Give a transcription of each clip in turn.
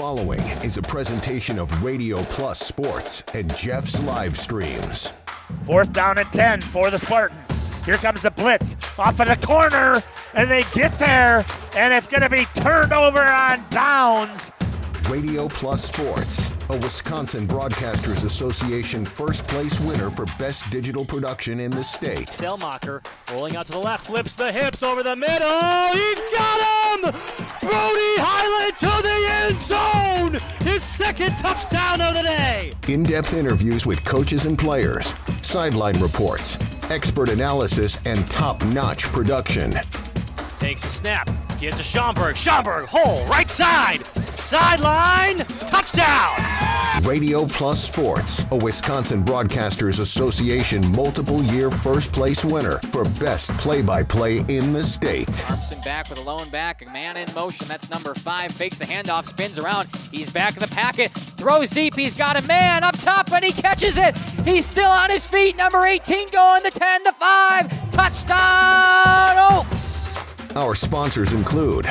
following is a presentation of Radio Plus Sports and Jeff's live streams. 4th down and 10 for the Spartans. Here comes the blitz off of the corner, and they get there, and it's going to be turned over on downs. Radio Plus Sports, a Wisconsin Broadcasters Association first place winner for best digital production in the state. Delmacher rolling out to the left, flips the hips over the middle. He's got him! Brody Highland to the end zone! His second touchdown of the day! In-depth interviews with coaches and players, sideline reports, expert analysis, and top-notch production. Takes a snap, gives to Schomburg. Schomburg, hole, right side! Sideline, touchdown! Radio Plus Sports, a Wisconsin Broadcasters Association multiple-year first-place winner for best play-by-play in the state. Armson back with a lone back, a man in motion, that's number 5, fakes the handoff, spins around, he's back in the packet, throws deep, he's got a man up top, and he catches it! He's still on his feet, number 18 going, the 10, the 5, touchdown Oaks! Our sponsors include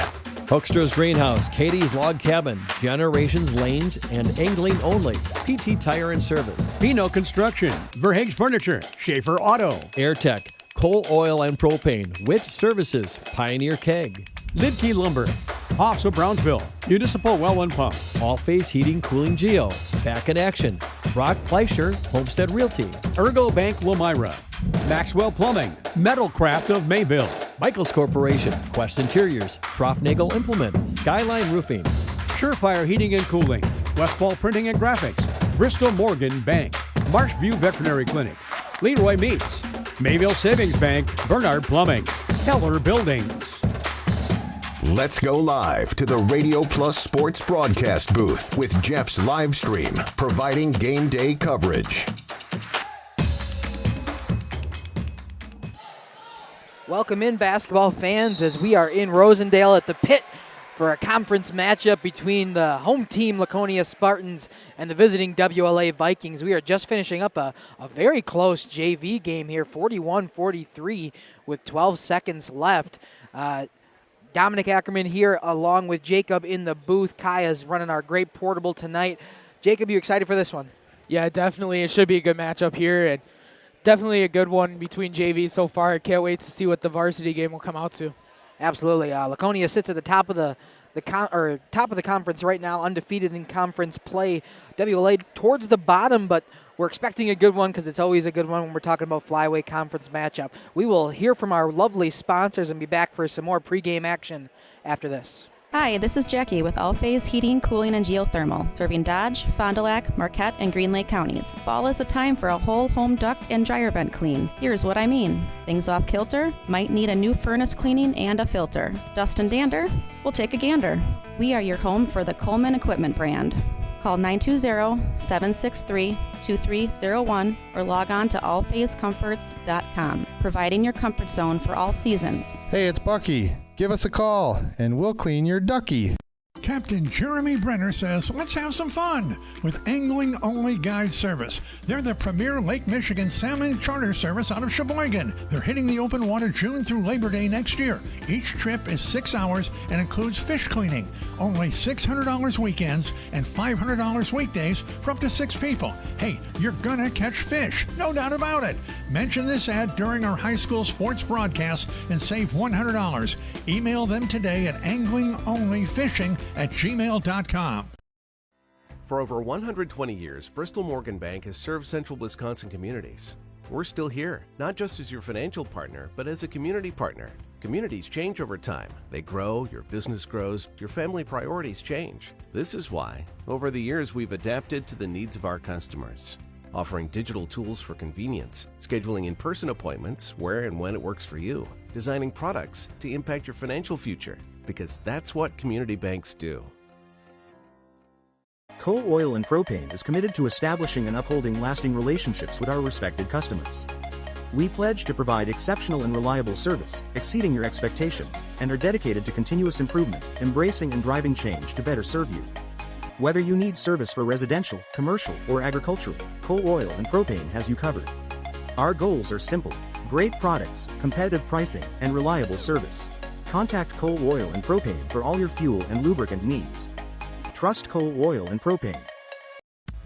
Hoekstra's Greenhouse, Katie's Log Cabin, Generations Lanes, and Angling Only, PT Tire and Service, Pino Construction, Verhaeg's Furniture, Schaefer Auto, AirTech, Coal Oil and Propane, Witt Services, Pioneer Keg, Lidkey Lumber, Hoffs of Brownsville, Municipal Well and Pump, All Face Heating Cooling Geo, Back in Action, Brock Fleischer, Homestead Realty, Ergo Bank Lomira, Maxwell Plumbing, Metalcraft of Mayville, Michaels Corporation, Quest Interiors, Schroffnagel Implement, Skyline Roofing, Surefire Heating and Cooling, Westfall Printing and Graphics, Bristol Morgan Bank, Marshview Veterinary Clinic, Leroy Meats, Mayville Savings Bank, Bernard Plumbing, Keller Buildings. Let's go live to the Radio Plus Sports broadcast booth with Jeff's live stream, providing game day coverage. Welcome in, basketball fans, as we are in Rosendale at the pit for a conference matchup between the home team Laconia Spartans and the visiting WLA Vikings. We are just finishing up a very close JV game here, 41-43 with 12 seconds left. Dominic Ackerman here along with Jacob in the booth. Kaya's running our great portable tonight. Jacob, you excited for this one? Yeah, definitely. It should be a good matchup here, and definitely a good one between JVs so far. I can't wait to see what the varsity game will come out to. Absolutely. Laconia sits at the top of the conference right now, undefeated in conference play. WLA towards the bottom, but we're expecting a good one because it's always a good one when we're talking about flyweight conference matchup. We will hear from our lovely sponsors and be back for some more pregame action after this. Hi, this is Jackie with All Phase Heating, Cooling, and Geothermal, serving Dodge, Fond du Lac, Marquette, and Green Lake counties. Fall is a time for a whole home duct and dryer vent clean. Here's what I mean. Things off kilter, might need a new furnace cleaning and a filter. Dust and dander? We'll take a gander. We are your home for the Coleman Equipment brand. Call 920-763-2301 or log on to allphasecomforts.com, providing your comfort zone for all seasons. Hey, it's Bucky. Give us a call, and we'll clean your ducky. Captain Jeremy Brenner says, let's have some fun with Angling Only Guide Service. They're the premier Lake Michigan salmon charter service out of Sheboygan. They're hitting the open water June through Labor Day next year. Each trip is 6 hours and includes fish cleaning. Only $600 weekends and $500 weekdays for up to 6 people. Hey, you're gonna catch fish, no doubt about it. Mention this ad during our high school sports broadcast and save $100. Email them today at anglingonlyfishing@gmail.com. For over 120 years, Bristol Morgan Bank has served central Wisconsin communities. We're still here, not just as your financial partner, but as a community partner. Communities change over time. They grow, your business grows, your family priorities change. This is why, over the years, we've adapted to the needs of our customers, offering digital tools for convenience, scheduling in-person appointments where and when it works for you, designing products to impact your financial future, because that's what community banks do. Coal Oil and Propane is committed to establishing and upholding lasting relationships with our respected customers. We pledge to provide exceptional and reliable service, exceeding your expectations, and are dedicated to continuous improvement, embracing and driving change to better serve you. Whether you need service for residential, commercial, or agricultural, Coal Oil and Propane has you covered. Our goals are simple: great products, competitive pricing, and reliable service. Contact Coal Oil and Propane for all your fuel and lubricant needs. Trust Coal Oil and Propane.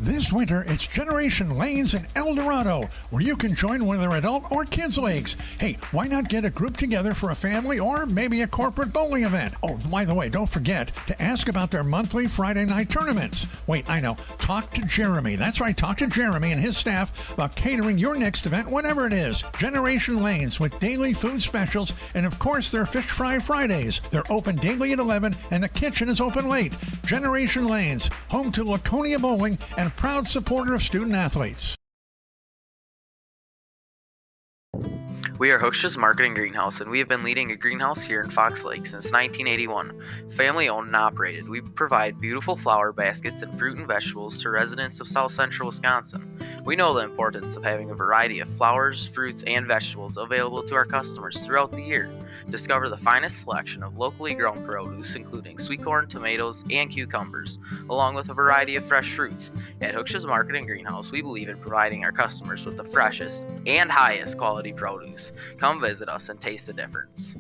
This winter, it's Generation Lanes in El Dorado, where you can join one of their adult or kids' leagues. Hey, why not get a group together for a family or maybe a corporate bowling event? Oh, by the way, don't forget to ask about their monthly Friday night tournaments. Wait, I know. Talk to Jeremy. That's right, talk to Jeremy and his staff about catering your next event, whatever it is. Generation Lanes with daily food specials and, of course, their Fish Fry Fridays. They're open daily at 11 and the kitchen is open late. Generation Lanes, home to Laconia Bowling and proud supporter of student athletes. We are Hooksha's Marketing Greenhouse, and we have been leading a greenhouse here in Fox Lake since 1981. Family owned and operated, we provide beautiful flower baskets and fruit and vegetables to residents of South Central Wisconsin. We know the importance of having a variety of flowers, fruits, and vegetables available to our customers throughout the year. Discover the finest selection of locally grown produce, including sweet corn, tomatoes, and cucumbers, along with a variety of fresh fruits. At Hooksha's Marketing Greenhouse, we believe in providing our customers with the freshest and highest quality produce. Come visit us and taste the difference.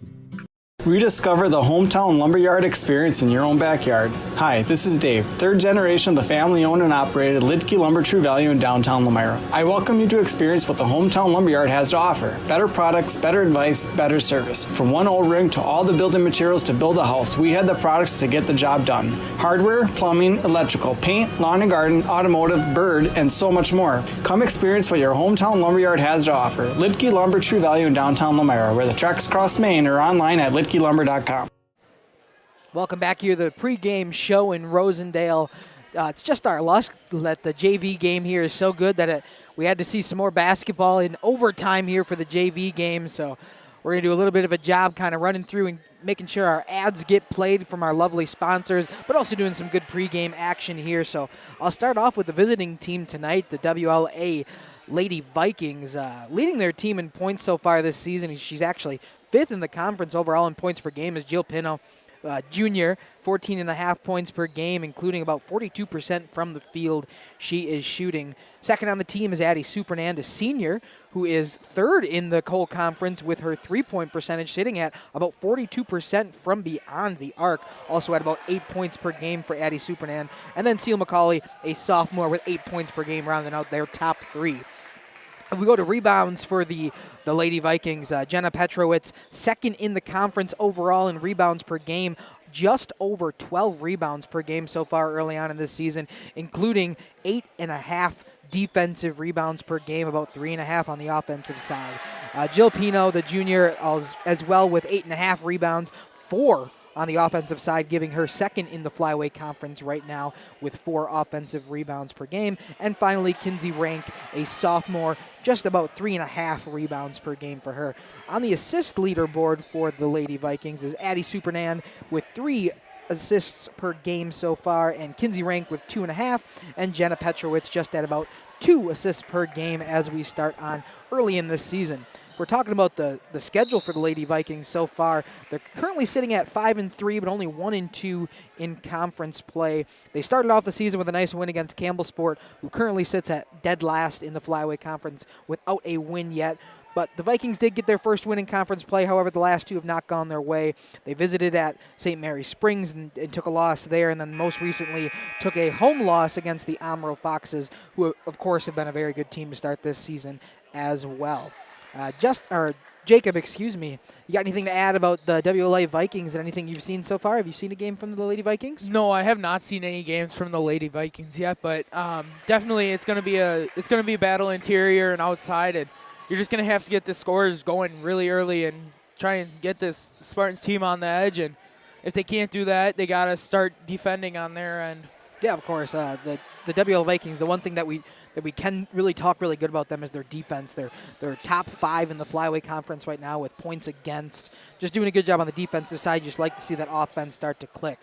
Rediscover the hometown lumberyard experience in your own backyard. Hi, this is Dave, third generation of the family-owned and operated Lidke Lumber True Value in downtown Lamira. I welcome you to experience what the hometown lumberyard has to offer. Better products, better advice, better service. From one old ring to all the building materials to build a house, we had the products to get the job done. Hardware, plumbing, electrical, paint, lawn and garden, automotive, bird, and so much more. Come experience what your hometown lumberyard has to offer. Lidke Lumber True Value in downtown Lamira, where the tracks cross Main, or online at lidkelumber.com. Welcome back here to the pregame show in Rosendale. It's just our luck that the JV game here is so good that we had to see some more basketball in overtime here for the JV game. So we're going to do a little bit of a job kind of running through and making sure our ads get played from our lovely sponsors, but also doing some good pregame action here. So I'll start off with the visiting team tonight, the WLA Lady Vikings, leading their team in points so far this season. She's actually fifth in the conference overall in points per game is Jill Pino, junior, 14.5 points per game, including about 42% from the field she is shooting. Second on the team is Addie Supernand, a senior, who is third in the Cole Conference with her three-point percentage sitting at about 42% from beyond the arc, also at about 8 points per game for Addie Supernand. And then Seal McCauley, a sophomore, with 8 points per game, rounding out their top three. If we go to rebounds for the Lady Vikings, Jenna Petrowitz, second in the conference overall in rebounds per game, just over 12 rebounds per game so far early on in this season, including 8.5 defensive rebounds per game, about 3.5 on the offensive side. Jill Pino, the junior, as well with 8.5 rebounds, 4 on the offensive side, giving her second in the Flyweight Conference right now with 4 offensive rebounds per game. And finally, Kinsey Rank, a sophomore, just about 3.5 rebounds per game for her. On the assist leaderboard for the Lady Vikings is Addie Supernand with 3 assists per game so far, and Kinsey Rank with 2.5, and Jenna Petrowitz just at about 2 assists per game as we start on early in this season. We're talking about the schedule for the Lady Vikings so far. They're currently sitting at 5-3, but only 1-2 in conference play. They started off the season with a nice win against Campbellsport, who currently sits at dead last in the Flyweight Conference without a win yet. But the Vikings did get their first win in conference play. However, the last 2 have not gone their way. They visited at St. Mary Springs and took a loss there, and then most recently took a home loss against the Amro Foxes, who, of course, have been a very good team to start this season as well. Jacob, you got anything to add about the WLA Vikings and anything you've seen so far? Have you seen a game from the Lady Vikings? No, I have not seen any games from the Lady Vikings yet, but definitely it's going to be a battle interior and outside, and you're just going to have to get the scores going really early and try and get this Spartans team on the edge. And if they can't do that, they got to start defending on their end. Yeah, of course. The WLA Vikings, the one thing that we can really talk really good about them is their defense. They're top 5 in the Flyweight Conference right now with points against. Just doing a good job on the defensive side. You just like to see that offense start to click.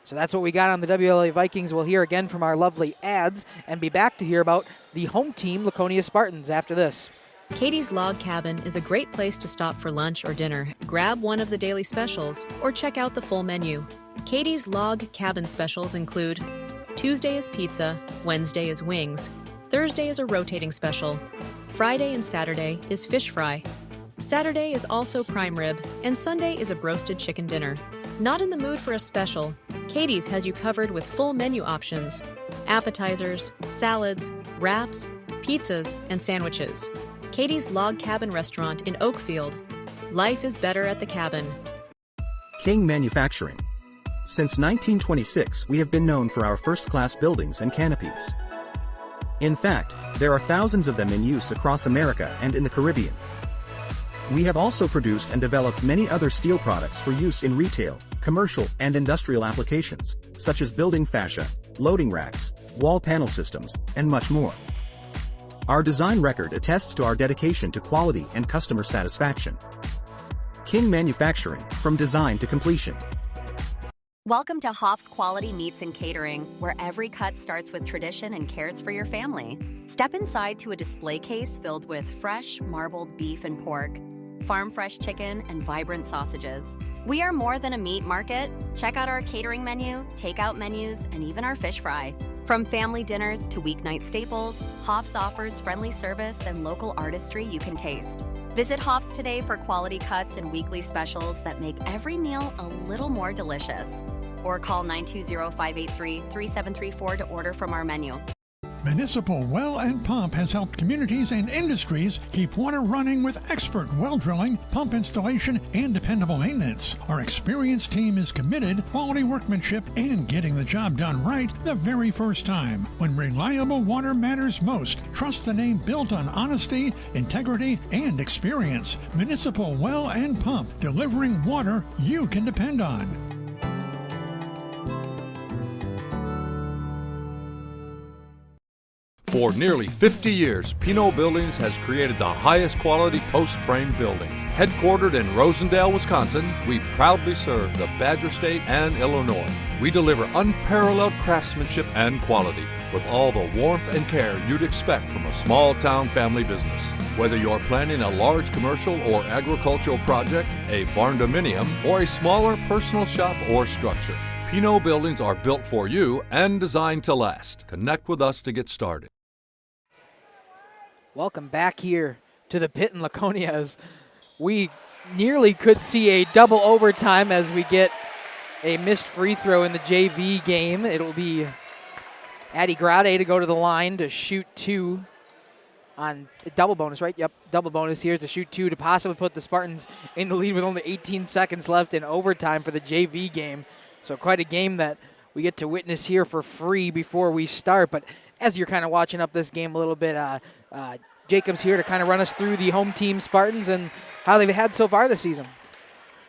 So that's what we got on the WLA Vikings. We'll hear again from our lovely ads and be back to hear about the home team, Laconia Spartans, after this. Katie's Log Cabin is a great place to stop for lunch or dinner. Grab one of the daily specials or check out the full menu. Katie's Log Cabin specials include Tuesday is pizza, Wednesday is wings, Thursday is a rotating special, Friday and Saturday is fish fry, Saturday is also prime rib, and Sunday is a roasted chicken dinner. Not in the mood for a special? Katie's has you covered with full menu options: appetizers, salads, wraps, pizzas, and sandwiches. Katie's Log Cabin Restaurant in Oakfield. Life is better at the cabin. King Manufacturing. Since 1926, we have been known for our first-class buildings and canopies. In fact, there are thousands of them in use across America and in the Caribbean. We have also produced and developed many other steel products for use in retail, commercial, and industrial applications, such as building fascia, loading racks, wall panel systems, and much more. Our design record attests to our dedication to quality and customer satisfaction. King Manufacturing, from design to completion. Welcome to Hoff's Quality Meats and Catering, where every cut starts with tradition and cares for your family. Step inside to a display case filled with fresh, marbled beef and pork, farm-fresh chicken, and vibrant sausages. We are more than a meat market. Check out our catering menu, takeout menus, and even our fish fry. From family dinners to weeknight staples, Hoff's offers friendly service and local artistry you can taste. Visit Hoff's today for quality cuts and weekly specials that make every meal a little more delicious. Or call 920-583-3734 to order from our menu. Municipal Well and Pump has helped communities and industries keep water running with expert well drilling, pump installation, and dependable maintenance. Our experienced team is committed, quality workmanship, and getting the job done right the very first time. When reliable water matters most, trust the name built on honesty, integrity, and experience. Municipal Well and Pump, delivering water you can depend on. For nearly 50 years, Pinot Buildings has created the highest quality post-frame buildings. Headquartered in Rosendale, Wisconsin, we proudly serve the Badger State and Illinois. We deliver unparalleled craftsmanship and quality with all the warmth and care you'd expect from a small-town family business. Whether you're planning a large commercial or agricultural project, a barn-dominium, or a smaller personal shop or structure, Pinot Buildings are built for you and designed to last. Connect with us to get started. Welcome back here to the pit in Laconia, as we nearly could see a double overtime as we get a missed free throw in the JV game. It'll be Addie Grade to go to the line to shoot two on double bonus, right? Yep, double bonus here to shoot two to possibly put the Spartans in the lead with only 18 seconds left in overtime for the JV game. So quite a game that we get to witness here for free before we start. But as you're kind of watching up this game a little bit, Jacob's here to kind of run us through the home team Spartans and how they've had so far this season.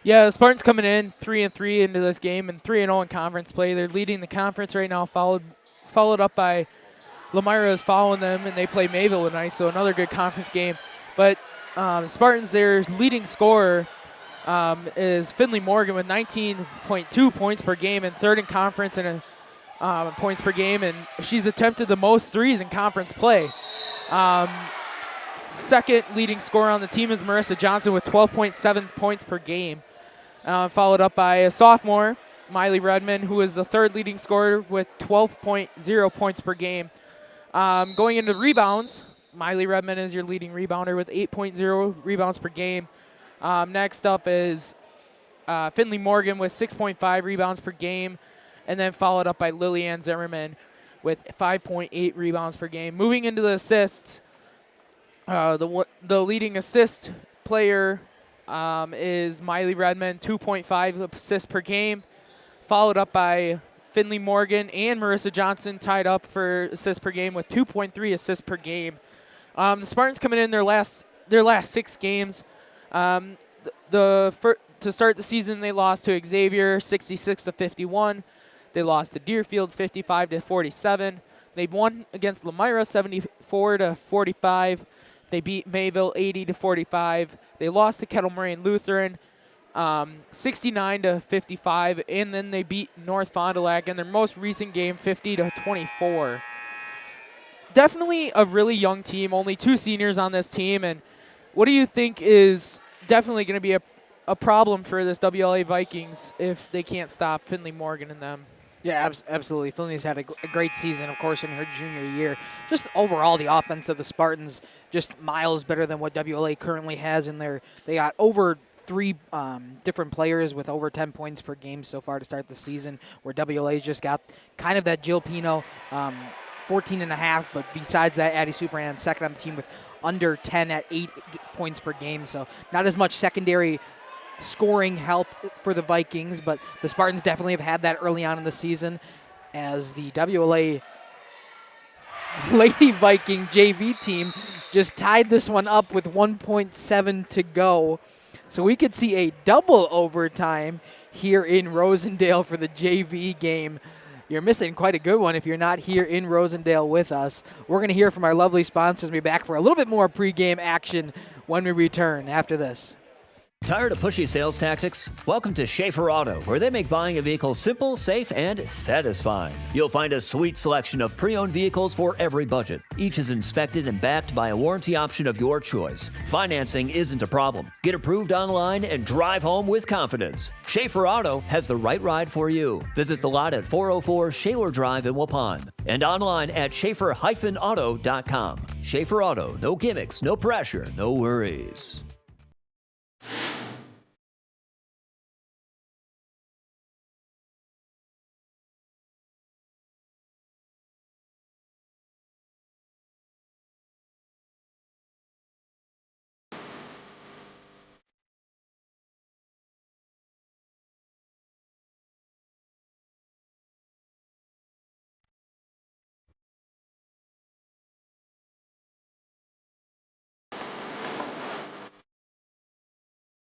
Yeah, the Spartans coming in 3-3 into this game and 3-0 in conference play. They're leading the conference right now, followed up by Lamira is following them, and they play Mayville tonight, so another good conference game. But Spartans, their leading scorer is Finley Morgan with 19.2 points per game and third in conference and points per game, and she's attempted the most threes in conference play. Second leading scorer on the team is Marissa Johnson with 12.7 points per game, followed up by a sophomore, Miley Redmond, who is the third leading scorer with 12.0 points per game. Going into rebounds, Miley Redmond is your leading rebounder with 8.0 rebounds per game. Next up is Finley Morgan with 6.5 rebounds per game, and then followed up by Lillian Zimmerman with 5.8 rebounds per game. Moving into the assists, the leading assist player is Miley Redmond, 2.5 assists per game, followed up by Finley Morgan and Marissa Johnson tied up for assists per game with 2.3 assists per game. The Spartans coming in their last 6 games. To start the season, they lost to Xavier 66-51. They lost to Deerfield 55-47. They won against Lamira 74-45. They beat Mayville 80-45. They lost to Kettle Moraine Lutheran 69-55, and then they beat North Fond du Lac in their most recent game 50-24. Definitely a really young team, only 2 seniors on this team, and what do you think is definitely going to be a problem for this WLA Vikings if they can't stop Finley Morgan and them? Yeah, absolutely. Finley's had a great season, of course, in her junior year. Just overall, the offense of the Spartans just miles better than what WLA currently has in there. They got over three different players with over 10 points per game so far to start the season, where WLA's just got kind of that Jill Pino 14.5, but besides that, Addie Superan second on the team with under 10 at 8 points per game, so not as much secondary scoring help for the Vikings, but the Spartans definitely have had that early on in the season as the WLA Lady Viking JV team just tied this one up with 1.7 to go. So we could see a double overtime here in Rosendale for the JV game. You're missing quite a good one if you're not here in Rosendale with us. We're going to hear from our lovely sponsors and be back for a little bit more pregame action when we return after this. Tired of pushy sales tactics? Welcome to Schaefer Auto, where they make buying a vehicle simple, safe, and satisfying. You'll find a sweet selection of pre-owned vehicles for every budget. Each is inspected and backed by a warranty option of your choice. Financing isn't a problem. Get approved online and drive home with confidence. Schaefer Auto has the right ride for you. Visit the lot at 404 Shaler Drive in Waupun and online at schaefer-auto.com. Schaefer Auto, no gimmicks, no pressure, no worries.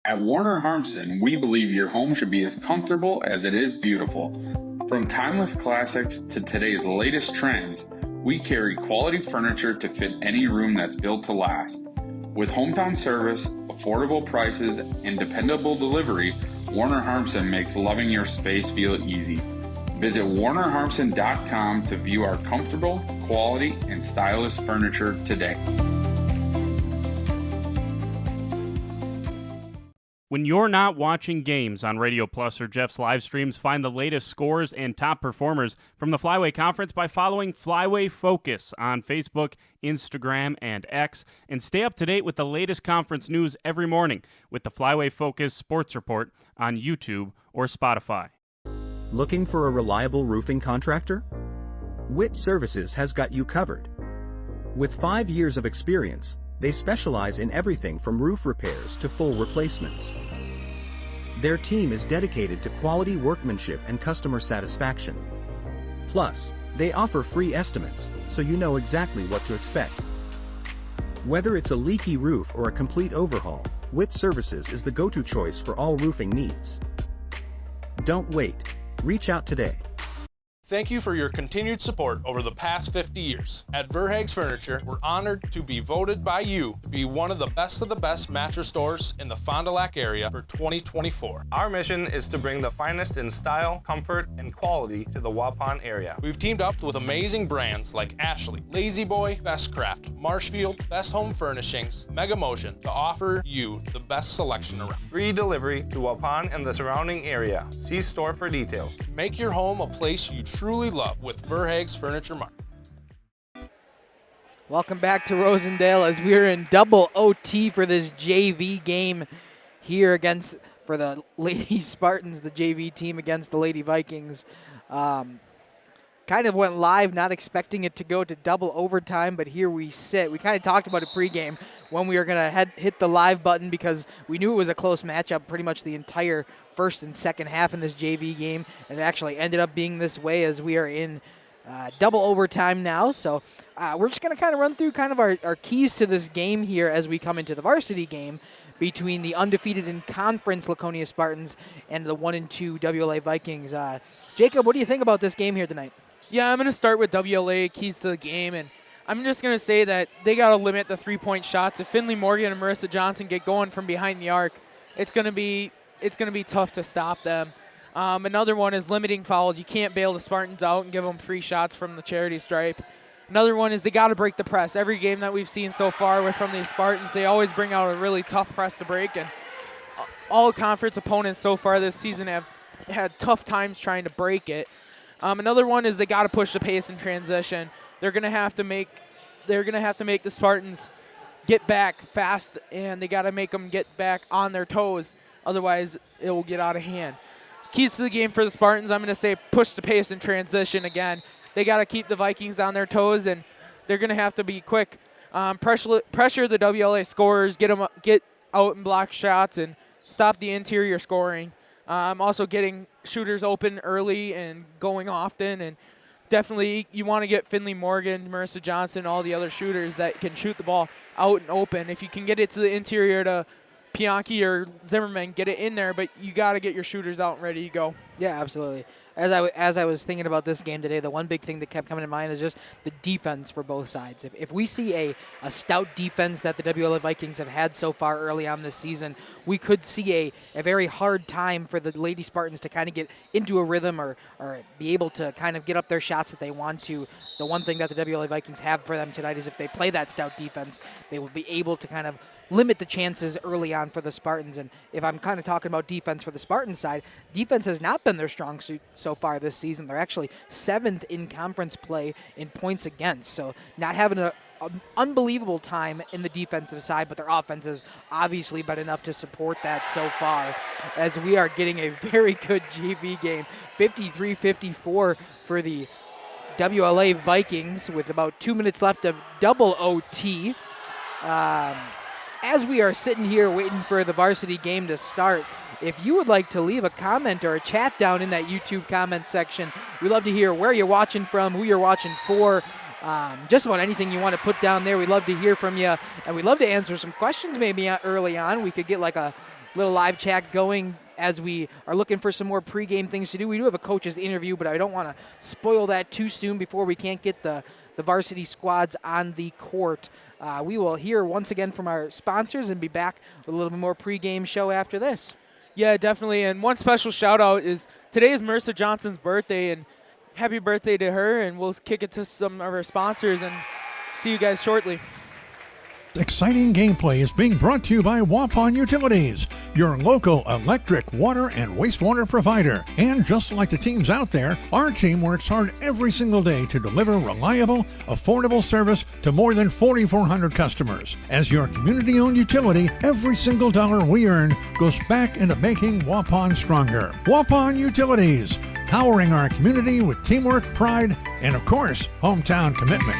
At Warner Harmson, we believe your home should be as comfortable as it is beautiful. From timeless classics to today's latest trends, we carry quality furniture to fit any room that's built to last. With hometown service, affordable prices, and dependable delivery, Warner Harmson makes loving your space feel easy. Visit warnerharmson.com to view our comfortable, quality, and stylish furniture today. When you're not watching games on Radio Plus or Jeff's live streams, find the latest scores and top performers from the Flyway Conference by following Flyway Focus on Facebook, Instagram, and X, and stay up to date with the latest conference news every morning with the Flyway Focus Sports Report on YouTube or Spotify. Looking for a reliable roofing contractor? WIT Services has got you covered. With 5 years of experience, they specialize in everything from roof repairs to full replacements. Their team is dedicated to quality workmanship and customer satisfaction. Plus, they offer free estimates, so you know exactly what to expect. Whether it's a leaky roof or a complete overhaul, WIT Services is the go-to choice for all roofing needs. Don't wait. Reach out today. Thank you for your continued support over the past 50 years. At Verhaeg's Furniture, we're honored to be voted by you to be one of the best mattress stores in the Fond du Lac area for 2024. Our mission is to bring the finest in style, comfort, and quality to the Waupun area. We've teamed up with amazing brands like Ashley, Lazy Boy, Bestcraft, Marshfield, Best Home Furnishings, Mega Motion to offer you the best selection around. Free delivery to Waupun and the surrounding area. See store for details. Make your home a place you truly love with Verhaeg's Furniture Mart. Welcome back to Rosendale as we're in double OT for this JV game here for the Lady Spartans, the JV team against the Lady Vikings. Kind of went live, not expecting it to go to double overtime, but here we sit. We kind of talked about it pregame when we were going to hit the live button because we knew it was a close matchup pretty much the entire first and second half in this JV game, and it actually ended up being this way as we are in double overtime now. So we're just going to kind of run through kind of our keys to this game here as we come into the varsity game between the undefeated in conference Laconia Spartans and the 1-2 WLA Vikings. Jacob, what do you think about this game here tonight? Yeah, I'm going to start with WLA, keys to the game, and I'm just going to say that they got to limit the three-point shots. If Finley Morgan and Marissa Johnson get going from behind the arc, it's going to be tough to stop them. Another one is limiting fouls. You can't bail the Spartans out and give them free shots from the charity stripe. Another one is they got to break the press. Every game that we've seen so far from these Spartans, they always bring out a really tough press to break, and all conference opponents so far this season have had tough times trying to break it. Another one is they got to push the pace in transition. They're going to have to make the Spartans get back fast, and they got to make them get back on their toes. Otherwise, it will get out of hand. Keys to the game for the Spartans, I'm going to say push the pace in transition again. They got to keep the Vikings on their toes, and they're going to have to be quick. Pressure the WLA scorers, get out and block shots, and stop the interior scoring. Also getting shooters open early and going often, and definitely you want to get Finley Morgan, Marissa Johnson, all the other shooters that can shoot the ball out and open. If you can get it to the interior to Pianki or Zimmerman, get it in there, but you got to get your shooters out and ready to go. Yeah, absolutely. As I was thinking about this game today, the one big thing that kept coming to mind is just the defense for both sides. If we see a stout defense that the WLA Vikings have had so far early on this season, we could see a very hard time for the Lady Spartans to kind of get into a rhythm or be able to kind of get up their shots that they want to. The one thing that the WLA Vikings have for them tonight is if they play that stout defense, they will be able to kind of limit the chances early on for the Spartans. And if I'm kind of talking about defense for the Spartans side, defense has not been their strong suit so far this season. They're actually 7th in conference play in points against. So not having an unbelievable time in the defensive side, but their offense has obviously been enough to support that so far, as we are getting a very good GB game. 53-54 for the WLA Vikings with about 2 minutes left of double OT. As we are sitting here waiting for the varsity game to start, if you would like to leave a comment or a chat down in that YouTube comment section, we'd love to hear where you're watching from, who you're watching for, just about anything you want to put down there. We'd love to hear from you, and we'd love to answer some questions maybe early on. We could get like a little live chat going as we are looking for some more pregame things to do. We do have a coach's interview, but I don't want to spoil that too soon before we can't get the varsity squads on the court. We will hear once again from our sponsors and be back with a little bit more pregame show after this. Yeah, definitely. And one special shout out is today is Marissa Johnson's birthday, and happy birthday to her. And we'll kick it to some of our sponsors and see you guys shortly. Exciting gameplay is being brought to you by Waupun Utilities, your local electric, water, and wastewater provider. And just like the teams out there, our team works hard every single day to deliver reliable, affordable service to more than 4,400 customers. As your community-owned utility, every single dollar we earn goes back into making Waupun stronger. Waupun Utilities, powering our community with teamwork, pride, and of course, hometown commitment.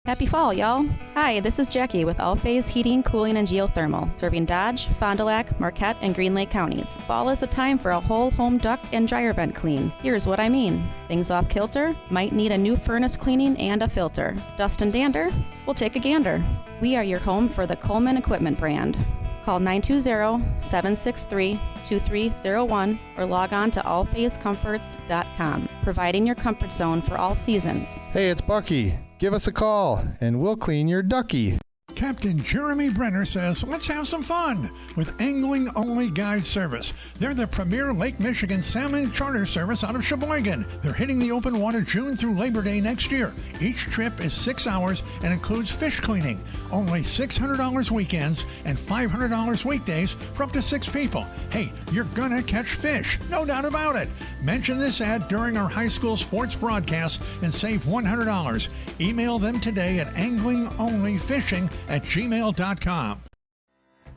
Happy fall, y'all. Hi, this is Jackie with All Phase Heating, Cooling, and Geothermal, serving Dodge, Fond du Lac, Marquette, and Green Lake counties. Fall is a time for a whole home duct and dryer vent clean. Here's what I mean. Things off kilter? Might need a new furnace cleaning and a filter. Dust and dander? We'll take a gander. We are your home for the Coleman Equipment brand. Call 920-763-2301 or log on to allphasecomforts.com, providing your comfort zone for all seasons. Hey, it's Bucky. Give us a call, and we'll clean your ducky. Captain Jeremy Brenner says, let's have some fun with Angling Only Guide Service. They're the premier Lake Michigan salmon charter service out of Sheboygan. They're hitting the open water June through Labor Day next year. Each trip is 6 hours and includes fish cleaning. Only $600 weekends and $500 weekdays for up to 6 people. Hey, you're gonna catch fish, no doubt about it. Mention this ad during our high school sports broadcast and save $100. Email them today at anglingonlyfishing@gmail.com.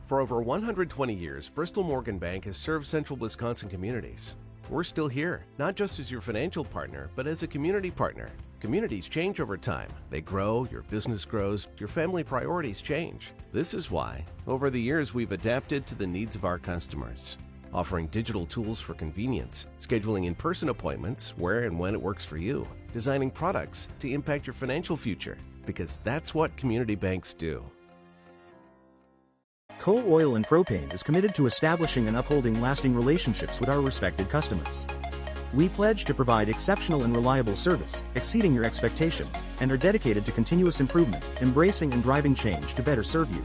For over 120 years, Bristol Morgan Bank has served central Wisconsin communities. We're still here, not just as your financial partner, but as a community partner. Communities change over time. They grow, your business grows, your family priorities change. This is why, over the years, we've adapted to the needs of our customers, offering digital tools for convenience, scheduling in-person appointments where and when it works for you, designing products to impact your financial future, because that's what community banks do. Coal Oil and Propane is committed to establishing and upholding lasting relationships with our respected customers. We pledge to provide exceptional and reliable service, exceeding your expectations, and are dedicated to continuous improvement, embracing and driving change to better serve you.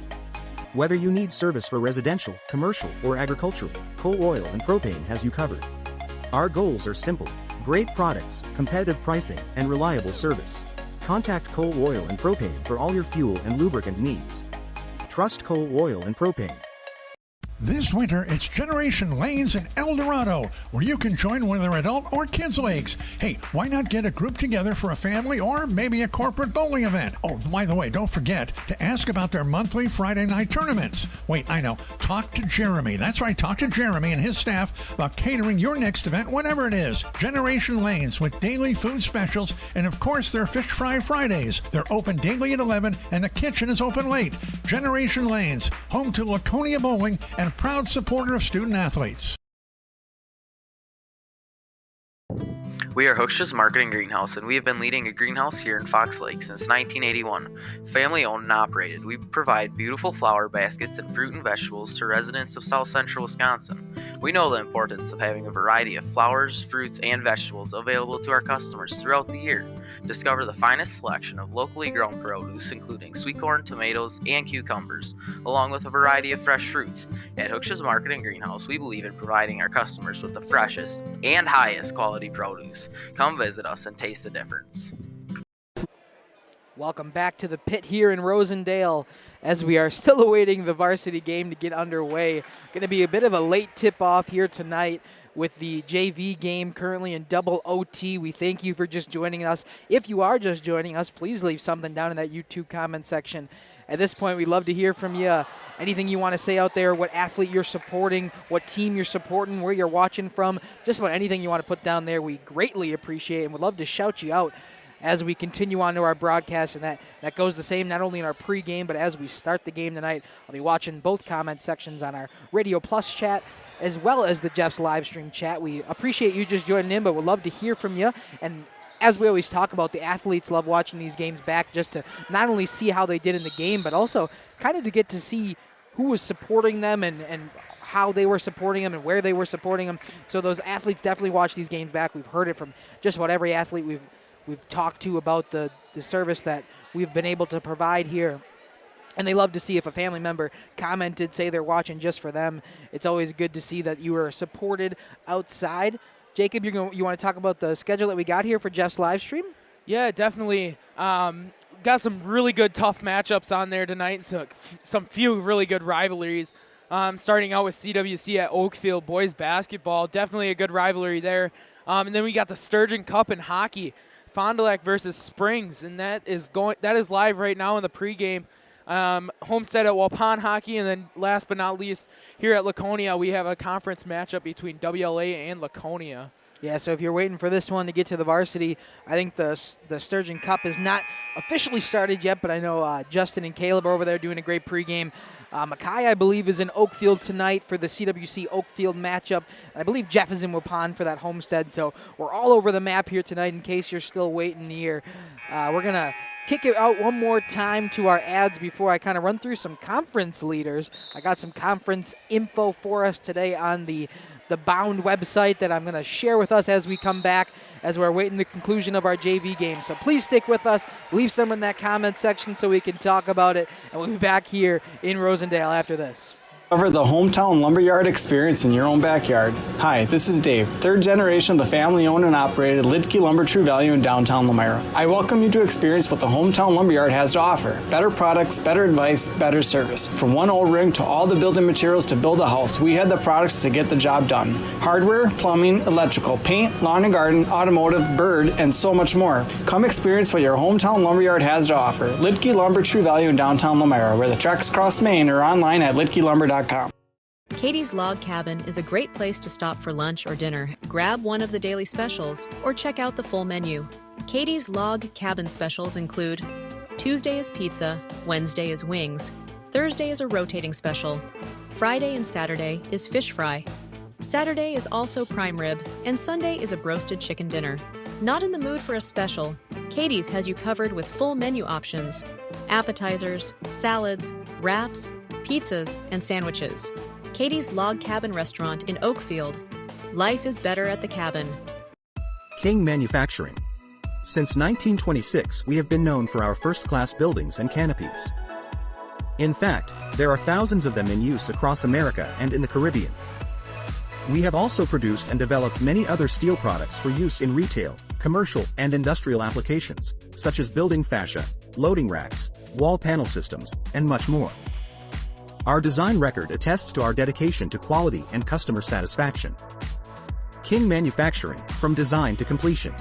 Whether you need service for residential, commercial, or agricultural, Coal Oil and Propane has you covered. Our goals are simple: great products, competitive pricing, and reliable service. Contact Coal Oil and Propane for all your fuel and lubricant needs. Trust Coal Oil and Propane. This winter, it's Generation Lanes in El Dorado, where you can join whether adult or kids' leagues. Hey, why not get a group together for a family or maybe a corporate bowling event? Oh, by the way, don't forget to ask about their monthly Friday night tournaments. Wait, I know. Talk to Jeremy. That's right, talk to Jeremy and his staff about catering your next event, whatever it is. Generation Lanes with daily food specials and, of course, their Fish Fry Fridays. They're open daily at 11 and the kitchen is open late. Generation Lanes, home to Laconia Bowling and a proud supporter of student athletes. We are Hochschild Marketing Greenhouse, and we have been leading a greenhouse here in Fox Lake since 1981. Family owned and operated, we provide beautiful flower baskets and fruit and vegetables to residents of South Central Wisconsin. We know the importance of having a variety of flowers, fruits, and vegetables available to our customers throughout the year. Discover the finest selection of locally grown produce, including sweet corn, tomatoes, and cucumbers, along with a variety of fresh fruits. At Hochschild Marketing Greenhouse, we believe in providing our customers with the freshest and highest quality produce. Come visit us and taste the difference. Welcome back to the pit here in Rosendale as we are still awaiting the varsity game to get underway. Going to be a bit of a late tip-off here tonight with the JV game currently in double OT. We thank you for just joining us. If you are just joining us, please leave something down in that YouTube comment section. At this point, we'd love to hear from you. Anything you want to say out there, what athlete you're supporting, what team you're supporting, where you're watching from, just about anything you want to put down there, we greatly appreciate and would love to shout you out as we continue on to our broadcast. And that goes the same not only in our pregame, but as we start the game tonight. I'll be watching both comment sections on our Radio Plus chat as well as the Jeff's live stream chat. We appreciate you just joining in, but would love to hear from you. And as we always talk about, the athletes love watching these games back just to not only see how they did in the game, but also kind of to get to see who was supporting them and how they were supporting them and where they were supporting them. So those athletes definitely watch these games back. We've heard it from just about every athlete we've talked to about the service that we've been able to provide here. And they love to see if a family member commented, say they're watching just for them. It's always good to see that you are supported outside. Jacob, you want to talk about the schedule that we got here for Jeff's live stream? Yeah, definitely. Got some really good, tough matchups on there tonight. So some few really good rivalries. Starting out with CWC at Oakfield boys basketball, definitely a good rivalry there. And then we got the Sturgeon Cup in hockey, Fond du Lac versus Springs, and that is live right now in the pregame. Homestead at Waupun hockey, and then last but not least, here at Laconia, we have a conference matchup between WLA and Laconia. Yeah, so if you're waiting for this one to get to the varsity, I think the Sturgeon Cup is not officially started yet, but I know Justin and Caleb are over there doing a great pregame. Mackay, I believe, is in Oakfield tonight for the CWC Oakfield matchup. I believe Jeff is in Waupun for that Homestead, so we're all over the map here tonight in case you're still waiting here. We're going to kick it out one more time to our ads before I kind of run through some conference leaders. I got some conference info for us today on the Bound website that I'm going to share with us as we come back as we're waiting the conclusion of our JV game. So please stick with us. Leave some in that comment section so we can talk about it. And we'll be back here in Rosendale after this. Cover the hometown lumberyard experience in your own backyard. Hi, this is Dave, third generation of the family-owned and operated Lidke Lumber True Value in downtown Elmira. I welcome you to experience what the hometown lumberyard has to offer. Better products, better advice, better service. From one O-ring to all the building materials to build a house, we had the products to get the job done. Hardware, plumbing, electrical, paint, lawn and garden, automotive, bird, and so much more. Come experience what your hometown lumberyard has to offer. Lidke Lumber True Value in downtown Elmira, where the tracks cross Main, or online at lidkelumber.com. Katie's Log Cabin is a great place to stop for lunch or dinner. Grab one of the daily specials or check out the full menu. Katie's Log Cabin specials include Tuesday is pizza, Wednesday is wings, Thursday is a rotating special, Friday and Saturday is fish fry, Saturday is also prime rib, and Sunday is a broasted chicken dinner. Not in the mood for a special? Katie's has you covered with full menu options, appetizers, salads, wraps, pizzas, and sandwiches. Katie's Log Cabin Restaurant in Oakfield. Life is better at the cabin. King Manufacturing. Since 1926, we have been known for our first-class buildings and canopies. In fact, there are thousands of them in use across America and in the Caribbean. We have also produced and developed many other steel products for use in retail, commercial, and industrial applications, such as building fascia, loading racks, wall panel systems, and much more. Our design record attests to our dedication to quality and customer satisfaction. King Manufacturing, from design to completion.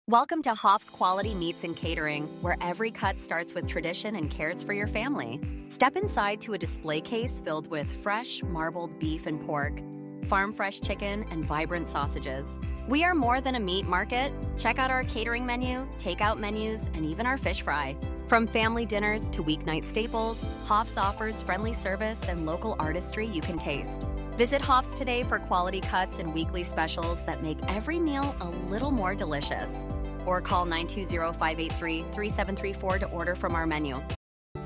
Welcome to Hoff's Quality Meats and Catering, where every cut starts with tradition and cares for your family. Step inside to a display case filled with fresh, marbled beef and pork, farm-fresh chicken, and vibrant sausages. We are more than a meat market. Check out our catering menu, takeout menus, and even our fish fry. From family dinners to weeknight staples, Hoff's offers friendly service and local artistry you can taste. Visit Hoff's today for quality cuts and weekly specials that make every meal a little more delicious. Or call 920-583-3734 to order from our menu.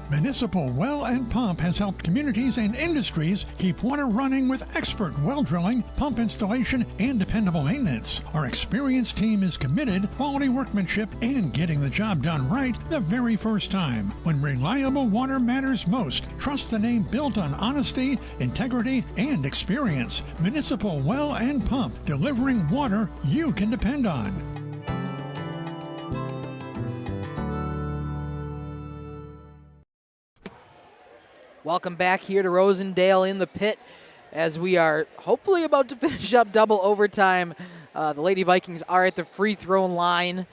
Municipal Well and Pump has helped communities and industries keep water running with expert well drilling, pump installation, and dependable maintenance. Our experienced team is committed, quality workmanship, and getting the job done right the very first time. When reliable water matters most, trust the name built on honesty, integrity, and experience. Municipal Well and Pump, delivering water you can depend on. Welcome back here to Rosendale in the pit as we are hopefully about to finish up double overtime. The Lady Vikings are at the free throw line.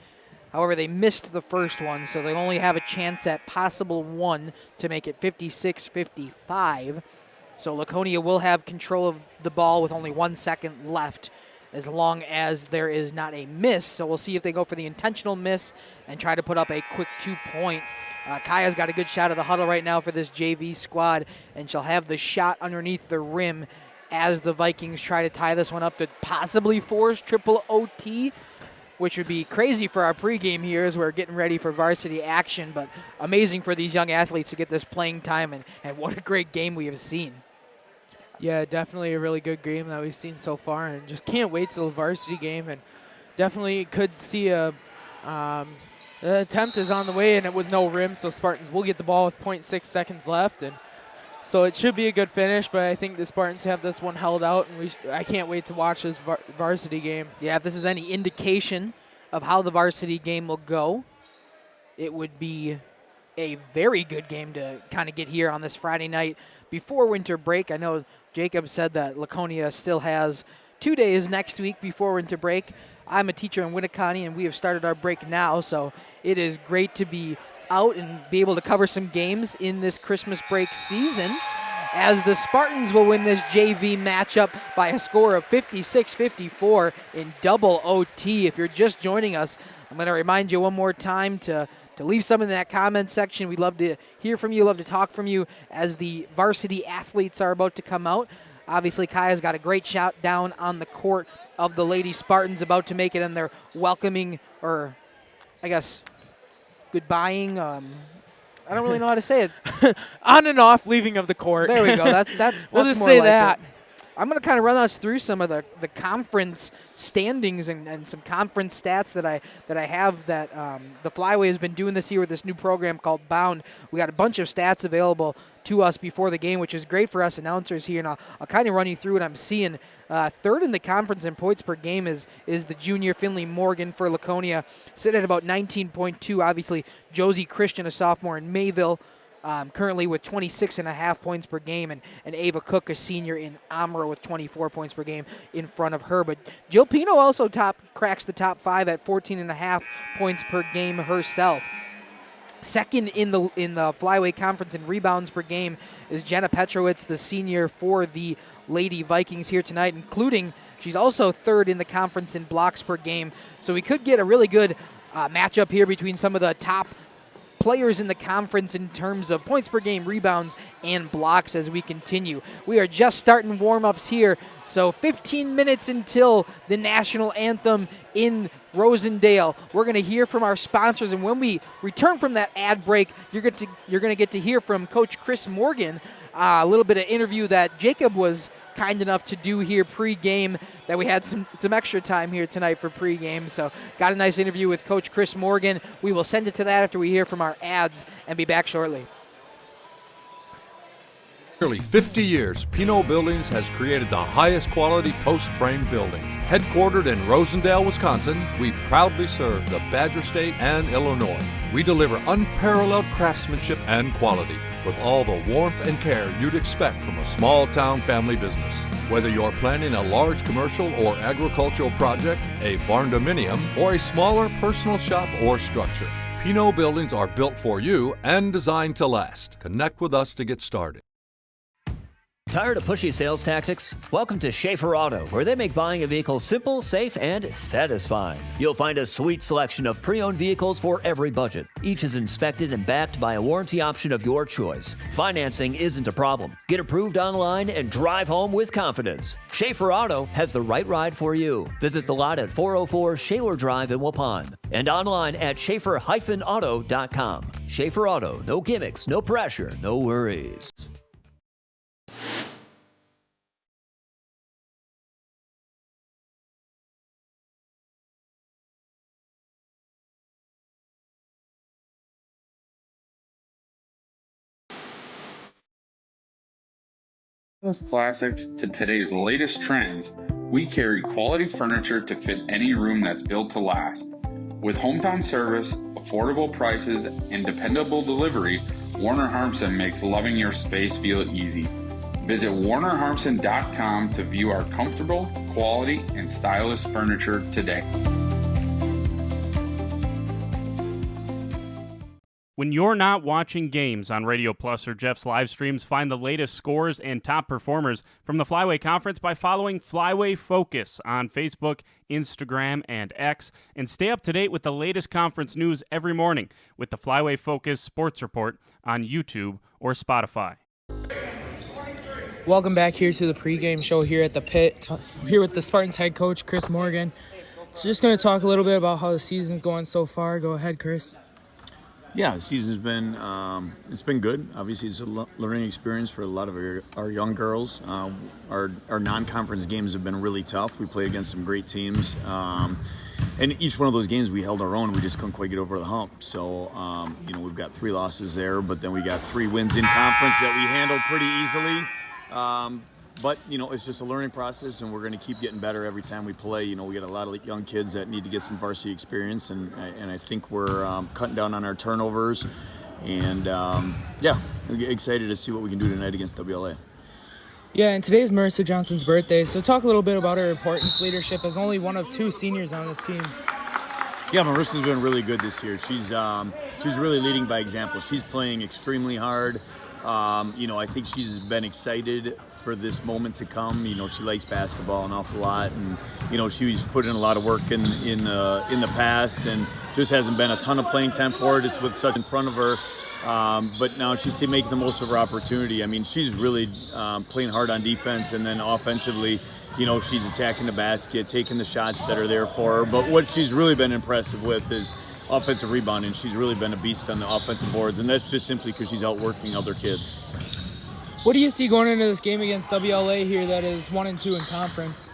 However, they missed the first one, so they only have a chance at possible one to make it 56-55. So Laconia will have control of the ball with only 1 second left as long as there is not a miss. So we'll see if they go for the intentional miss and try to put up a quick 2-point. Kaya's got a good shot of the huddle right now for this JV squad, and she'll have the shot underneath the rim as the Vikings try to tie this one up to possibly force triple OT, which would be crazy for our pregame here as we're getting ready for varsity action, but amazing for these young athletes to get this playing time, and what a great game we have seen. Yeah, definitely a really good game that we've seen so far, and just can't wait till the varsity game, and definitely could see the attempt is on the way, and it was no rim, so Spartans will get the ball with 0.6 seconds left, and so it should be a good finish, but I think the Spartans have this one held out, and I can't wait to watch this varsity game. Yeah, if this is any indication of how the varsity game will go, it would be a very good game to kind of get here on this Friday night before winter break. I know Jacob said that Laconia still has 2 days next week before winter break. I'm a teacher in Winneconne, and we have started our break now, so it is great to be out and be able to cover some games in this Christmas break season as the Spartans will win this JV matchup by a score of 56-54 in double OT. If you're just joining us, I'm going to remind you one more time to leave some in that comment section. We'd love to hear from you, love to talk from you as the varsity athletes are about to come out. Obviously, Kaya's got a great shot down on the court of the Lady Spartans, about to make it in their welcoming, or I guess goodbying. I don't really know how to say it. On and off leaving of the court. There we go. That's we'll just more say like that. It. I'm going to kind of run us through some of the conference standings and some conference stats that I have that the Flyway has been doing this year with this new program called Bound. We got a bunch of stats available to us before the game, which is great for us announcers here, and I'll kind of run you through what I'm seeing. Third in the conference in points per game is the junior Finley Morgan for Laconia, sitting at about 19.2. Obviously, Josie Christian, a sophomore in Mayville, currently with 26.5 points per game, and Ava Cook, a senior in Amro, with 24 points per game in front of her. But Jill Pino also cracks the top 5 at 14.5 points per game herself. Second in the Flyway Conference in rebounds per game is Jenna Petrowitz, the senior for the Lady Vikings here tonight, including she's also third in the conference in blocks per game. So we could get a really good matchup here between some of the top players in the conference in terms of points per game, rebounds, and blocks as we continue. We are just starting warm-ups here, so 15 minutes until the national anthem in Rosendale. We're going to hear from our sponsors, and when we return from that ad break, you're going to get to hear from Coach Chris Morgan, a little bit of interview that Jacob was kind enough to do here pre-game, that we had some extra time here tonight for pre-game. So got a nice interview with Coach Chris Morgan. We will send it to that after we hear from our ads and be back shortly. Nearly 50 years, Pino Buildings has created the highest quality post-frame buildings. Headquartered in Rosendale, Wisconsin, we proudly serve the Badger State and Illinois. We deliver unparalleled craftsmanship and quality. with all the warmth and care you'd expect from a small-town family business. Whether you're planning a large commercial or agricultural project, a barn-dominium, or a smaller personal shop or structure, Pinot buildings are built for you and designed to last. Connect with us to get started. Tired of pushy sales tactics? Welcome to Schaefer Auto, where they make buying a vehicle simple, safe, and satisfying. You'll find a sweet selection of pre-owned vehicles for every budget. Each is inspected and backed by a warranty option of your choice. Financing isn't a problem. Get approved online and drive home with confidence. Schaefer Auto has the right ride for you. Visit the lot at 404 Shaler Drive in Waupun and online at schaefer-auto.com. Schaefer Auto, no gimmicks, no pressure, no worries. Classics to today's latest trends, we carry quality furniture to fit any room that's built to last. With hometown service, affordable prices, and dependable delivery, Warner Harmsen makes loving your space feel easy. Visit warnerharmsen.com to view our comfortable, quality, and stylish furniture today. When you're not watching games on Radio Plus or Jeff's live streams, find the latest scores and top performers from the Flyway Conference by following Flyway Focus on Facebook, Instagram, and X, and stay up to date with the latest conference news every morning with the Flyway Focus Sports Report on YouTube or Spotify. Welcome back here to the pregame show here at the Pit, here with the Spartans head coach, Chris Morgan. So just going to talk a little bit about how the season's going so far. Go ahead, Chris. Yeah, the season's been it's been good. Obviously, it's a learning experience for a lot of our young girls. Our non-conference games have been really tough. We played against some great teams, and each one of those games we held our own. We just couldn't quite get over the hump. So we've got 3 losses there, but then we got 3 wins in conference that we handled pretty easily. But, it's just a learning process, and we're going to keep getting better every time we play. We got a lot of young kids that need to get some varsity experience, and I think we're cutting down on our turnovers. And, excited to see what we can do tonight against WLA. Yeah, and today is Marissa Johnson's birthday, so talk a little bit about her importance leadership as only one of 2 seniors on this team. Yeah, Marissa's been really good this year. She's really leading by example. She's playing extremely hard. I think she's been excited for this moment to come. She likes basketball an awful lot, and she's put in a lot of work in the past, and just hasn't been a ton of playing time for her, just with such in front of her. But now she's making the most of her opportunity. I mean, she's really playing hard on defense, and then offensively, she's attacking the basket, taking the shots that are there for her. But what she's really been impressive with is offensive rebounding. She's really been a beast on the offensive boards, and that's just simply because she's outworking other kids. What do you see going into this game against WLA here that is 1-2 in conference?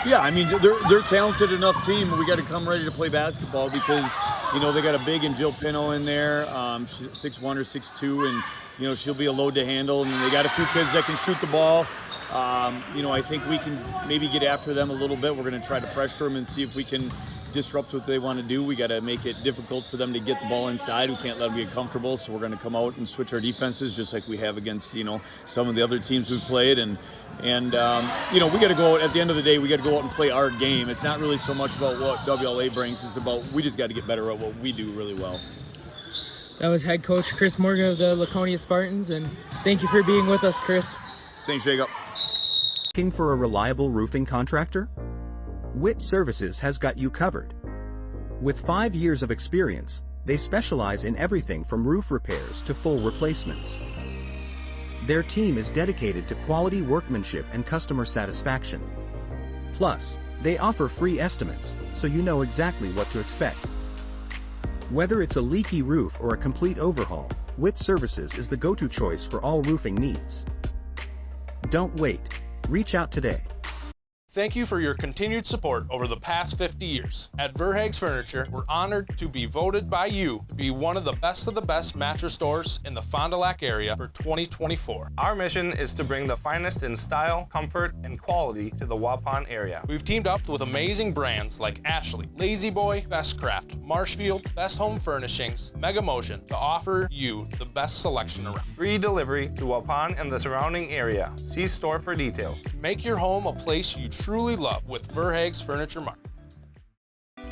Yeah, I mean, they're a talented enough team. We got to come ready to play basketball because, they got a big and Jill Pino in there, 6'1" or 6'2", and, she'll be a load to handle. And they got a few kids that can shoot the ball. I think we can maybe get after them a little bit. We're going to try to pressure them and see if we can disrupt what they want to do. We got to make it difficult for them to get the ball inside. We can't let them get comfortable, so we're going to come out and switch our defenses just like we have against, some of the other teams we've played. And we got to go out, at the end of the day, we got to go out and play our game. It's not really so much about what WLA brings. It's about we just got to get better at what we do really well. That was head coach Chris Morgan of the Laconia Spartans, and thank you for being with us, Chris. Thanks, Jacob. Looking for a reliable roofing contractor? WIT Services has got you covered. With 5 years of experience, they specialize in everything from roof repairs to full replacements. Their team is dedicated to quality workmanship and customer satisfaction. Plus, they offer free estimates, so you know exactly what to expect. Whether it's a leaky roof or a complete overhaul, WIT Services is the go-to choice for all roofing needs. Don't wait. Reach out today. Thank you for your continued support over the past 50 years. At Verhaeg's Furniture, we're honored to be voted by you to be one of the best mattress stores in the Fond du Lac area for 2024. Our mission is to bring the finest in style, comfort, and quality to the Waupun area. We've teamed up with amazing brands like Ashley, Lazy Boy, Bestcraft, Marshfield, Best Home Furnishings, Mega Motion to offer you the best selection around. Free delivery to Waupun and the surrounding area. See store for details. Make your home a place you truly love with Verhaeg's Furniture Mart.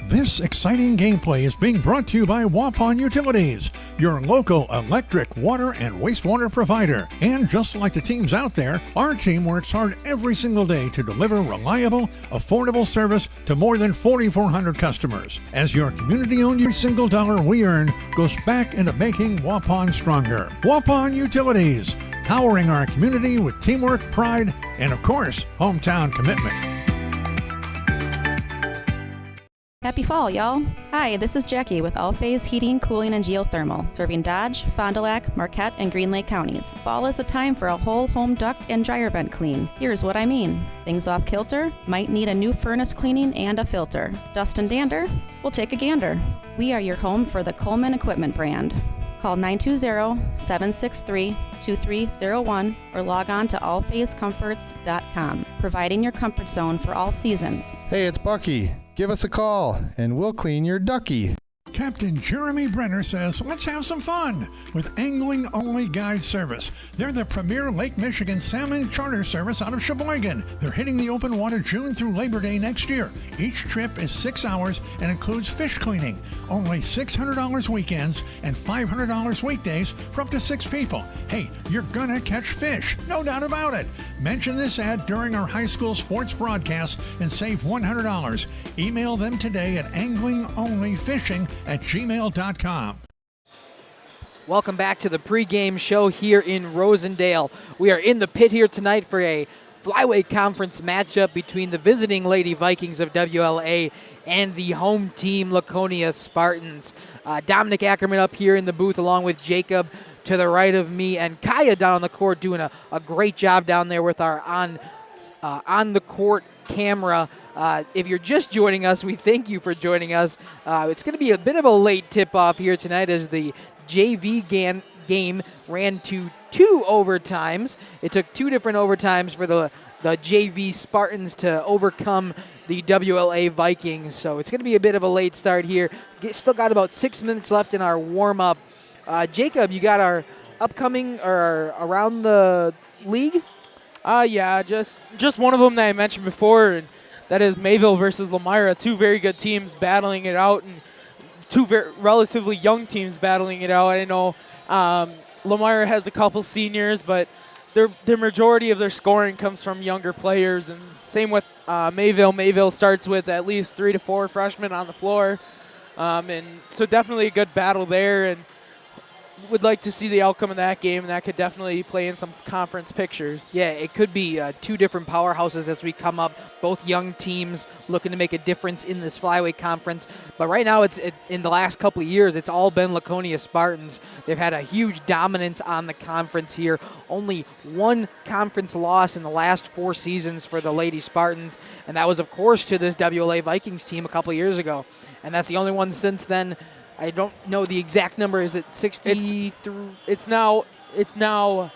This exciting gameplay is being brought to you by Waupun Utilities, your local electric, water, and wastewater provider. And just like the teams out there, our team works hard every single day to deliver reliable, affordable service to more than 4,400 customers. As your community-owned, every single dollar we earn goes back into making Waupun stronger. Waupun Utilities, powering our community with teamwork, pride, and of course, hometown commitment. Happy fall, y'all. Hi, this is Jackie with All Phase Heating, Cooling, and Geothermal, serving Dodge, Fond du Lac, Marquette, and Green Lake counties. Fall is a time for a whole home duct and dryer vent clean. Here's what I mean. Things off kilter? Might need a new furnace cleaning and a filter. Dust and dander? We'll take a gander. We are your home for the Coleman Equipment brand. Call 920-763-2301 or log on to allphasecomforts.com, providing your comfort zone for all seasons. Hey, it's Bucky. Give us a call, and we'll clean your ducky. Captain Jeremy Brenner says, let's have some fun with Angling Only Guide Service. They're the premier Lake Michigan salmon charter service out of Sheboygan. They're hitting the open water June through Labor Day next year. Each trip is 6 hours and includes fish cleaning. Only $600 weekends and $500 weekdays for up to 6 people. Hey, you're gonna catch fish, no doubt about it. Mention this ad during our high school sports broadcast and save $100. Email them today at anglingonlyfishing@gmail.com. Welcome back to the pregame show here in Rosendale. We are in the pit here tonight for a flyweight conference matchup between the visiting Lady Vikings of WLA and the home team Laconia Spartans. Dominic Ackerman up here in the booth along with Jacob to the right of me, and Kaya down on the court doing a great job down there with our on the court camera. If you're just joining us, we thank you for joining us. It's going to be a bit of a late tip-off here tonight as the JV game ran to 2 overtimes. It took 2 different overtimes for the JV Spartans to overcome the WLA Vikings. So it's going to be a bit of a late start here. Still got about 6 minutes left in our warm-up. Jacob, you got our upcoming or around the league? Yeah, just one of them that I mentioned before, and that is Mayville versus Lemira, 2 very good teams battling it out, and 2 relatively young teams battling it out. I know Lemira has a couple seniors, but the majority of their scoring comes from younger players, and same with Mayville. Mayville starts with at least 3 to 4 freshmen on the floor, and so definitely a good battle there, and would like to see the outcome of that game, and that could definitely play in some conference pictures. Yeah, it could be 2 different powerhouses as we come up, both young teams looking to make a difference in this flyweight conference. But right now, in the last couple of years, it's all been Laconia Spartans. They've had a huge dominance on the conference here. Only 1 conference loss in the last 4 seasons for the Lady Spartans, and that was, of course, to this WLA Vikings team a couple of years ago. And that's the only one since then. I don't know the exact number. Is it 63? It's now 58-1.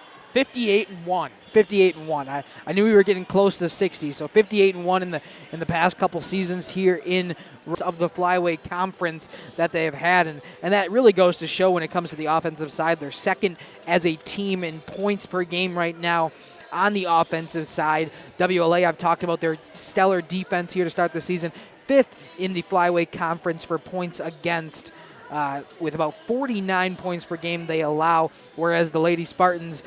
58-1. I knew we were getting close to 60. So 58-1 in the past couple seasons here in of the flyweight conference that they have had, and that really goes to show when it comes to the offensive side. They're second as a team in points per game right now on the offensive side. WLA, I've talked about their stellar defense here to start the season. 5th in the flyweight conference for points against. With about 49 points per game they allow, whereas the Lady Spartans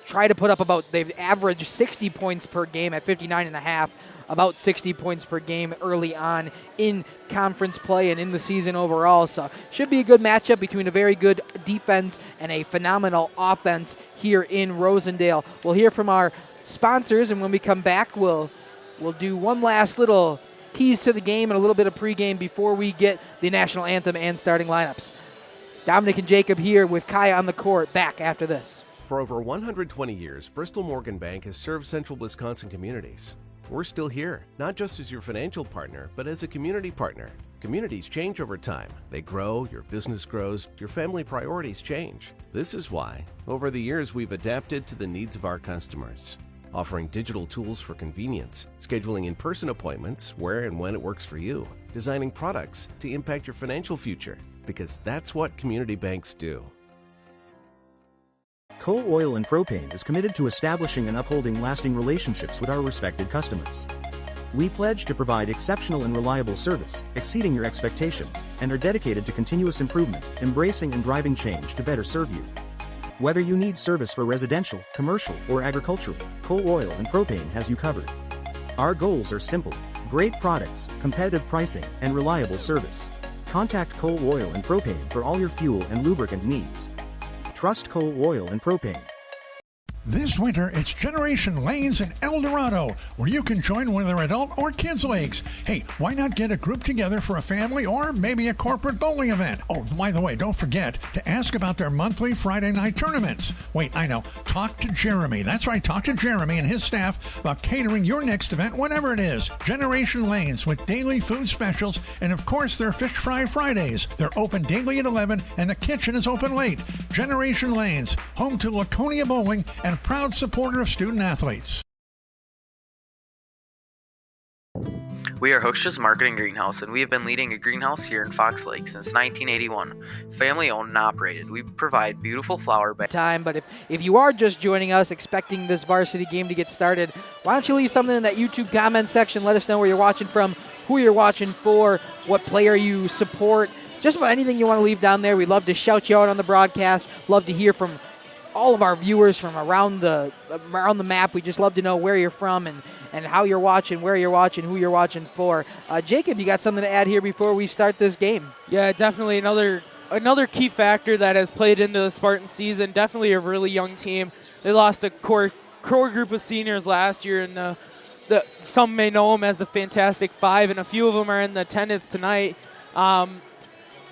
try to put up they've averaged 60 points per game at 59.5, about 60 points per game early on in conference play and in the season overall. So should be a good matchup between a very good defense and a phenomenal offense here in Rosendale. We'll hear from our sponsors, and when we come back, we'll do one last little keys to the game and a little bit of pregame before we get the national anthem and starting lineups. Dominic and Jacob here with Kaya on the court, back after this. For over 120 years, Bristol Morgan Bank has served central Wisconsin communities. We're still here, not just as your financial partner, but as a community partner. Communities change over time. They grow, your business grows, your family priorities change. This is why, over the years, we've adapted to the needs of our customers, offering digital tools for convenience, scheduling in-person appointments where and when it works for you, designing products to impact your financial future, because that's what community banks do. Coal Oil and Propane is committed to establishing and upholding lasting relationships with our respected customers. We pledge to provide exceptional and reliable service, exceeding your expectations, and are dedicated to continuous improvement, embracing and driving change to better serve you. Whether you need service for residential, commercial, or agricultural, Coal Oil and Propane has you covered. Our goals are simple: great products, competitive pricing, and reliable service. Contact Coal Oil and Propane for all your fuel and lubricant needs. Trust Coal Oil and Propane. This winter, it's Generation Lanes in El Dorado, where you can join one of their adult or kids' leagues. Hey, why not get a group together for a family or maybe a corporate bowling event? Oh, by the way, don't forget to ask about their monthly Friday night tournaments. Wait, I know. Talk to Jeremy. That's right, talk to Jeremy and his staff about catering your next event, whatever it is. Generation Lanes with daily food specials and, of course, their Fish Fry Fridays. They're open daily at 11 and the kitchen is open late. Generation Lanes, home to Laconia Bowling and proud supporter of student athletes. We are Hochschi's Marketing Greenhouse, and we have been leading a greenhouse here in Fox Lake since 1981. Family owned and operated. We provide beautiful flower beds. But if you are just joining us expecting this varsity game to get started, why don't you leave something in that YouTube comment section? Let us know where you're watching from, who you're watching for, what player you support. Just about anything you want to leave down there. We'd love to shout you out on the broadcast. Love to hear from all of our viewers from around the map. We just love to know where you're from and how you're watching, where you're watching, who you're watching for. Jacob, you got something to add here before we start this game? Yeah, definitely another key factor that has played into the Spartans season. Definitely a really young team. They lost a core group of seniors last year, and some may know them as the Fantastic Five, and a few of them are in the attendance tonight,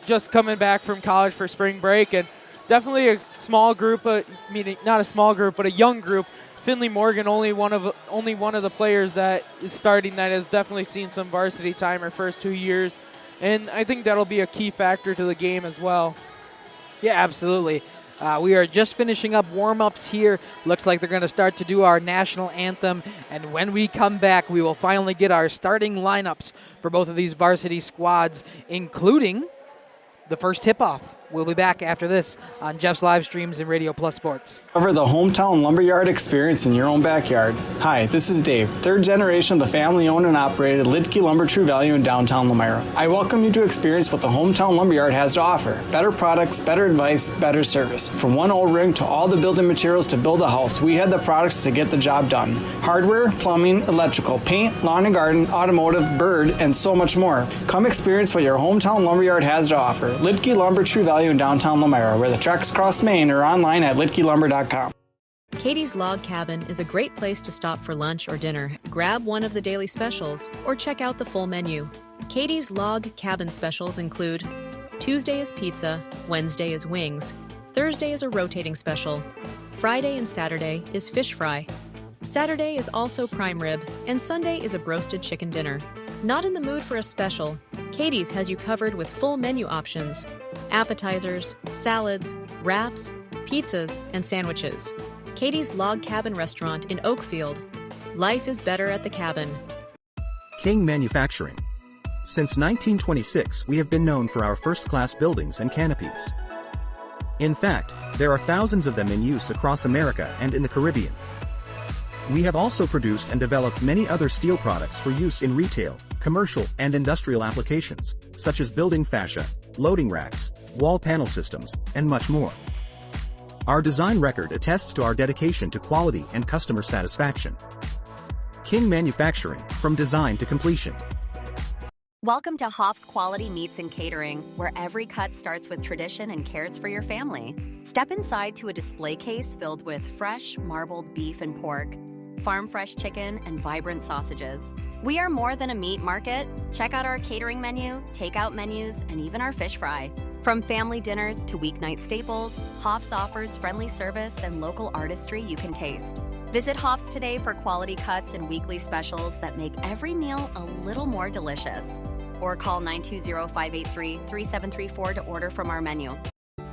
just coming back from college for spring break. And definitely a small group, meaning not a small group, but a young group. Finley Morgan, only one of the players that is starting that has definitely seen some varsity time her first 2 years, and I think that'll be a key factor to the game as well. Yeah, absolutely. We are just finishing up warm-ups here. Looks like they're going to start to do our national anthem, and when we come back, we will finally get our starting lineups for both of these varsity squads, including the first tip-off. We'll be back after this on Jeff's live streams and Radio Plus Sports. Cover the hometown lumberyard experience in your own backyard. Hi, this is Dave, third generation of the family-owned and operated Lidke Lumber True Value in downtown Lamira. I welcome you to experience what the hometown lumberyard has to offer. Better products, better advice, better service. From one O-ring to all the building materials to build a house, we had the products to get the job done. Hardware, plumbing, electrical, paint, lawn and garden, automotive, bird, and so much more. Come experience what your hometown lumberyard has to offer. Lidke Lumber True Value in downtown Lamira, where the tracks cross Maine, or online at lidkelumber.com. Katie's Log Cabin is a great place to stop for lunch or dinner. Grab one of the daily specials or check out the full menu. Katie's Log Cabin specials include Tuesday is pizza, Wednesday is wings, Thursday is a rotating special, Friday and Saturday is fish fry, Saturday is also prime rib, and Sunday is a broasted chicken dinner. Not in the mood for a special? Katie's has you covered with full menu options, appetizers, salads, wraps, pizzas, and sandwiches. Katie's Log Cabin Restaurant in Oakfield. Life is better at the cabin. King Manufacturing. Since 1926, we have been known for our first-class buildings and canopies. In fact, there are thousands of them in use across America and in the Caribbean. We have also produced and developed many other steel products for use in retail, commercial, and industrial applications, such as building fascia, loading racks, wall panel systems, and much more. Our design record attests to our dedication to quality and customer satisfaction. King Manufacturing, from design to completion. Welcome to Hoff's Quality Meats and Catering, where every cut starts with tradition and cares for your family. Step inside to a display case filled with fresh, marbled beef and pork, farm-fresh chicken, and vibrant sausages. We are more than a meat market. Check out our catering menu, takeout menus, and even our fish fry. From family dinners to weeknight staples, Hoff's offers friendly service and local artistry you can taste. Visit Hoff's today for quality cuts and weekly specials that make every meal a little more delicious. Or call 920-583-3734 to order from our menu.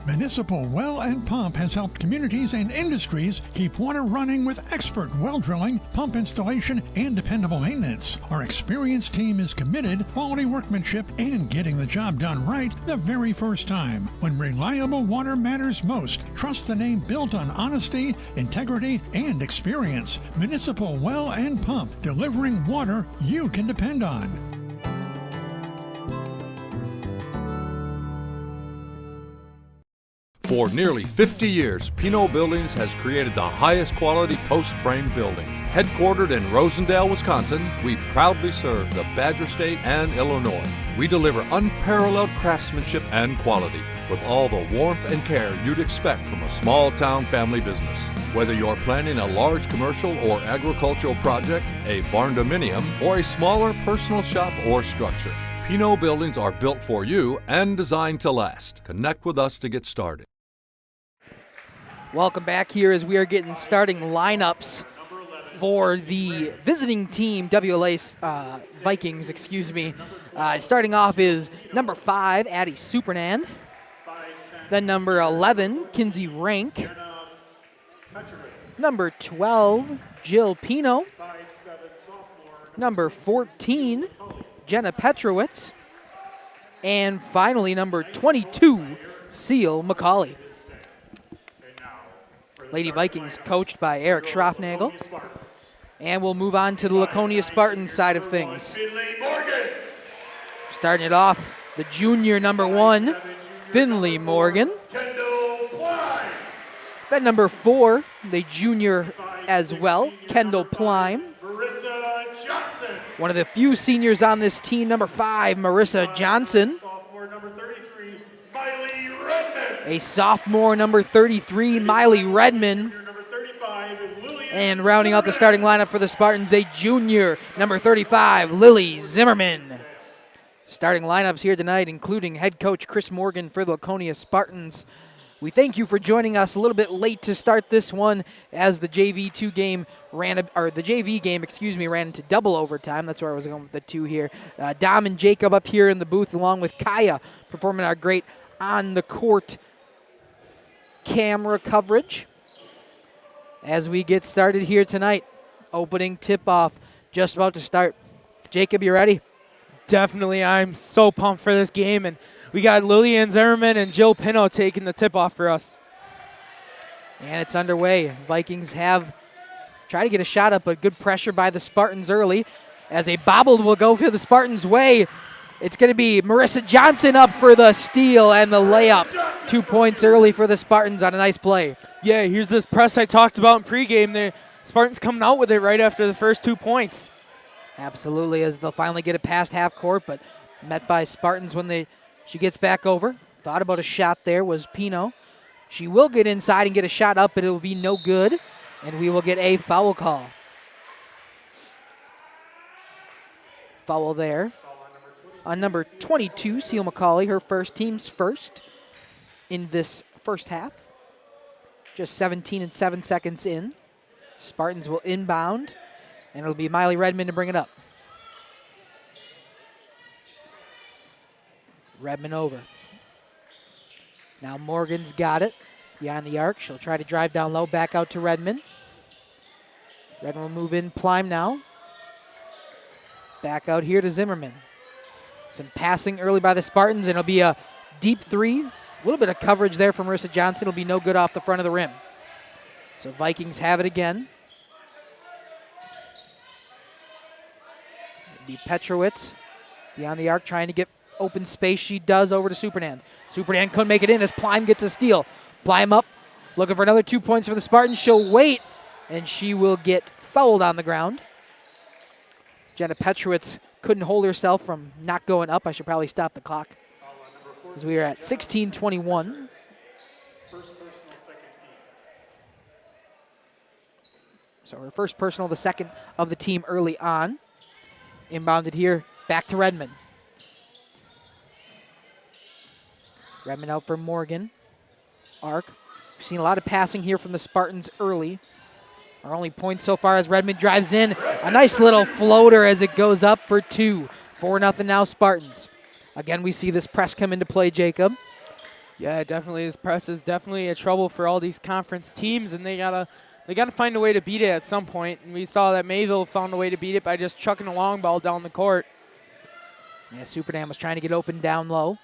Municipal Well and Pump has helped communities and industries keep water running with expert well drilling, pump installation, and dependable maintenance. Our experienced team is committed, quality workmanship, and getting the job done right the very first time. When reliable water matters most, trust the name built on honesty, integrity, and experience. Municipal Well and Pump, delivering water you can depend on. For nearly 50 years, Pinot Buildings has created the highest quality post-frame buildings. Headquartered in Rosendale, Wisconsin, we proudly serve the Badger State and Illinois. We deliver unparalleled craftsmanship and quality with all the warmth and care you'd expect from a small-town family business. Whether you're planning a large commercial or agricultural project, a barn-dominium, or a smaller personal shop or structure, Pinot Buildings are built for you and designed to last. Connect with us to get started. Welcome back here as we are getting starting lineups for the visiting team, WLA Vikings, excuse me. Starting off is number 5, Addie Supernand. Then number 11, Kinsey Rank. Number 12, Jill Pino. Number 14, Jenna Petrowitz. And finally, number 22, Seal McCauley. Lady Vikings coached by Eric Schroffnagel. And we'll move on to the Laconia Spartans side of things. Starting it off, the junior number 1, Finley Morgan. Then number 4, the junior as well, Kendall Plime. One of the few seniors on this team, number 5, Marissa Johnson. A sophomore, number 33, Miley Redmond. And rounding out the starting lineup for the Spartans, a junior, number 35, Lily Zimmerman. Starting lineups here tonight, including head coach Chris Morgan for the Laconia Spartans. We thank you for joining us a little bit late to start this one as the JV game ran into double overtime. That's where I was going with the 2 here. Dom and Jacob up here in the booth along with Kaya performing our great on-the-court camera coverage. As we get started here tonight, opening tip-off just about to start. Jacob, you ready? Definitely. I'm so pumped for this game, and we got Lillian Zimmerman and Jill Pino taking the tip-off for us. And it's underway. Vikings have tried to get a shot up, but good pressure by the Spartans early. As a bobbled will go for the Spartans' way. It's going to be Marissa Johnson up for the steal and the layup. 2 points early for the Spartans on a nice play. Yeah, here's this press I talked about in pregame. The Spartans coming out with it right after the first 2 points. Absolutely, as they'll finally get it past half court, but met by Spartans when she gets back over. Thought about a shot there was Pino. She will get inside and get a shot up, but it will be no good, and we will get a foul call. Foul there on number 22, Seal McCauley, her team's first in this first half. Just 17 and 7 seconds in. Spartans will inbound, and it'll be Miley Redmond to bring it up. Redmond over. Now Morgan's got it behind the arc. She'll try to drive down low, back out to Redmond. Redmond will move in, Plime now. Back out here to Zimmerman. Some passing early by the Spartans, and it'll be a deep 3. A little bit of coverage there from Marissa Johnson. It'll be no good off the front of the rim. So Vikings have it again. It'll be Petrowitz beyond the arc trying to get open space. She does over to Supernand. Supernand couldn't make it in as Plime gets a steal. Plime up, looking for another 2 points for the Spartans. She'll wait, and she will get fouled on the ground. Jenna Petrowitz couldn't hold herself from not going up. I should probably stop the clock as we are at 16:21. So her first personal, the second of the team early on. Inbounded here, back to Redmond. Redmond out for Morgan. Arc. We've seen a lot of passing here from the Spartans early. Our only point so far as Redmond drives in. A nice little floater as it goes up for 2. 4-0 now Spartans. Again, we see this press come into play, Jacob. Yeah, definitely. This press is definitely a trouble for all these conference teams, and they gotta find a way to beat it at some point. And we saw that Mayville found a way to beat it by just chucking a long ball down the court. Yeah, Superdam was trying to get open down low.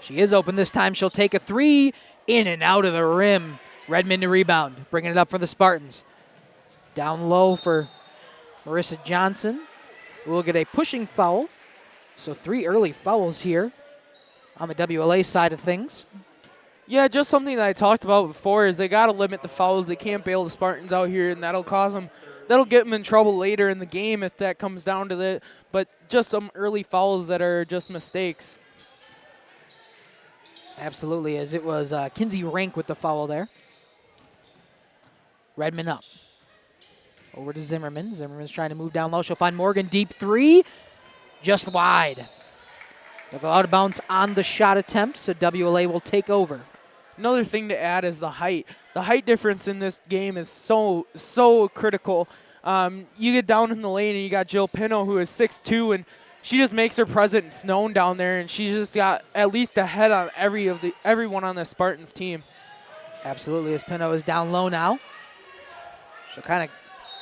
She is open this time. She'll take a 3 in and out of the rim. Redmond to rebound, bringing it up for the Spartans. Down low for Marissa Johnson. We'll get a pushing foul. So 3 early fouls here on the WLA side of things. Yeah, just something that I talked about before is they got to limit the fouls. They can't bail the Spartans out here, and that'll get them in trouble later in the game if that comes down to it. But just some early fouls that are just mistakes. Absolutely, as it was Kinsey Rank with the foul there. Redmond up. Over to Zimmerman. Zimmerman's trying to move down low. She'll find Morgan. Deep 3. Just wide. They'll go out of bounds on the shot attempt, so WLA will take over. Another thing to add is the height. The height difference in this game is so critical. You get down in the lane and you got Jill Pino, who is 6'2", and she just makes her presence known down there, and she just got at least a head on everyone on the Spartans team. Absolutely, as Pino is down low now. She'll kind of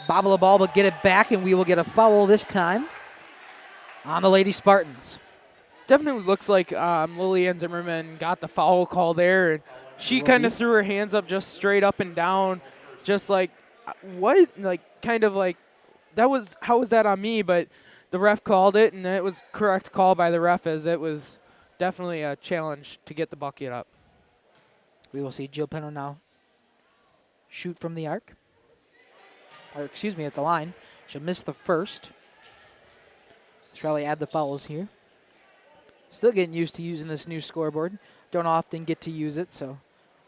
bobble the ball but get it back, and we will get a foul this time on the Lady Spartans. Definitely looks like Lillian Zimmerman got the foul call there, and she kind of threw her hands up just straight up and down, just like, what? Like, kind of like, how was that on me? But the ref called it, and it was correct call by the ref, as it was definitely a challenge to get the bucket up. We will see Jill Pino now shoot from the arc. Or, excuse me, at the line. She'll miss the first. Let's probably add the fouls here. Still getting used to using this new scoreboard. Don't often get to use it, so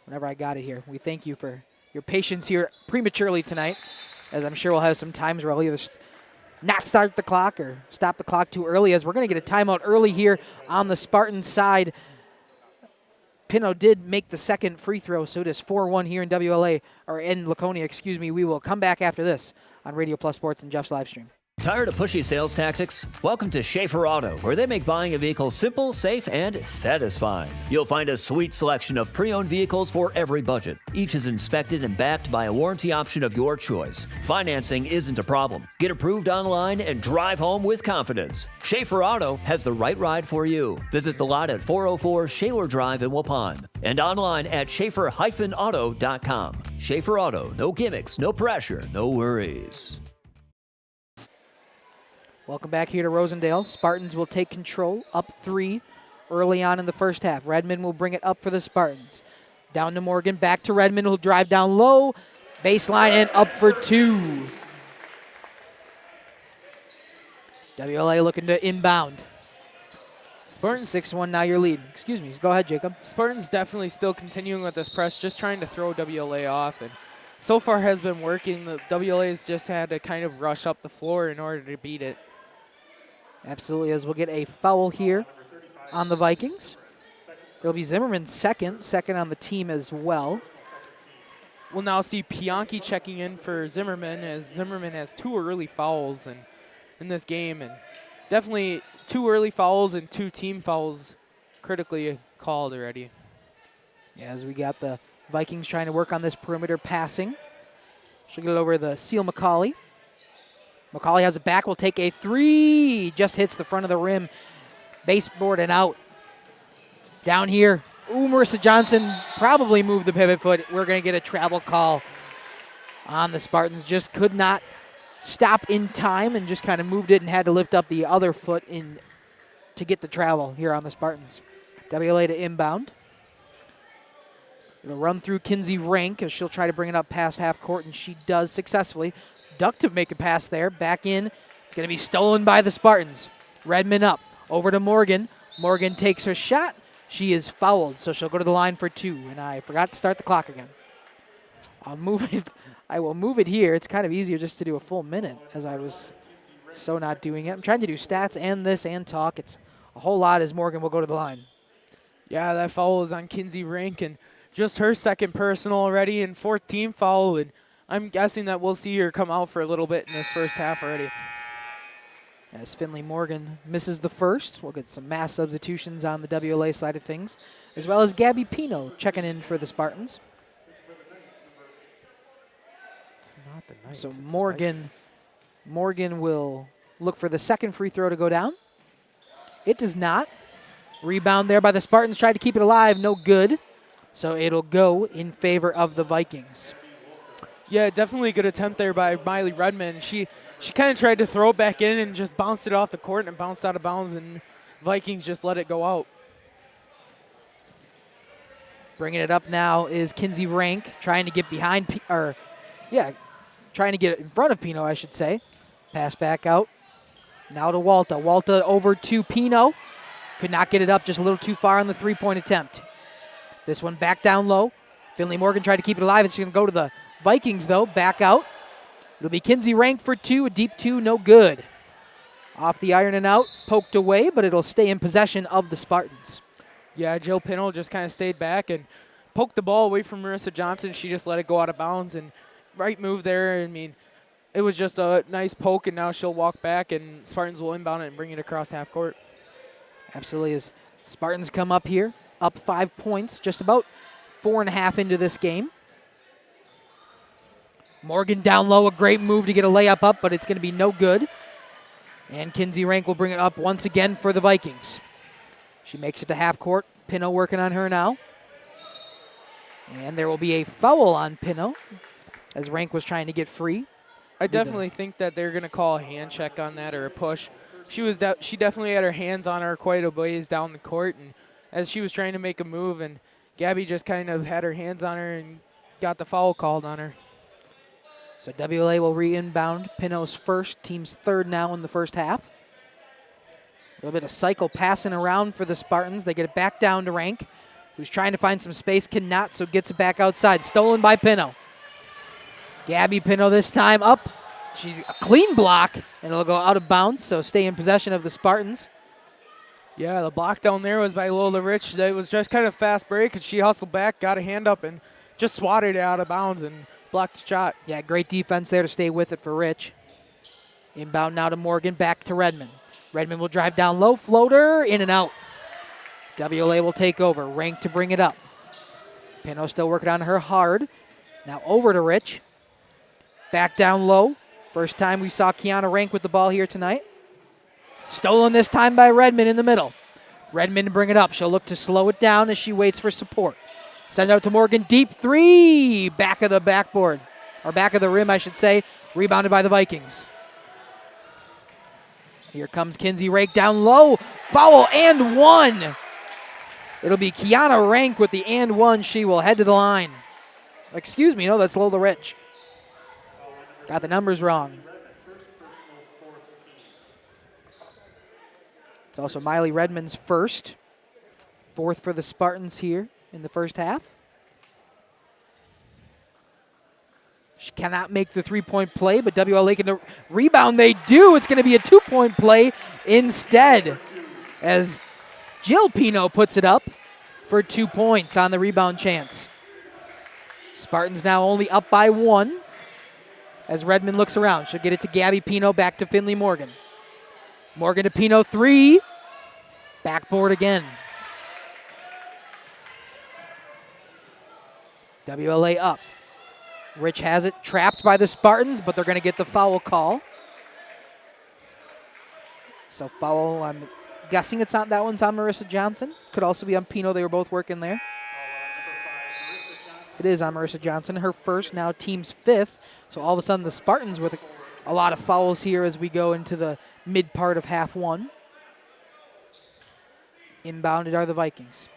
whenever I got it here, we thank you for your patience here prematurely tonight, as I'm sure we'll have some times where I'll either not start the clock or stop the clock too early, as we're going to get a timeout early here on the Spartan side. Pino did make the second free throw, so it is 4-1 here in WLA, or in Laconia, excuse me. We will come back after this on Radio Plus Sports and Jeff's live stream. Tired of pushy sales tactics? Welcome to Schaefer Auto, where they make buying a vehicle simple, safe, and satisfying. You'll find a sweet selection of pre-owned vehicles for every budget. Each is inspected and backed by a warranty option of your choice. Financing isn't a problem. Get approved online and drive home with confidence. Schaefer Auto has the right ride for you. Visit the lot at 404 Shaler Drive in Waupun and online at schaefer-auto.com. Schaefer Auto, no gimmicks, no pressure, no worries. Welcome back here to Rosendale. Spartans will take control, up 3 early on in the first half. Redmond will bring it up for the Spartans. Down to Morgan, back to Redmond, who'll drive down low. Baseline and up for 2. WLA looking to inbound. Spartans 6-1 now you're leading. Excuse me, go ahead, Jacob. Spartans definitely still continuing with this press, just trying to throw WLA off, and so far has been working. The WLA's just had to kind of rush up the floor in order to beat it. Absolutely, as we'll get a foul here on the Vikings. It'll be Zimmerman second on the team as well. We'll now see Pianki checking in for Zimmerman, as Zimmerman has 2 early fouls in this game, and definitely 2 early fouls and 2 team fouls critically called already. Yeah, as we got the Vikings trying to work on this perimeter passing. She'll get it over the Seal McCauley. McCauley has it back, will take a 3. Just hits the front of the rim. Baseboard and out. Down here. Ooh, Marissa Johnson probably moved the pivot foot. We're going to get a travel call on the Spartans. Just could not stop in time and just kind of moved it and had to lift up the other foot in to get the travel here on the Spartans. WLA to inbound. It'll run through Kinsey Rank as she'll try to bring it up past half court, and she does successfully. Duck to make a pass there. Back in. It's going to be stolen by the Spartans. Redmond up. Over to Morgan. Morgan takes her shot. She is fouled, so she'll go to the line for 2. And I forgot to start the clock again. I'll move it. I will move it here. It's kind of easier just to do a full minute, as I was so not doing it. I'm trying to do stats and this and talk. It's a whole lot as Morgan will go to the line. Yeah, that foul is on Kinsey Rank, and Just her second personal already and 4th team foul, and I'm guessing that we'll see her come out for a little bit in this first half already. As Finley Morgan misses the first, we'll get some mass substitutions on the WLA side of things, as well as Gabby Pino checking in for the Spartans. So Morgan will look for the second free throw to go down. It does not. Rebound there by the Spartans, tried to keep it alive, no good. So it'll go in favor of the Vikings. Yeah, definitely a good attempt there by Miley Redmond. She kind of tried to throw it back in and just bounced it off the court and bounced out of bounds, and Vikings just let it go out. Bringing it up now is Kinsey Rank, trying to get behind, trying to get in front of Pino, I should say. Pass back out. Now to Walta. Walta over to Pino. Could not get it up, just a little too far on the three-point attempt. This one back down low. Finley Morgan tried to keep it alive. It's going to go to the Vikings, though. Back out. It'll be Kinsey Rank for two. A deep two, no good. Off the iron and out. Poked away, but it'll stay in possession of the Spartans. Yeah, Jill Pino just kind of stayed back and poked the ball away from Marissa Johnson. She just let it go out of bounds, and right move there. I mean, it was just a nice poke, and now she'll walk back, and Spartans will inbound it and bring it across half court. Absolutely. As Spartans come up here, up 5 points, just about 4.5 into this game. Morgan down low, a great move to get a layup up, but it's going to be no good. And Kinsey Rank will bring it up once again for the Vikings. She makes it to half court. Pino working on her now. And there will be a foul on Pino as Rank was trying to get free. I definitely think that they're going to call a hand check on that or a push. She definitely had her hands on her quite a ways down the court, and as she was trying to make a move, and Gabby just kind of had her hands on her and got the foul called on her. So WLA will re-inbound. Pino's first, team's third now in the first half. A little bit of cycle passing around for the Spartans. They get it back down to Rank, who's trying to find some space, cannot, so gets it back outside. Stolen by Pino. Gabby Pino this time up. She's a clean block, and it'll go out of bounds, so stay in possession of the Spartans. Yeah, the block down there was by Lola Rich. It was just kind of fast break, and she hustled back, got a hand up, and just swatted it out of bounds and blocked the shot. Yeah, great defense there to stay with it for Rich. Inbound now to Morgan, back to Redmond. Redmond will drive down low, floater, in and out. WLA will take over. Rank to bring it up. Pino still working on her hard. Now over to Rich. Back down low. First time we saw Kiana Rank with the ball here tonight. Stolen this time by Redmond in the middle. Redmond to bring it up. She'll look to slow it down as she waits for support. Send out to Morgan, deep three. Back of the backboard. Or back of the rim, I should say. Rebounded by the Vikings. Here comes Kinsey Rank down low. Foul and one. It'll be Kiana Rank with the and one. She will head to the line. Excuse me, no, that's Lola Rich. Got the numbers wrong. It's also Miley Redmond's first. Fourth for the Spartans here in the first half. She cannot make the three-point play, but WLA can rebound. They do. It's going to be a two-point play instead as Jill Pino puts it up for 2 points on the rebound chance. Spartans now only up by one as Redmond looks around. She'll get it to Gabby Pino, back to Finley Morgan. Morgan to Pino, three. Backboard again. WLA up. Rich has it trapped by the Spartans, but they're going to get the foul call. So foul, I'm guessing it's on, that one's on Marissa Johnson. Could also be on Pino. They were both working there. It is on Marissa Johnson. Her first, now team's fifth. So all of a sudden the Spartans with a lot of fouls here as we go into the mid part of half one. Inbounded are the Vikings.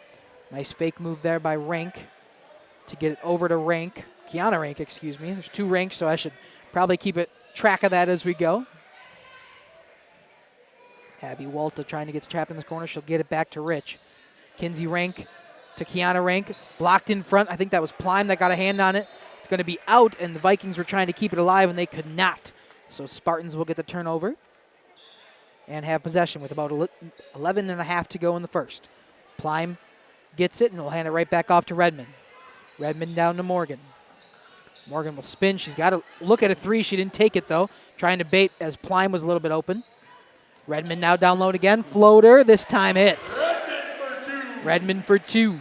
Nice fake move there by Rank to get it over to Rank. Kiana Rank, excuse me. There's two Ranks, so I should probably keep track of that as we go. Abby Walta trying to get trapped in this corner. She'll get it back to Rich. Kinsey Rank to Kiana Rank. Blocked in front. I think that was Plime that got a hand on it. It's going to be out, and the Vikings were trying to keep it alive, and they could not. So Spartans will get the turnover and have possession with about 11 and a half to go in the first. Plime gets it, and will hand it right back off to Redmond. Redmond down to Morgan. Morgan will spin. She's got to look at a three. She didn't take it, though. Trying to bait as Plime was a little bit open. Redmond now down low again. Floater. This time hits. Redmond for two.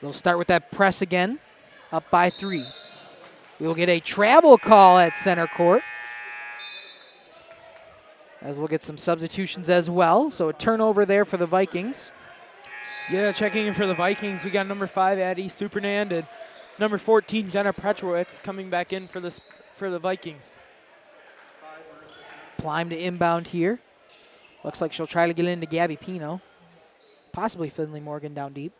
They'll start with that press again. Up by 3. We'll get a travel call at center court, as we'll get some substitutions as well. So a turnover there for the Vikings. Yeah, checking in for the Vikings, we got number 5, Addie Supernand, and number 14, Jenna Pretrowitz, coming back in for the Vikings. Plime to inbound here. Looks like she'll try to get into Gabby Pino. Possibly Finley Morgan down deep.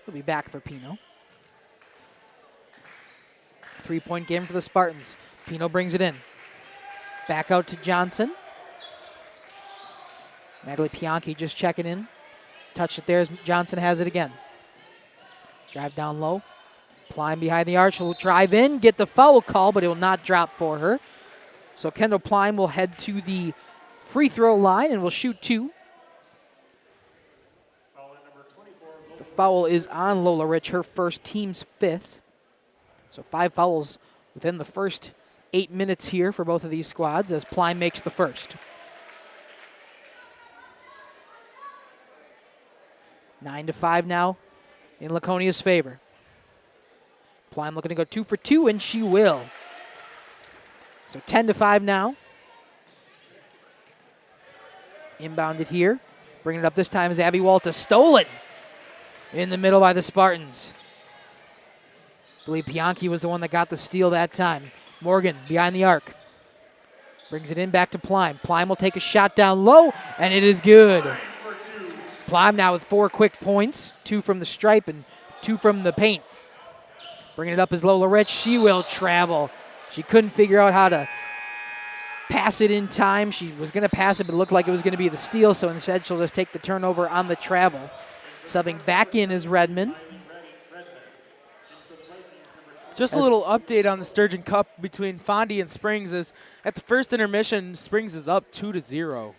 He'll be back for Pino. 3-point game for the Spartans. Pino brings it in. Back out to Johnson. Natalie Pianchi just checking in. Touched it there as Johnson has it again. Drive down low. Plime behind the arch will drive in, get the foul call, but it will not drop for her. So Kendall Plime will head to the free throw line and will shoot 2. The foul is on Lola Rich, her first, team's 5th. So 5 fouls within the first 8 minutes here for both of these squads as Plime makes the first. 9-5 now in Laconia's favor. Plime looking to go 2 for 2, and she will. So 10-5 now. Inbounded here. Bringing it up this time is Abby Walta. Stolen in the middle by the Spartans. I believe Pianchi was the one that got the steal that time. Morgan behind the arc. Brings it in back to Plime. Plime will take a shot down low, and it is good. Plime now with 4 quick points. 2 from the stripe and 2 from the paint. Bringing it up is Lola Rich. She will travel. She couldn't figure out how to pass it in time. She was going to pass it, but it looked like it was going to be the steal, so instead she'll just take the turnover on the travel. Subbing back in is Redmond. Just a little update on the Sturgeon Cup between Fondy and Springs is at the first intermission, Springs is up 2-0.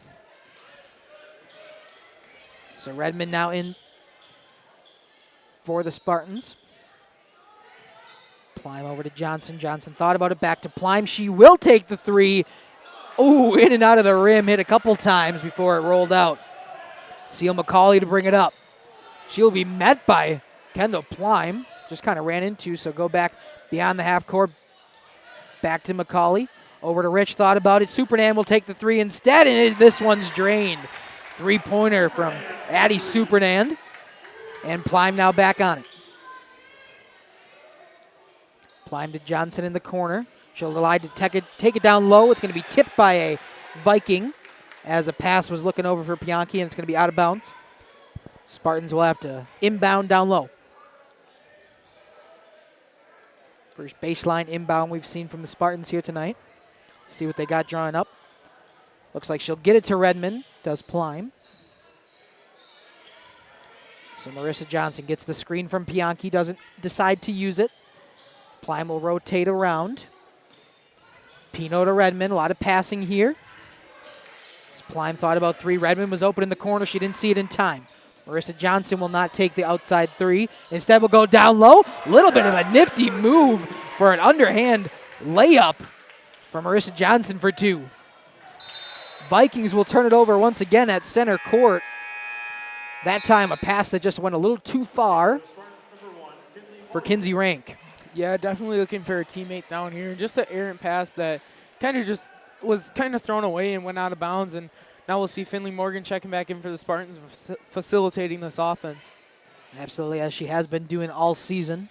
So Redmond now in for the Spartans. Plime over to Johnson. Johnson thought about it, back to Plime. She will take the 3. Ooh, in and out of the rim, hit a couple times before it rolled out. Seal McCauley to bring it up. She'll be met by Kendall Plime. Just kind of ran into, so go back beyond the half court. Back to McCauley. Over to Rich, thought about it. Supernan will take the 3 instead, and this one's drained. 3-pointer from Addie Supernand. And Plime now back on it. Plime to Johnson in the corner. She'll rely to take it down low. It's going to be tipped by a Viking as a pass was looking over for Pianchi, and it's going to be out of bounds. Spartans will have to inbound down low. First baseline inbound we've seen from the Spartans here tonight. See what they got drawing up. Looks like she'll get it to Redmond. Does Plime. So Marissa Johnson gets the screen from Pianchi. Doesn't decide to use it. Plime will rotate around. Pino to Redmond. A lot of passing here. As Plime thought about 3. Redmond was open in the corner. She didn't see it in time. Marissa Johnson will not take the outside 3. Instead will go down low. A little bit of a nifty move for an underhand layup from Marissa Johnson for 2. Vikings will turn it over once again at center court. That time a pass that just went a little too far for Kinsey Rank. Yeah, definitely looking for a teammate down here. Just an errant pass that kind of just was kind of thrown away and went out of bounds. And now we'll see Finley Morgan checking back in for the Spartans, facilitating this offense. Absolutely, as she has been doing all season.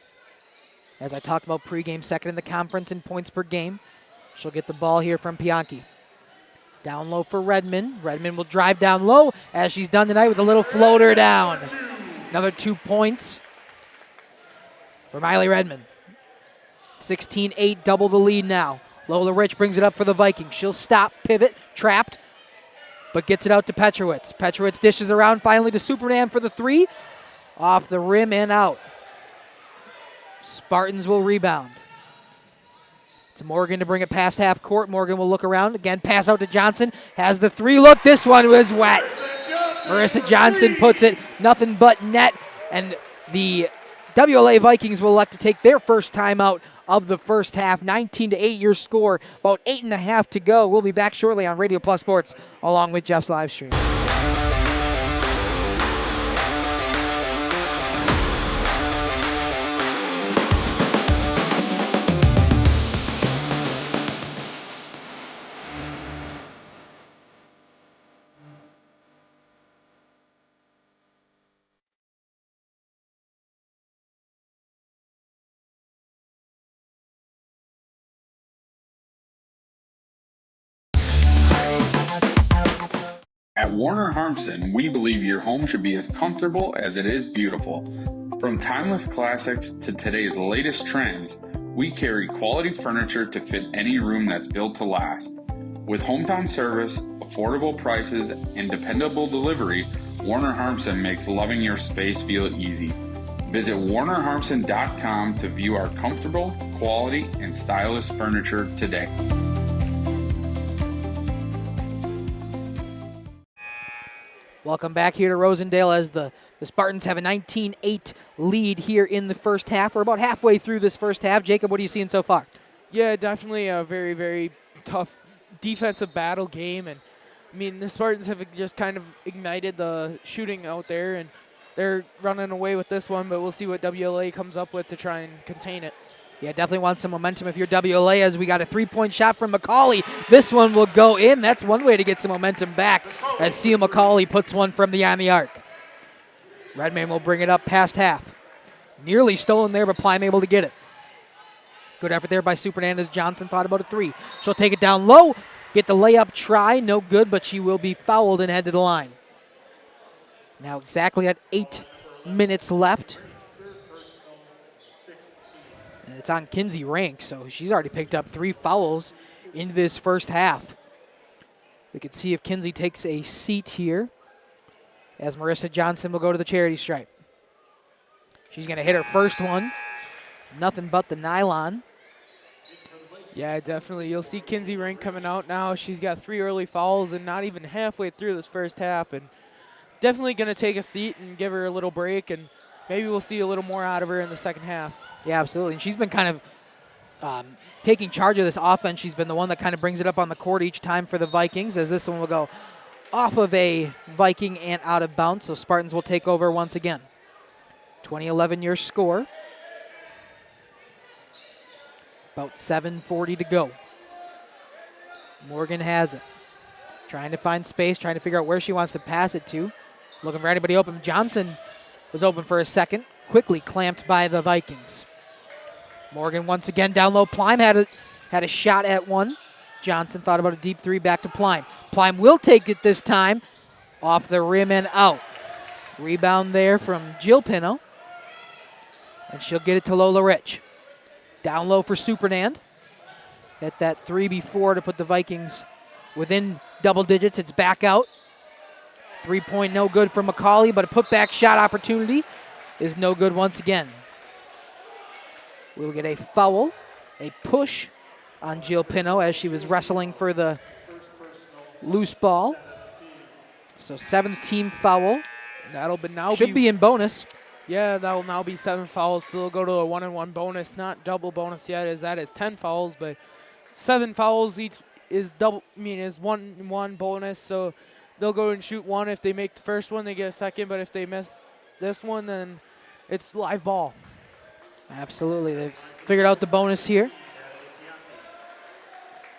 As I talked about pregame, second in the conference in points per game. She'll get the ball here from Pianchi. Down low for Redmond. Redmond will drive down low as she's done tonight with a little floater down. Another 2 points for Miley Redmond. 16-8, double the lead now. Lola Rich brings it up for the Vikings. She'll stop, pivot, trapped, but gets it out to Petrowitz. Petrowitz dishes around finally to Superman for the 3. Off the rim and out. Spartans will rebound. To Morgan to bring it past half court. Morgan will look around. Again, pass out to Johnson. Has the 3 look. This one was wet. Marissa Johnson puts it nothing but net. And The WLA Vikings will elect to take their first timeout of the first half. 19-8 your score, about 8.5 to go. We'll be back shortly on Radio Plus Sports along with Jeff's live stream. At Warner Harmson, we believe your home should be as comfortable as it is beautiful. From timeless classics to today's latest trends, we carry quality furniture to fit any room that's built to last. With hometown service, affordable prices, and dependable delivery, Warner Harmson makes loving your space feel easy. Visit warnerharmson.com to view our comfortable, quality, and stylish furniture today. Welcome back here to Rosendale as the Spartans have a 19-8 lead here in the first half. We're about halfway through this first half. Jacob, what are you seeing so far? Yeah, definitely a very, very tough defensive battle game. And, I mean, the Spartans have just kind of ignited the shooting out there, and they're running away with this one, but we'll see what WLA comes up with to try and contain it. Yeah, definitely want some momentum if you're WLA, as we got a three-point shot from McCauley. This one will go in. That's one way to get some momentum back as Seal McCauley puts one from beyond the arc. Redman will bring it up past half. Nearly stolen there, but Plime able to get it. Good effort there by Supernandez. Johnson thought about a three. She'll take it down low, get the layup try. No good, but she will be fouled and head to the line. Now exactly at 8 minutes left. And it's on Kinsey Rank, so she's already picked up 3 fouls in this first half. We can see if Kinsey takes a seat here as Marissa Johnson will go to the charity stripe. She's going to hit her first one. Nothing but the nylon. Yeah, definitely. You'll see Kinsey Rank coming out now. She's got 3 early fouls and not even halfway through this first half. And definitely going to take a seat and give her a little break, and maybe we'll see a little more out of her in the second half. Yeah, absolutely. And she's been kind of taking charge of this offense. She's been the one that kind of brings it up on the court each time for the Vikings, as this one will go off of a Viking and out of bounds. So Spartans will take over once again. 20-11 your score. About 7:40 to go. Morgan has it. Trying to find space, trying to figure out where she wants to pass it to. Looking for anybody open. Johnson was open for a second. Quickly clamped by the Vikings. Morgan once again down low. Plime had a shot at one. Johnson thought about a deep three, back to Plime. Plime will take it this time. Off the rim and out. Rebound there from Jill Pino. And she'll get it to Lola Rich. Down low for Supernand. Hit that three before to put the Vikings within double digits. It's back out. 3-point no good for McCauley, but a putback shot opportunity is no good once again. We'll get a foul, a push on Jill Pino as she was wrestling for the loose ball. So 7th team foul. That'll be now should be in bonus. Yeah, that will now be 7 fouls. Still go to a 1-and-1 bonus, not double bonus yet, as that is 10 fouls, but 7 fouls each is double. I mean, is 1-and-1 bonus. So they'll go and shoot one. If they make the first one, they get a second. But if they miss this one, then it's live ball. Absolutely. They've figured out the bonus here.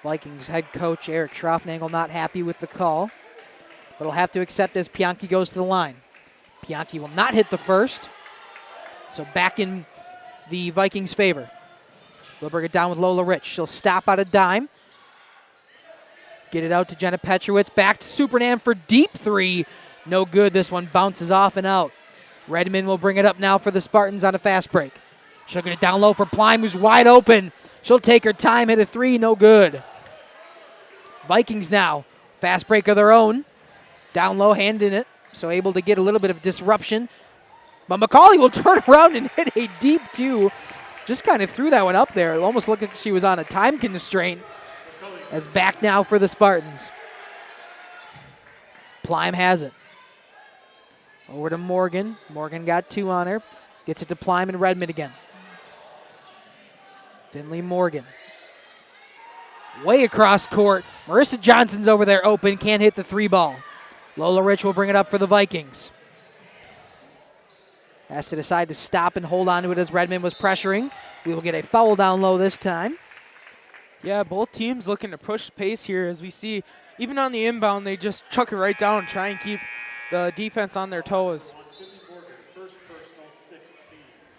Vikings head coach Eric Schroffnagel not happy with the call, but he'll have to accept as Pianki goes to the line. Pianki will not hit the first, so back in the Vikings' favor. They'll bring it down with Lola Rich. She'll stop out a dime. Get it out to Jenna Petrowitz. Back to Supernand for deep three. No good. This one bounces off and out. Redmond will bring it up now for the Spartans on a fast break. She'll get it down low for Plime, who's wide open. She'll take her time, hit a three, no good. Vikings now, fast break of their own. Down low, hand in it, so able to get a little bit of disruption. But McCauley will turn around and hit a deep two. Just kind of threw that one up there. It almost looked like she was on a time constraint. As back now for the Spartans. Plime has it. Over to Morgan. Morgan got 2 on her. Gets it to Plime and Redmond again. Finley Morgan. Way across court. Marissa Johnson's over there open. Can't hit the 3 ball. Lola Rich will bring it up for the Vikings. Has to decide to stop and hold on to it as Redmond was pressuring. We will get a foul down low this time. Yeah, both teams looking to push pace here as we see, even on the inbound, they just chuck it right down and try and keep the defense on their toes.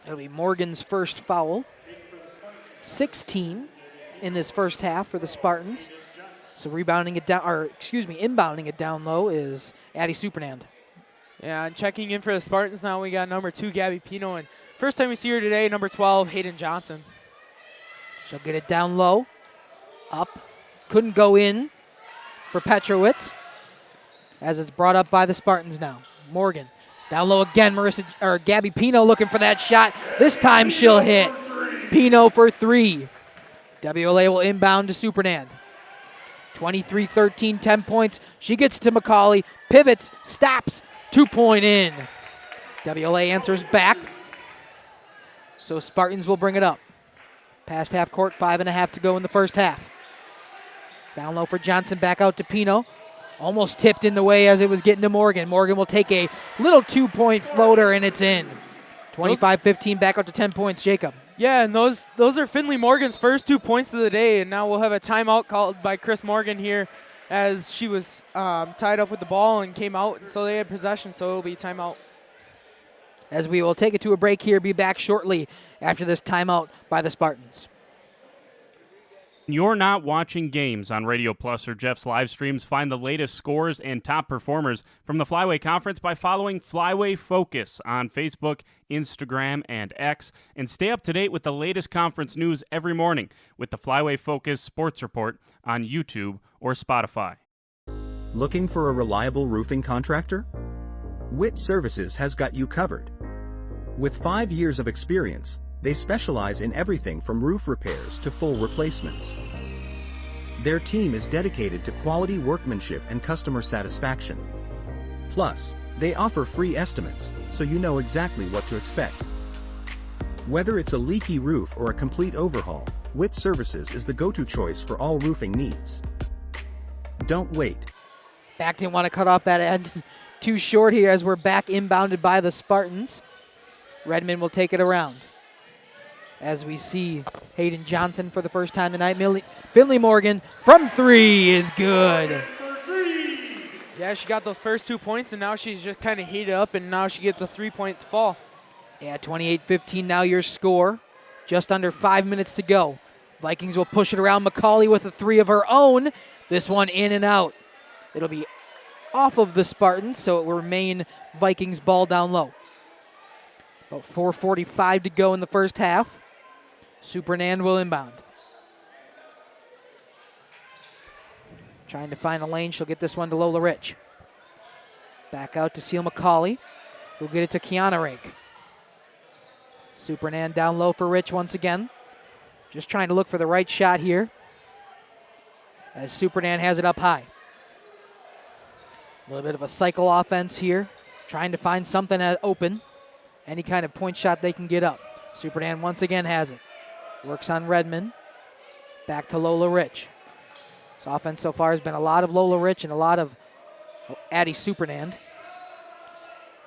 It'll be Morgan's first foul. 16 in this first half for the Spartans. So inbounding it down low is Addie Supernand. Yeah, and checking in for the Spartans now, we got number 2, Gabby Pino, and first time we see her today, number 12, Hayden Johnson. She'll get it down low. Up. Couldn't go in for Petrowitz as it's brought up by the Spartans now. Morgan. Down low again, Gabby Pino looking for that shot. This time she'll hit. Pino for 3. WLA will inbound to Supernand. 23-13, 10 points. She gets to McCauley, pivots, stops, 2-point in. WLA answers back. So Spartans will bring it up. Past half court, 5.5 to go in the first half. Down low for Johnson, back out to Pino. Almost tipped in the way as it was getting to Morgan. Morgan will take a little 2-point floater, and it's in. 25-15, back out to 10 points, Jacob. Yeah, and those are Finley Morgan's first 2 points of the day, and now we'll have a timeout called by Chris Morgan here as she was tied up with the ball and came out, and so they had possession, so it'll be timeout. As we will take it to a break here, be back shortly after this timeout by the Spartans. You're not watching games on Radio Plus or Jeff's live streams. Find the latest scores and top performers from the Flyway Conference by following Flyway Focus on Facebook, Instagram, and X. And stay up to date with the latest conference news every morning with the Flyway Focus Sports Report on YouTube or Spotify. Looking for a reliable roofing contractor? WIT Services has got you covered. With 5 years of experience, they specialize in everything from roof repairs to full replacements. Their team is dedicated to quality workmanship and customer satisfaction. Plus, they offer free estimates, so you know exactly what to expect. Whether it's a leaky roof or a complete overhaul, WIT Services is the go-to choice for all roofing needs. Don't wait. Back didn't want to cut off that end too short here as we're back inbounded by the Spartans. Redmond will take it around. As we see Hayden Johnson for the first time tonight. Finley Morgan from 3 is good. Yeah, she got those first 2 points, and now she's just kind of heated up, and now she gets a 3-point fall. Yeah, 28-15 now your score. Just under 5 minutes to go. Vikings will push it around. McCauley with a 3 of her own. This one in and out. It'll be off of the Spartans, so it will remain Vikings ball down low. About 4:45 to go in the first half. Supernand will inbound. Trying to find a lane. She'll get this one to Lola Rich. Back out to Seal McCauley. We'll get it to Kiana Rake. Supernand down low for Rich once again. Just trying to look for the right shot here. As Supernand has it up high. A little bit of a cycle offense here. Trying to find something open. Any kind of point shot they can get up. Supernand once again has it. Works on Redmond. Back to Lola Rich. This offense so far has been a lot of Lola Rich and a lot of Addie Supernand.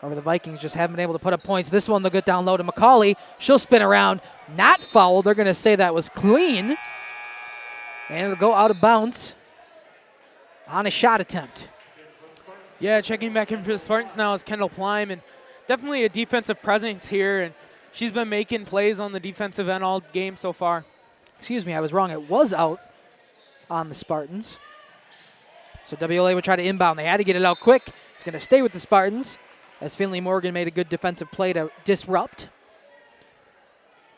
Over the Vikings just haven't been able to put up points. This one they'll get down low to McCauley. She'll spin around. Not fouled. They're going to say that was clean. And it'll go out of bounds on a shot attempt. Yeah, checking back in for the Spartans now is Kendall Plime, and definitely a defensive presence here, and she's been making plays on the defensive end all game so far. Excuse me, I was wrong. It was out on the Spartans. So WLA would try to inbound. They had to get it out quick. It's going to stay with the Spartans as Finley Morgan made a good defensive play to disrupt.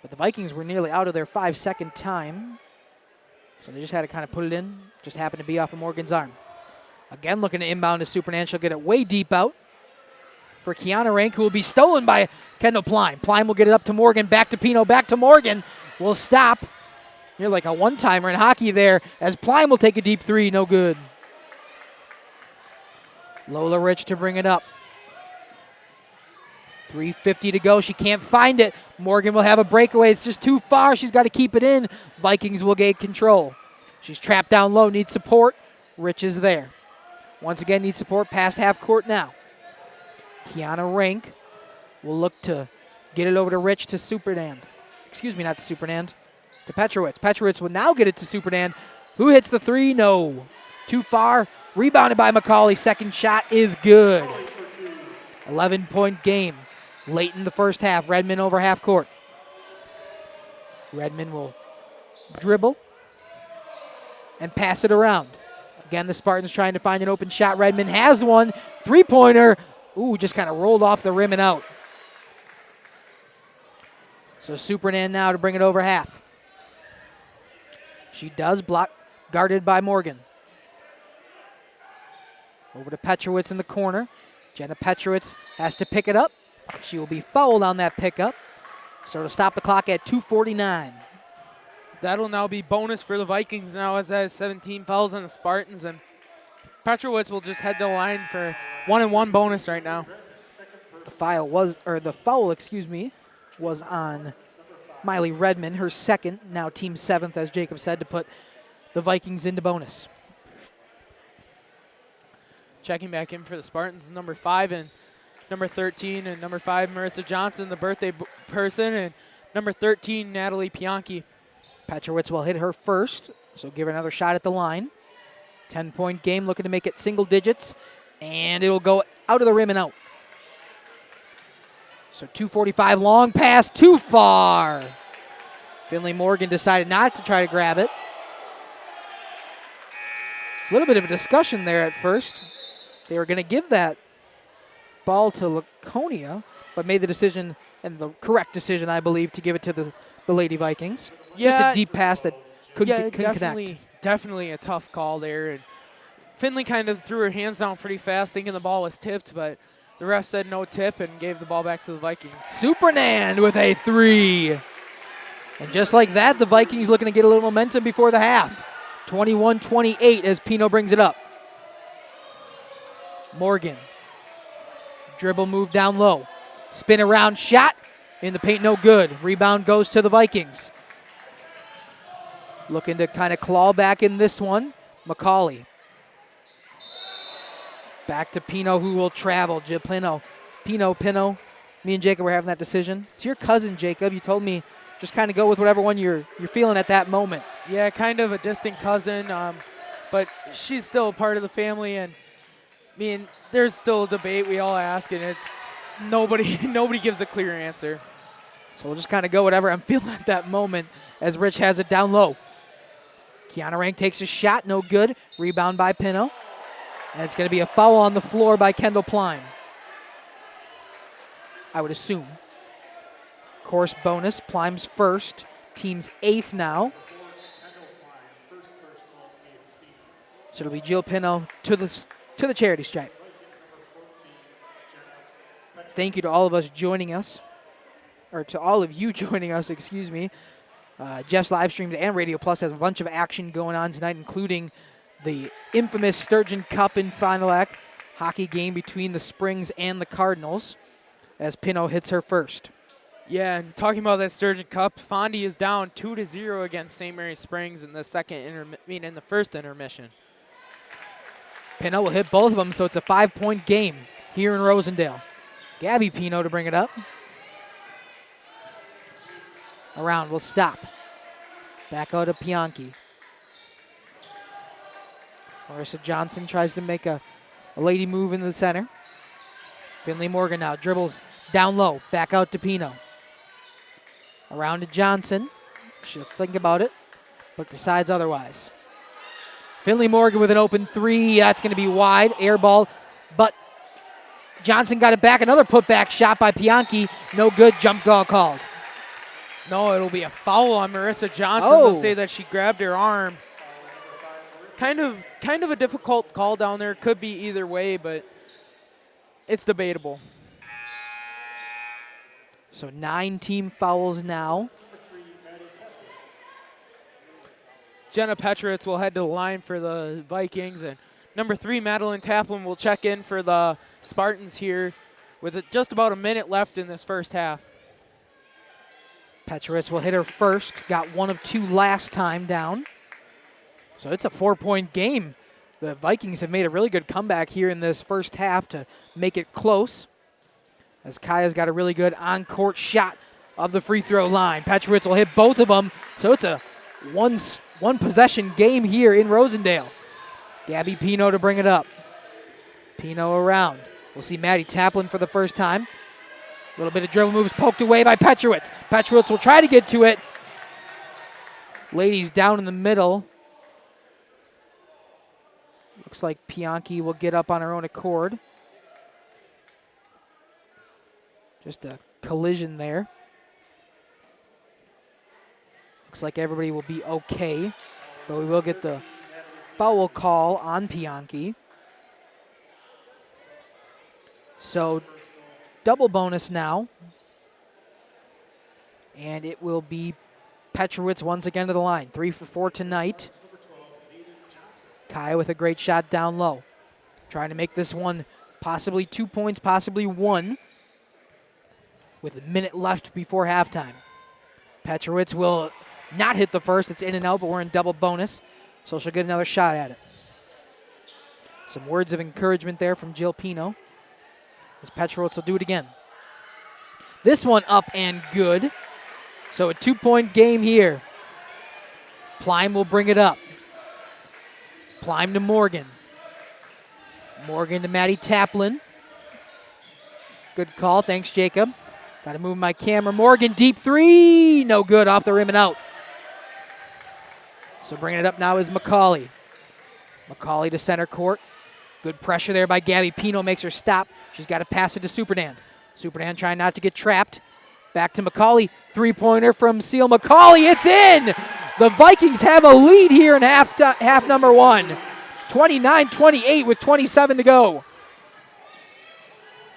But the Vikings were nearly out of their 5-second time. So they just had to kind of put it in. Just happened to be off of Morgan's arm. Again, looking to inbound to Supernand. She'll get it way deep out for Kiana Rank, who will be stolen by Kendall Plime. Plime will get it up to Morgan, back to Pino, back to Morgan. Will stop. You're like a one-timer in hockey there as Plime will take a deep 3, no good. Lola Rich to bring it up. 3:50 to go. She can't find it. Morgan will have a breakaway. It's just too far. She's got to keep it in. Vikings will gain control. She's trapped down low, needs support. Rich is there. Once again, needs support past half court now. Kiana Rank will look to get it over to Rich to Supernand. Excuse me, not to Supernand. To Petrowitz. Petrowitz will now get it to Supernand. Who hits the three? No. Too far. Rebounded by McCauley. Second shot is good. 11-point game. Late in the first half. Redmond over half court. Redmond will dribble and pass it around. Again, the Spartans trying to find an open shot. Redmond has one. Three-pointer. Ooh, just kind of rolled off the rim and out. So Supernand now to bring it over half. She does block, guarded by Morgan. Over to Petrowitz in the corner. Jenna Petrowitz has to pick it up. She will be fouled on that pickup. So to stop the clock at 2:49. That'll now be bonus for the Vikings now, as that is 17 fouls on the Spartans, and Petrowitz will just head to the line for 1-and-1 bonus right now. The foul was on Miley Redmond, her second, now team 7th, as Jacob said, to put the Vikings into bonus. Checking back in for the Spartans, number 5 and number 13, and number 5, Marissa Johnson, the birthday person, and number 13, Natalie Pianchi. Petrowitz will hit her first, so give her another shot at the line. 10-point game, looking to make it single digits, and it'll go out of the rim and out. So 2:45, long pass, too far. Finley Morgan decided not to try to grab it. A little bit of a discussion there at first. They were going to give that ball to Laconia, but made the decision, and the correct decision, I believe, to give it to the Lady Vikings. Yeah, just a deep pass that couldn't connect. Definitely a tough call there. And Finley kind of threw her hands down pretty fast, thinking the ball was tipped, but the ref said no tip and gave the ball back to the Vikings. Supernand with a three. And just like that, the Vikings looking to get a little momentum before the half. 21-28 as Pino brings it up. Morgan. Dribble move down low. Spin around shot. In the paint, no good. Rebound goes to the Vikings. Looking to kind of claw back in this one. McCauley. Back to Pino, who will travel. Pino. Me and Jacob were having that decision. It's your cousin, Jacob. You told me just kind of go with whatever one you're feeling at that moment. Yeah, kind of a distant cousin, but she's still a part of the family. And I mean, there's still a debate we all ask, and it's nobody gives a clear answer. So we'll just kind of go whatever I'm feeling at that moment as Rich has it down low. Kiana Rank takes a shot, no good. Rebound by Pino. And it's going to be a foul on the floor by Kendall Pline, I would assume. Course bonus, Pline's first. Team's 8th now. So it'll be Jill Pino to the charity stripe. Thank you to all of us joining us. Or to all of you joining us, excuse me. Jeff's live streams and Radio Plus has a bunch of action going on tonight, including the infamous Sturgeon Cup in Fond du Lac hockey game between the Springs and the Cardinals as Pino hits her first. Yeah, and talking about that Sturgeon Cup, Fondy is down 2-0 against St. Mary Springs in the first intermission. Pino will hit both of them, so it's a 5-point game here in Rosendale. Gabby Pino to bring it up. Around will stop. Back out to Pianchi. Marissa Johnson tries to make a lady move in the center. Finley Morgan now dribbles down low. Back out to Pino. Around to Johnson. She'll think about it, but decides otherwise. Finley Morgan with an open three. That's going to be wide. Air ball, but Johnson got it back. Another putback shot by Pianchi. No good. Jump ball called. No, it'll be a foul on Marissa Johnson. Oh. They'll say that she grabbed her arm. Kind of a difficult call down there. Could be either way, but it's debatable. So 9 team fouls now. Jenna Petrowitz will head to the line for the Vikings, and number 3, Madeline Taplin, will check in for the Spartans here with just about a minute left in this first half. Petrowitz will hit her first. Got 1 of 2 last time down. So it's a 4-point game. The Vikings have made a really good comeback here in this first half to make it close. As Kaya's got a really good on-court shot of the free throw line. Petrowitz will hit both of them. So it's a one possession game here in Rosendale. Gabby Pino to bring it up. Pino around. We'll see Maddie Taplin for the first time. A little bit of dribble moves poked away by Petrowitz. Petrowitz will try to get to it. Ladies down in the middle. Looks like Pianki will get up on her own accord. Just a collision there. Looks like everybody will be okay, but we will get the foul call on Pianki. So double bonus now. And it will be Petrowitz once again to the line. 3 for 4 tonight. Kaya with a great shot down low. Trying to make this one possibly 2 points, possibly 1. With a minute left before halftime. Petrowitz will not hit the first. It's in and out, but we're in double bonus. So she'll get another shot at it. Some words of encouragement there from Jill Pino. As Petrowitz will do it again. This one up and good. So a 2-point game here. Plime will bring it up. Plime to Morgan. Morgan to Maddie Taplin. Good call. Thanks, Jacob. Got to move my camera. Morgan, deep 3. No good. Off the rim and out. So bringing it up now is McCauley. McCauley to center court. Good pressure there by Gabby Pino. Makes her stop. She's got to pass it to Superdan. Superdan trying not to get trapped. Back to McCauley. 3-pointer from Seal McCauley. It's in! The Vikings have a lead here in half number 1. 29-28 with 27 to go.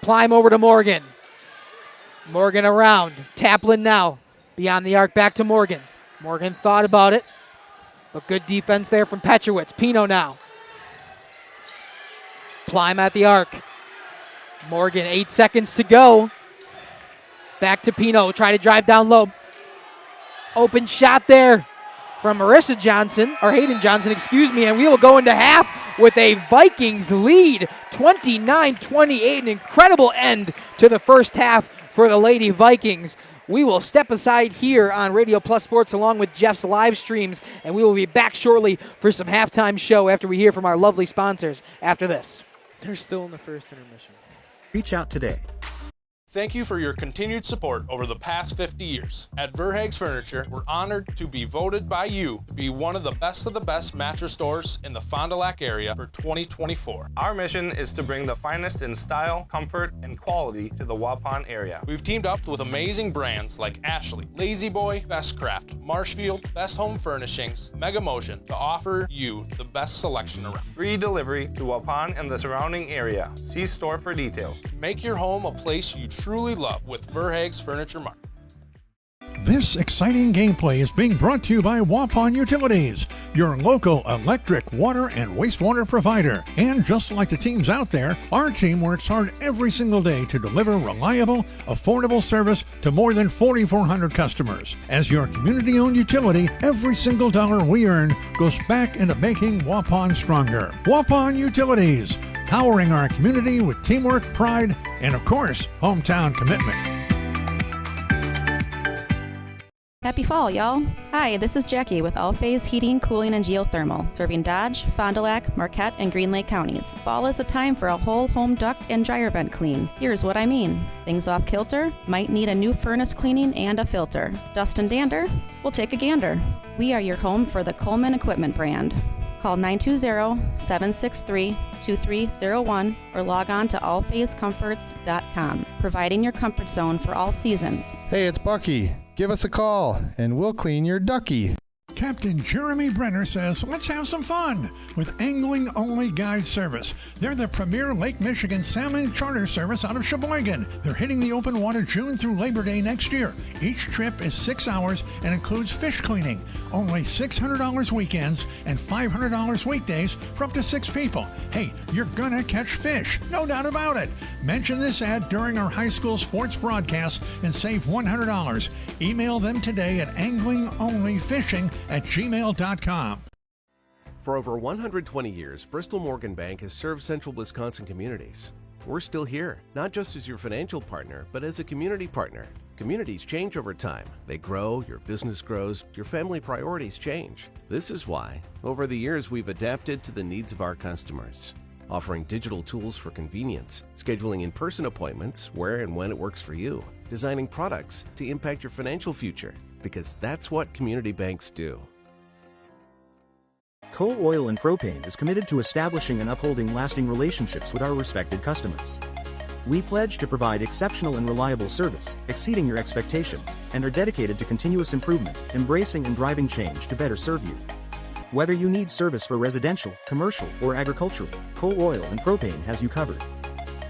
Plime over to Morgan. Morgan around. Taplin now. Beyond the arc, back to Morgan. Morgan thought about it. But good defense there from Petrowitz. Pino now. Plime at the arc. Morgan, 8 seconds to go. Back to Pino. Try to drive down low. Open shot there from Marissa Johnson, or Hayden Johnson, excuse me, and we will go into half with a Vikings lead, 29-28, an incredible end to the first half for the Lady Vikings. We will step aside here on Radio Plus Sports along with Jeff's live streams, and we will be back shortly for some halftime show after we hear from our lovely sponsors after this. They're still in the first intermission. Reach out today. Thank you for your continued support over the past 50 years. At Verhaeg's Furniture, we're honored to be voted by you to be one of the best mattress stores in the Fond du Lac area for 2024. Our mission is to bring the finest in style, comfort, and quality to the Waupun area. We've teamed up with amazing brands like Ashley, Lazy Boy, Best Craft, Marshfield, Best Home Furnishings, Mega Motion to offer you the best selection around. Free delivery to Waupun and the surrounding area. See store for details. Make your home a place you truly love with Verhaeg's Furniture Mart. This exciting gameplay is being brought to you by Waupun Utilities, your local electric, water, and wastewater provider. And just like the teams out there, our team works hard every single day to deliver reliable, affordable service to more than 4,400 customers. As your community-owned utility, every single dollar we earn goes back into making Waupun stronger. Waupun Utilities, powering our community with teamwork, pride, and of course, hometown commitment. Happy fall, y'all. Hi, this is Jackie with All Phase Heating, Cooling, and Geothermal, serving Dodge, Fond du Lac, Marquette, and Green Lake counties. Fall is a time for a whole home duct and dryer vent clean. Here's what I mean. Things off kilter? Might need a new furnace cleaning and a filter. Dust and dander? We'll take a gander. We are your home for the Coleman Equipment brand. Call 920-763-2301 or log on to allphasecomforts.com, providing your comfort zone for all seasons. Hey, it's Bucky. Give us a call, and we'll clean your ducky. Captain Jeremy Brenner says, let's have some fun with angling-only guide service. They're the premier Lake Michigan salmon charter service out of Sheboygan. They're hitting the open water June through Labor Day next year. Each trip is 6 hours and includes fish cleaning. Only $600 weekends and $500 weekdays for up to 6 people. Hey, you're gonna catch fish, no doubt about it. Mention this ad during our high school sports broadcast and save $100. Email them today at anglingonlyfishing@gmail.com. For over 120 years, Bristol Morgan Bank has served central Wisconsin communities. We're still here, not just as your financial partner, but as a community partner. Communities change over time. They grow, your business grows, your family priorities change. This is why, over the years, we've adapted to the needs of our customers, offering digital tools for convenience, scheduling in-person appointments where and when it works for you, designing products to impact your financial future, because that's what community banks do. Coal Oil and Propane is committed to establishing and upholding lasting relationships with our respected customers. We pledge to provide exceptional and reliable service, exceeding your expectations, and are dedicated to continuous improvement, embracing and driving change to better serve you. Whether you need service for residential, commercial, or agricultural, Coal Oil and Propane has you covered.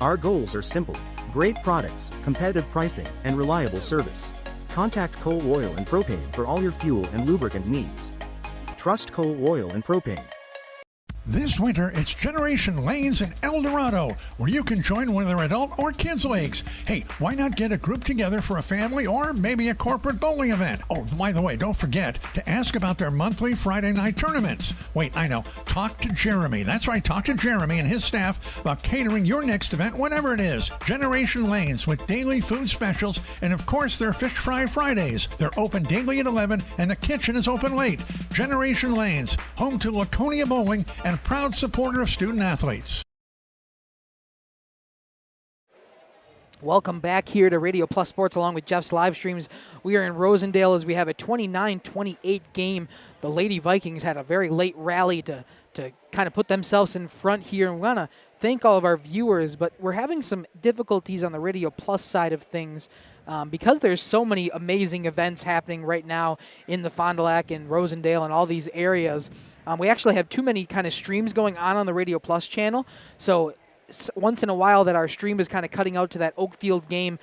Our goals are simple: great products, competitive pricing, and reliable service. Contact Coal Oil and Propane for all your fuel and lubricant needs. Trust Coal Oil and Propane. This winter, it's Generation Lanes in El Dorado, where you can join whether adult or kids leagues. Hey, why not get a group together for a family or maybe a corporate bowling event? Oh, by the way, don't forget to ask about their monthly Friday night tournaments. Wait, I know. Talk to Jeremy. That's right, talk to Jeremy and his staff about catering your next event, whatever it is. Generation Lanes with daily food specials and, of course, their Fish Fry Fridays. They're open daily at 11 and the kitchen is open late. Generation Lanes, home to Laconia Bowling and proud supporter of student athletes. Welcome back here to Radio Plus Sports along with Jeff's live streams. We are in Rosendale as we have a 29-28 game. The Lady Vikings had a very late rally to kind of put themselves in front here. And we want to thank all of our viewers, but we're having some difficulties on the Radio Plus side of things because there's so many amazing events happening right now in the Fond du Lac and Rosendale and all these areas. We actually have too many kind of streams going on the Radio Plus channel. So once in a while that our stream is kind of cutting out to that Oakfield game,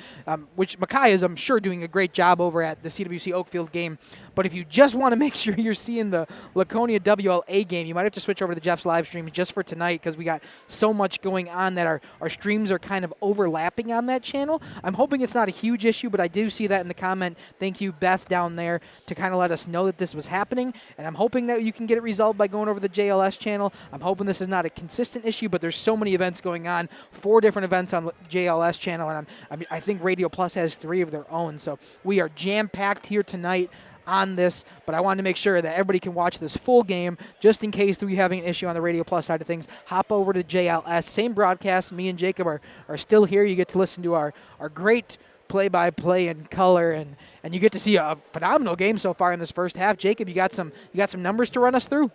which Makai is, I'm sure, doing a great job over at the CWC Oakfield game. But if you just want to make sure you're seeing the Laconia WLA game, you might have to switch over to Jeff's live stream just for tonight because we got so much going on that our streams are kind of overlapping on that channel. I'm hoping it's not a huge issue, but I do see that in the comment. Thank you, Beth, down there to kind of let us know that this was happening. And I'm hoping that you can get it resolved by going over the JLS channel. I'm hoping this is not a consistent issue, but there's so many events going on, 4 different events on the JLS channel, and I think Radio Plus has 3 of their own. So we are jam-packed here tonight on this, but I wanted to make sure that everybody can watch this full game just in case we're having an issue on the Radio Plus side of things. Hop over to JLS. Same broadcast. Me and Jacob are still here. You get to listen to our great play-by-play in color, and you get to see a phenomenal game so far in this first half. Jacob, you got some numbers to run us through?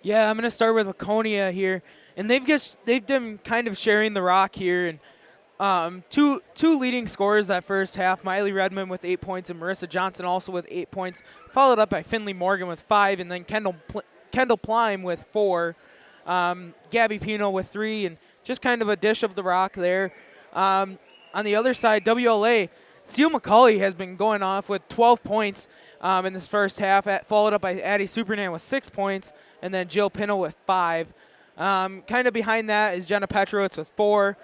Yeah, I'm going to start with Laconia here, and they've been kind of sharing the rock here, and two leading scorers that first half, Miley Redmond with 8 points and Marissa Johnson also with 8 points, followed up by Finley Morgan with 5, and then Kendall Plime with 4, Gabby Pino with 3, and just kind of a dish of the rock there. On the other side, WLA, Seal McCauley has been going off with 12 points in this first half, followed up by Addie Supernan with 6 points, and then Jill Pino with 5. Kind of behind that is Jenna Petrowitz with 4.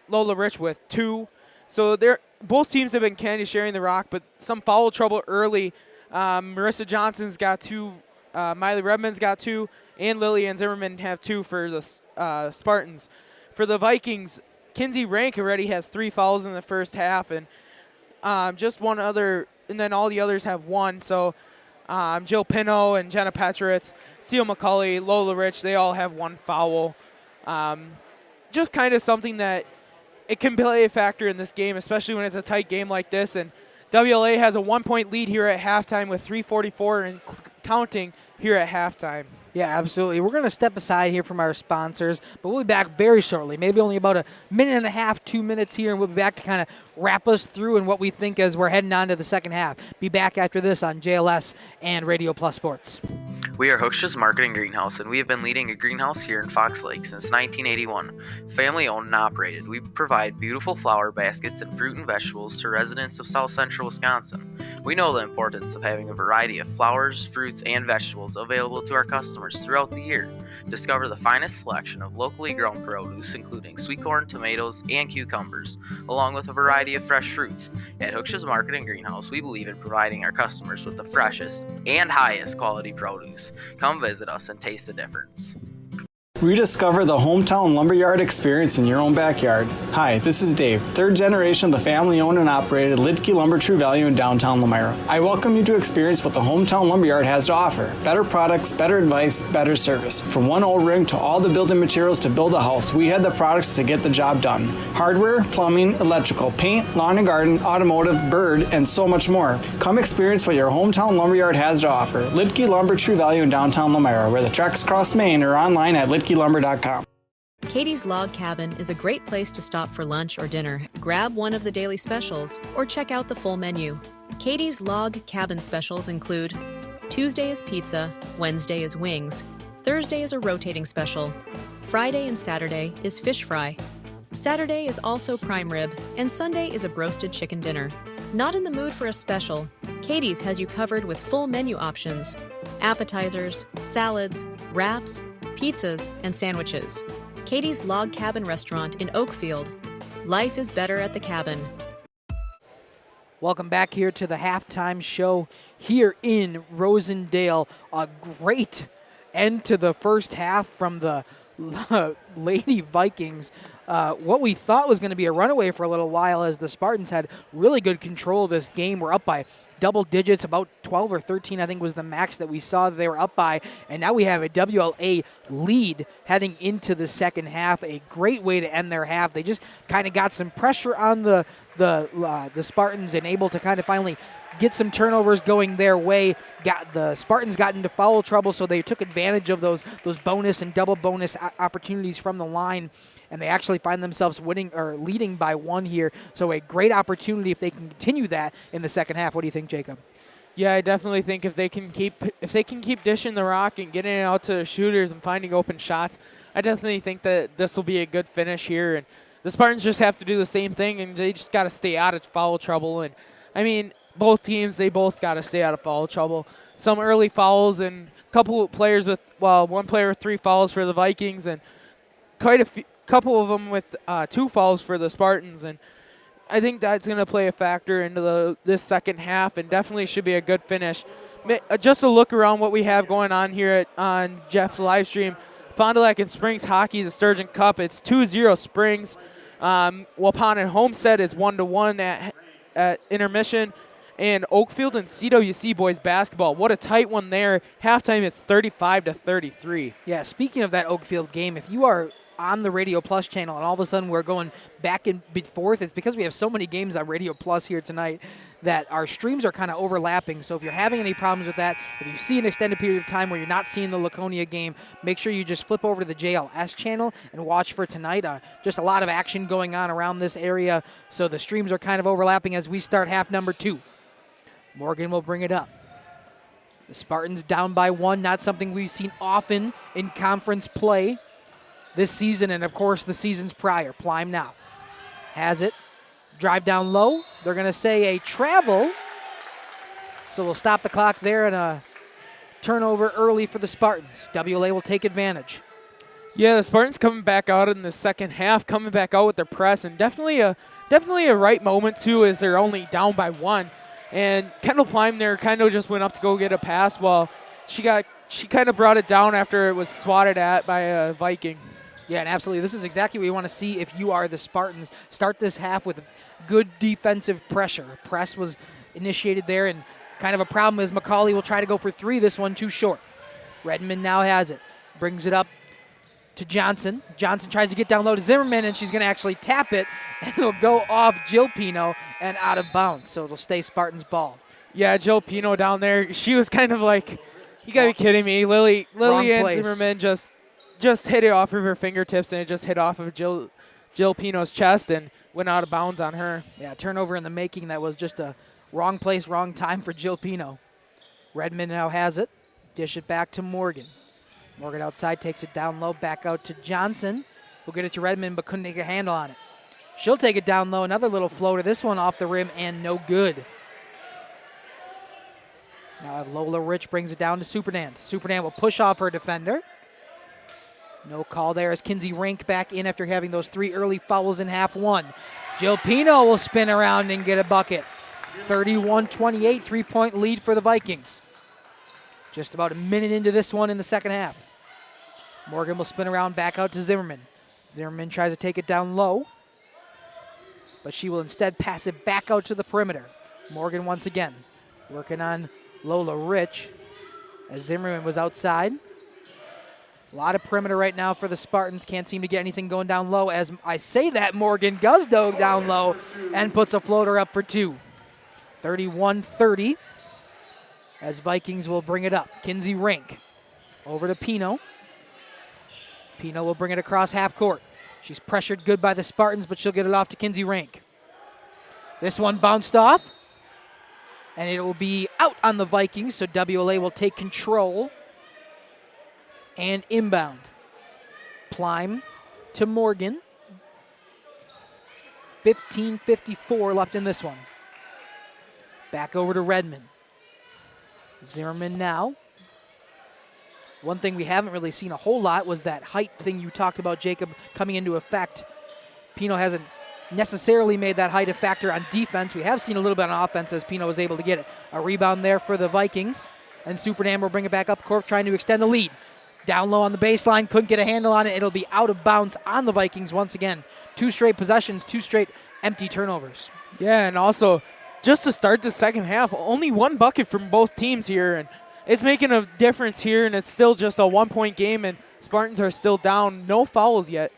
Lola Rich with 2. So both teams have been kind of sharing the rock, but some foul trouble early. Marissa Johnson's got 2, Miley Redmond's got 2, and Lillian Zimmerman have 2 for the Spartans. For the Vikings, Kinsey Rank already has 3 fouls in the first half, and just one other, and then all the others have 1. So Jill Pino and Jenna Petrowitz, Seal McCauley, Lola Rich, they all have 1 foul. Just kind of something that it can play a factor in this game, especially when it's a tight game like this. And WLA has a 1-point lead here at halftime with 3:44 and counting here at halftime. Yeah, absolutely. We're going to step aside here from our sponsors, but we'll be back very shortly, maybe only about a minute and a half, 2 minutes here, and we'll be back to kind of wrap us through and what we think as we're heading on to the second half. Be back after this on JLS and Radio Plus Sports. We are Hooksha's Marketing Greenhouse, and we have been leading a greenhouse here in Fox Lake since 1981. Family owned and operated, we provide beautiful flower baskets and fruit and vegetables to residents of South Central Wisconsin. We know the importance of having a variety of flowers, fruits, and vegetables available to our customers throughout the year. Discover the finest selection of locally grown produce, including sweet corn, tomatoes, and cucumbers, along with a variety of fresh fruits. At Hooksha's Marketing Greenhouse, we believe in providing our customers with the freshest and highest quality produce. Come visit us and taste the difference. Rediscover the hometown lumberyard experience in your own backyard. Hi, this is Dave, third generation of the family-owned and operated Lidke Lumber True Value in downtown Lamira. I welcome you to experience what the hometown lumberyard has to offer. Better products, better advice, better service. From one old rig to all the building materials to build a house, we have the products to get the job done. Hardware, plumbing, electrical, paint, lawn and garden, automotive, bird, and so much more. Come experience what your hometown lumberyard has to offer. Lidke Lumber True Value in downtown Lamira, where the tracks cross Main, or online at lidkelumber.com. Katie's Log Cabin is a great place to stop for lunch or dinner. Grab one of the daily specials or check out the full menu. Katie's Log Cabin specials include Tuesday is pizza, Wednesday is wings, Thursday is a rotating special, Friday and Saturday is fish fry, Saturday is also prime rib, and Sunday is a broasted chicken dinner. Not in the mood for a special? Katie's has you covered with full menu options, appetizers, salads, wraps, pizzas, and sandwiches. Katie's Log Cabin Restaurant in Oakfield. Life is better at the cabin. Welcome back here to the halftime show here in Rosendale. A great end to the first half from the Lady Vikings. What we thought was going to be a runaway for a little while, as the Spartans had really good control of this game. We're up by double digits, about 12 or 13, I think was the max that we saw they were up by. And now we have a WLA lead heading into the second half. A great way to end their half. They just kind of got some pressure on the Spartans and able to kind of finally get some turnovers going their way. The Spartans got into foul trouble, so they took advantage of those bonus and double bonus opportunities from the line, and they actually find themselves winning or leading by one here. So a great opportunity if they can continue that in the second half. What do you think, Jacob? Yeah, I definitely think if they can keep dishing the rock and getting it out to shooters and finding open shots, I definitely think that this will be a good finish here. And the Spartans just have to do the same thing, and they just got to stay out of foul trouble. And I mean, both teams, they both got to stay out of foul trouble. Some early fouls and a couple of players one player with 3 fouls for the Vikings, and quite a couple of them with 2 fouls for the Spartans. And I think that's going to play a factor into this second half, and definitely should be a good finish. Just a look around what we have going on here on Jeff's live stream. Fond du Lac and Springs Hockey, the Sturgeon Cup. It's 2-0 Springs. Waupun and Homestead is 1-1 at intermission. And Oakfield and CWC boys basketball. What a tight one there. Halftime, it's 35-33. Yeah, speaking of that Oakfield game, if you are on the Radio Plus channel and all of a sudden we're going back and forth, it's because we have so many games on Radio Plus here tonight that our streams are kind of overlapping. So if you're having any problems with that, if you see an extended period of time where you're not seeing the Laconia game, make sure you just flip over to the JLS channel and watch for tonight. Just a lot of action going on around this area, so the streams are kind of overlapping as we start half number 2. Morgan will bring it up. The Spartans down by 1, not something we've seen often in conference play this season, and of course the seasons prior. Plime now has it. Drive down low. They're going to say a travel. So we'll stop the clock there, and a turnover early for the Spartans. WLA will take advantage. Yeah, the Spartans coming back out in the second half, coming back out with their press, and definitely a right moment too, as they're only down by 1. And Kendall Plime there kind of just went up to go get a pass while she kind of brought it down after it was swatted at by a Viking. Yeah, and absolutely. This is exactly what we want to see if you are the Spartans. Start this half with good defensive pressure. Press was initiated there, and kind of a problem is McCauley will try to go for 3. This one too short. Redmond now has it. Brings it up to Johnson. Johnson tries to get down low to Zimmerman, and she's going to actually tap it, and it'll go off Jill Pino and out of bounds. So it'll stay Spartans ball. Yeah, Jill Pino down there, she was kind of like You gotta be kidding me. Lily Ann place. Zimmerman just hit it off of her fingertips, and it just hit off of Jill Pino's chest and went out of bounds on her. Yeah, turnover in the making. That was just a wrong place, wrong time for Jill Pino. Redmond now has it. Dish it back to Morgan. Morgan outside takes it down low, back out to Johnson. We'll get it to Redmond, but couldn't take a handle on it. She'll take it down low. Another little floater. This one off the rim and no good. Now Lola Rich brings it down to Supernan. Supernan will push off her defender. No call there as Kinsey Rink back in after having those 3 early fouls in half one. Jill Pino will spin around and get a bucket. 31-28, 3-point lead for the Vikings. Just about a minute into this one in the second half. Morgan will spin around back out to Zimmerman. Zimmerman tries to take it down low, but she will instead pass it back out to the perimeter. Morgan once again working on Lola Rich as Zimmerman was outside. A lot of perimeter right now for the Spartans. Can't seem to get anything going down low. As I say that, Morgan does go down low and puts a floater up for 2. 31-30 as Vikings will bring it up. Kinsey Rink over to Pino. Pino will bring it across half court. She's pressured good by the Spartans, but she'll get it off to Kinsey Rink. This one bounced off, and it will be out on the Vikings, so WLA will take control and inbound. Plime to Morgan. 15:54 left in this one. Back over to Redmond. Zimmerman now. One thing we haven't really seen a whole lot was that height thing you talked about, Jacob, coming into effect. Pino hasn't necessarily made that height a factor on defense. We have seen a little bit on offense as Pino was able to get it. A rebound there for the Vikings. And Supernam will bring it back up court, trying to extend the lead. Down low on the baseline, couldn't get a handle on it. It'll be out of bounds on the Vikings once again. 2 straight possessions, 2 straight empty turnovers. Yeah, and also, just to start the second half, only 1 bucket from both teams here, and it's making a difference here, and it's still just a 1-point game, and Spartans are still down. No fouls yet.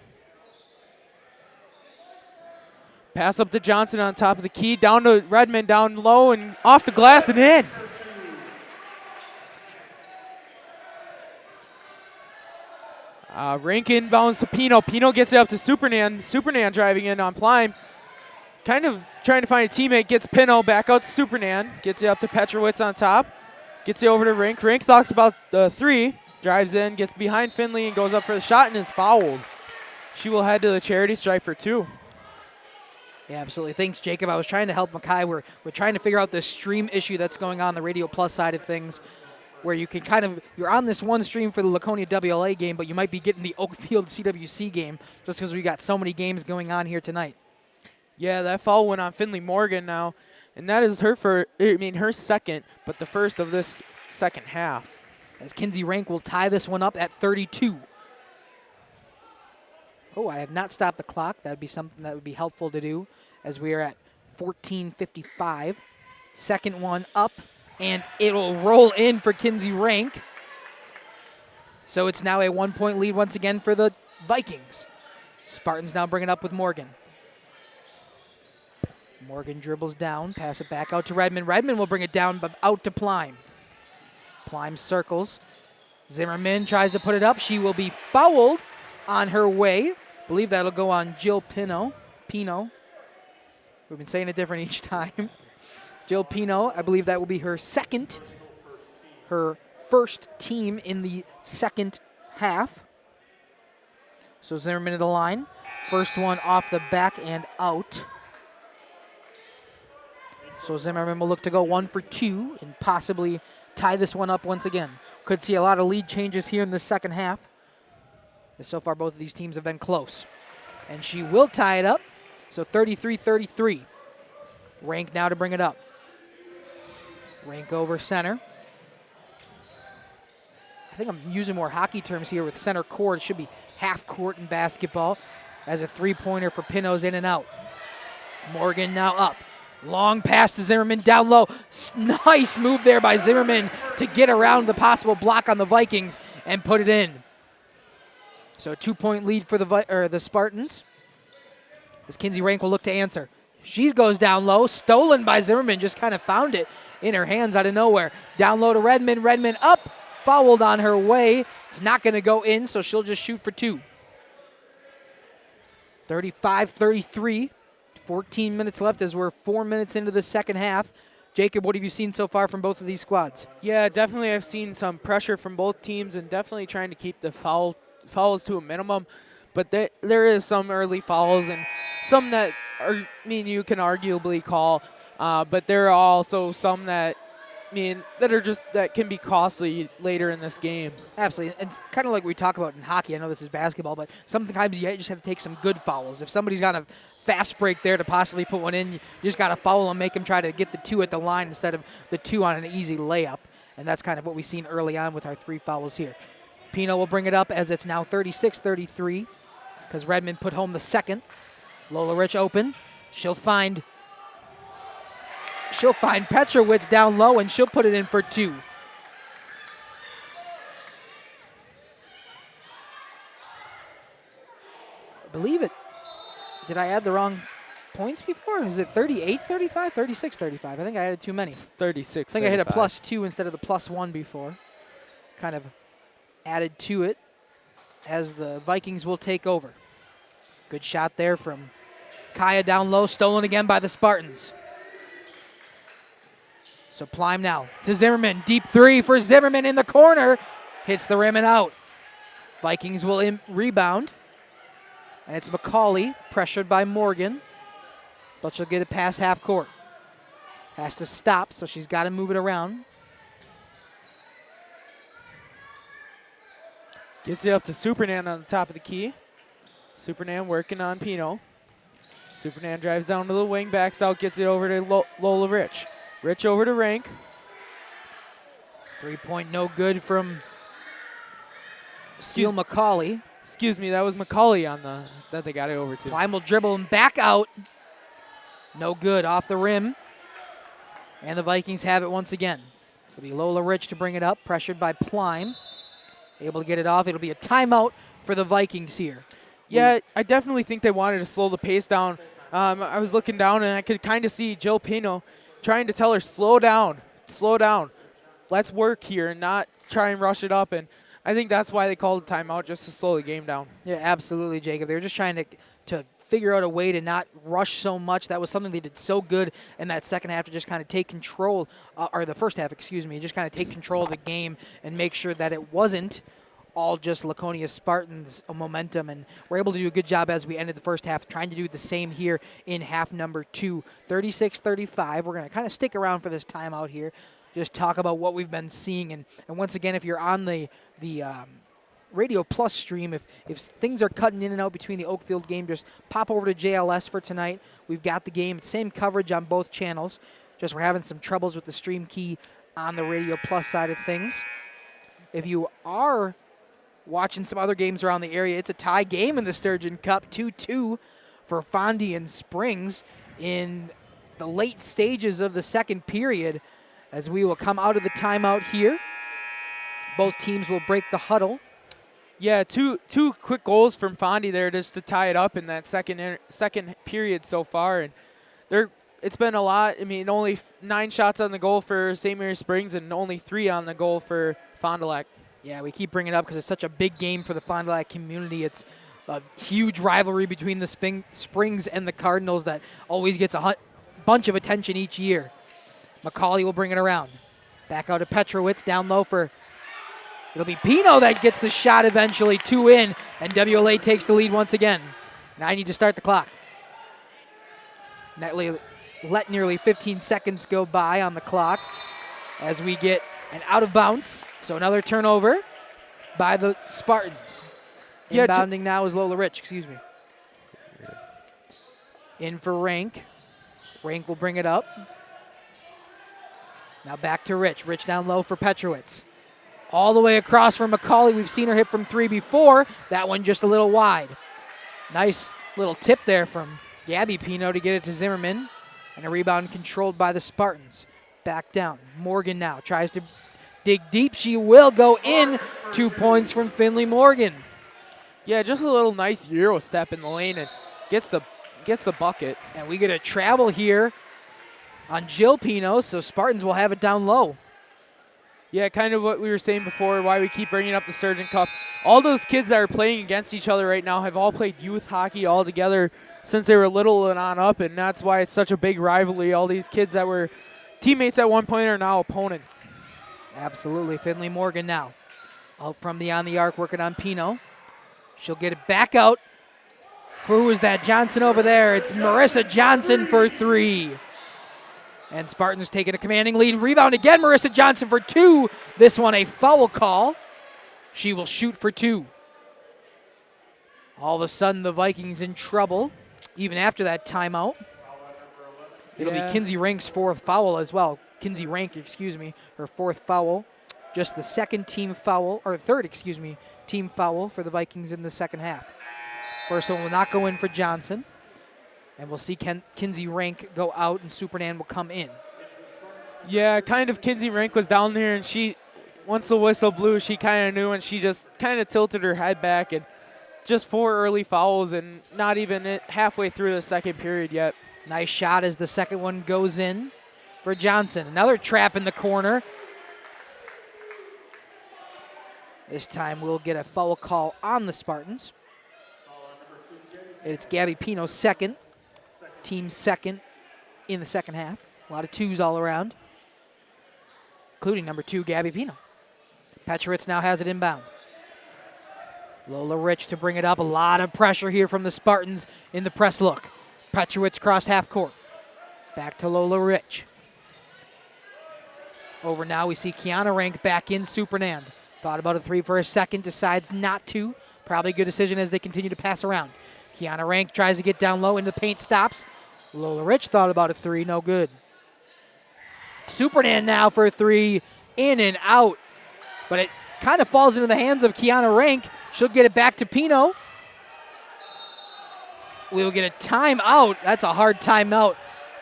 Pass up to Johnson on top of the key, down to Redmond, down low, and off the glass and in. Rink inbounds to Pino. Pino gets it up to Supernan. Supernan driving in on Plime. Kind of trying to find a teammate. Gets Pino back out to Supernan. Gets it up to Petrowitz on top. Gets it over to Rink. Rink talks about the 3. Drives in, gets behind Finley, and goes up for the shot and is fouled. She will head to the charity stripe for 2. Yeah, absolutely. Thanks, Jacob. I was trying to help Makai. We're trying to figure out this stream issue that's going on the Radio Plus side of things, where you can you're on this one stream for the Laconia WLA game, but you might be getting the Oakfield CWC game just because we got so many games going on here tonight. Yeah, that foul went on Finley Morgan now, and that is her second, but the first of this second half. As Kinsey Rank will tie this one up at 32. Oh, I have not stopped the clock. That would be something that would be helpful to do as we are at 14:55. Second one up, and it'll roll in for Kinsey Rank. So it's now a 1-point lead once again for the Vikings. Spartans now bring it up with Morgan. Morgan dribbles down, pass it back out to Redmond. Redmond will bring it down, but out to Plime. Plime circles. Zimmerman tries to put it up. She will be fouled on her way. I believe that'll go on Jill Pino. We've been saying it different each time. Jill Pino, I believe that will be her first team in the second half. So Zimmerman to the line. First one off the back and out. So Zimmerman will look to go 1 for 2 and possibly tie this one up once again. Could see a lot of lead changes here in the second half. As so far, both of these teams have been close. And she will tie it up. So 33-33. Rank now to bring it up. Rank over center. I think I'm using more hockey terms here with center court. It should be half court in basketball. As a 3-pointer for Pino's in and out. Morgan now up. Long pass to Zimmerman down low. Nice move there by Zimmerman to get around the possible block on the Vikings and put it in. So a 2-point lead for the Spartans. As Kinsey Rank will look to answer. She goes down low. Stolen by Zimmerman. Just kind of found it in her hands out of nowhere. Down low to Redmond. Redmond up. fouled on her way. It's not going to go in, so she'll just shoot for 2. 35-33. 14 minutes left as we're 4 minutes into the second half. Jacob, what have you seen so far from both of these squads? Yeah, definitely I've seen some pressure from both teams and definitely trying to keep the fouls to a minimum. But there is some early fouls and some that you can arguably call. But there are also some that that can be costly later in this game. Absolutely. It's kind of like we talk about in hockey. I know this is basketball, but sometimes you just have to take some good fouls. If somebody's got a fast break there to possibly put one in, you just got to foul them, make them try to get the 2 at the line instead of the 2 on an easy layup. And that's kind of what we've seen early on with our 3 fouls here. Pino will bring it up as it's now 36-33 because Redmond put home the second. Lola Rich open. She'll find Petrowitz down low, and she'll put it in for 2. I believe it. Did I add the wrong points before? Is it 38-35? 36-35. I think I added too many. 36. I think I hit a +2 instead of the +1 before. Kind of added to it as the Vikings will take over. Good shot there from Kaya down low, stolen again by the Spartans. So Plime now to Zimmerman. Deep 3 for Zimmerman in the corner. Hits the rim and out. Vikings will rebound. And it's McCauley, pressured by Morgan. But she'll get it past half court. Has to stop, so she's got to move it around. Gets it up to Supernan on the top of the key. Supernan working on Pino. Supernan drives down to the wing, backs out, gets it over to Lola Rich. Rich over to Rank. 3-point no good from Seal McCauley. Excuse me, that was McCauley on that they got it over to. Plime will dribble him back out. No good, off the rim. And the Vikings have it once again. It'll be Lola Rich to bring it up, pressured by Plime. Able to get it off. It'll be a timeout for the Vikings here. Yeah, I definitely think they wanted to slow the pace down. I was looking down, and I could kind of see Jill Pino trying to tell her, slow down. Let's work here and not try and rush it up. And I think that's why they called a timeout, just to slow the game down. Yeah, absolutely, Jacob. They were just trying to figure out a way to not rush so much. That was something they did so good in that second half, to just kind of take control, or the first half, excuse me, just kind of take control of the game and make sure that it wasn't all just Laconia Spartans momentum. And we're able to do a good job as we ended the first half, trying to do the same here in half number 2. 36-35. We're going to kind of stick around for this timeout here, just talk about what we've been seeing. And once again, if you're on the Radio Plus stream, if things are cutting in and out between the Oakfield game, just pop over to JLS for tonight. We've got the game, same coverage on both channels. Just we're having some troubles with the stream key on the Radio Plus side of things. If you are watching some other games around the area, it's a tie game in the Sturgeon Cup, 2-2 for Fondy and Springs in the late stages of the second period, as we will come out of the timeout here. Both teams will break the huddle. Yeah, two quick goals from Fondy there just to tie it up in that second period so far. And it's been a lot. I mean, only 9 shots on the goal for St. Mary Springs and only 3 on the goal for Fond du Lac. Yeah, we keep bringing it up because it's such a big game for the Fond du Lac community. It's a huge rivalry between the Springs and the Cardinals that always gets a bunch of attention each year. McCauley will bring it around. Back out to Petrowitz, down low for, it'll be Pino that gets the shot eventually, 2 in, and WLA takes the lead once again. Now I need to start the clock. Let nearly 15 seconds go by on the clock as we get an out of bounds. So another turnover by the Spartans. Inbounding now is Lola Rich, excuse me. In for Rank. Rank will bring it up. Now back to Rich. Rich down low for Petrowitz. All the way across from McCauley. We've seen her hit from 3 before. That one just a little wide. Nice little tip there from Gabby Pino to get it to Zimmerman. And a rebound controlled by the Spartans. Back down. Morgan now tries to dig deep. She will go in. 2 points from Finley Morgan. Yeah, just a little nice Euro step in the lane and gets the bucket. And we get a travel here on Jill Pino, so Spartans will have it down low. Yeah, kind of what we were saying before, why we keep bringing up the Sturgeon Cup. All those kids that are playing against each other right now have all played youth hockey all together since they were little and on up, and that's why it's such a big rivalry. All these kids that were teammates at one point are now opponents. Absolutely. Finley Morgan now out from beyond the arc working on Pino. She'll get it back out. For who is that? Johnson over there. It's Marissa Johnson for 3. And Spartans taking a commanding lead. Rebound again, Marissa Johnson for 2. This one a foul call. She will shoot for 2. All of a sudden, the Vikings in trouble, even after that timeout. It'll be Kinsey Rank's 4th foul as well. Kinsey Rank, her 4th foul. Just the second team foul, or third, team foul for the Vikings in the second half. First one will not go in for Johnson. And we'll see Kinsey Rank go out and Supernan will come in. Yeah, kind of Kinsey Rank was down there, and she, once the whistle blew, she kind of knew, and she just kind of tilted her head back, and just 4 early fouls and not even halfway through the second period yet. Nice shot as the second one goes in for Johnson. Another trap in the corner. This time we'll get a foul call on the Spartans. It's Gabby Pino's second. Team second in the second half. A lot of 2s all around, including number 2, Gabby Pino. Petrowitz now has it inbound. Lola Rich to bring it up. A lot of pressure here from the Spartans in the press look. Petrowitz crossed half court. Back to Lola Rich. Over now, we see Kiana Rank back in Supernand. Thought about a 3 for a second, decides not to. Probably a good decision as they continue to pass around. Kiana Rank tries to get down low into the paint, stops. Lola Rich thought about a 3, no good. Supernan now for a 3, in and out. But it kind of falls into the hands of Kiana Rank. She'll get it back to Pino. We'll get a timeout. That's a hard timeout.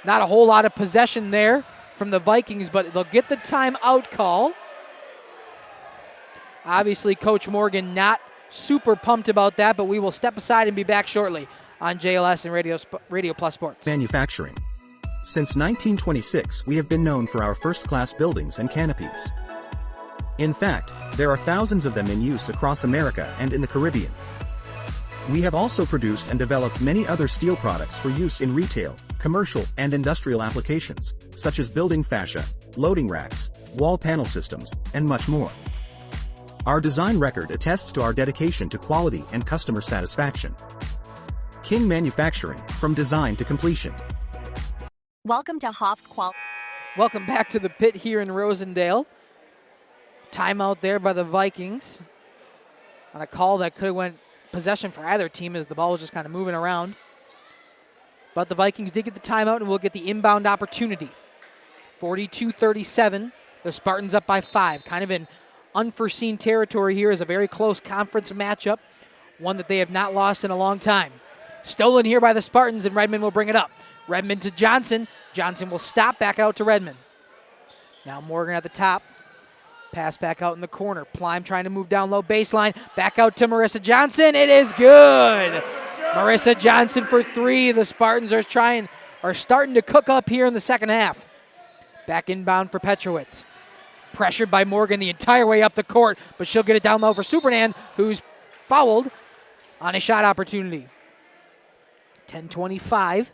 Not a whole lot of possession there from the Vikings, but they'll get the timeout call. Obviously, Coach Morgan not super pumped about that, but we will step aside and be back shortly on JLS and Radio Plus Sports. Manufacturing. Since 1926, we have been known for our first-class buildings and canopies. In fact, there are thousands of them in use across America and in the Caribbean. We have also produced and developed many other steel products for use in retail, commercial, and industrial applications, such as building fascia, loading racks, wall panel systems, and much more. Our design record attests to our dedication to quality and customer satisfaction. King Manufacturing, from design to completion. Welcome to Hoff's Quality. Welcome back to the pit here in Rosendale. Timeout there by the Vikings on a call that could have went possession for either team as the ball was just kind of moving around. But the Vikings did get the timeout and will get the inbound opportunity. 42-37, the Spartans up by 5. Kind of in unforeseen territory here, is a very close conference matchup, one that they have not lost in a long time. Stolen here by the Spartans, and Redmond will bring it up. Redmond to Johnson. Johnson will stop, back out to Redmond. Now Morgan at the top. Pass back out in the corner. Plime trying to move down low baseline. Back out to Marissa Johnson. It is good. Marissa Johnson for 3. The Spartans are starting to cook up here in the second half. Back inbound for Petrowitz. Pressured by Morgan the entire way up the court, but she'll get it down low for Supernan, who's fouled on a shot opportunity. 10:25.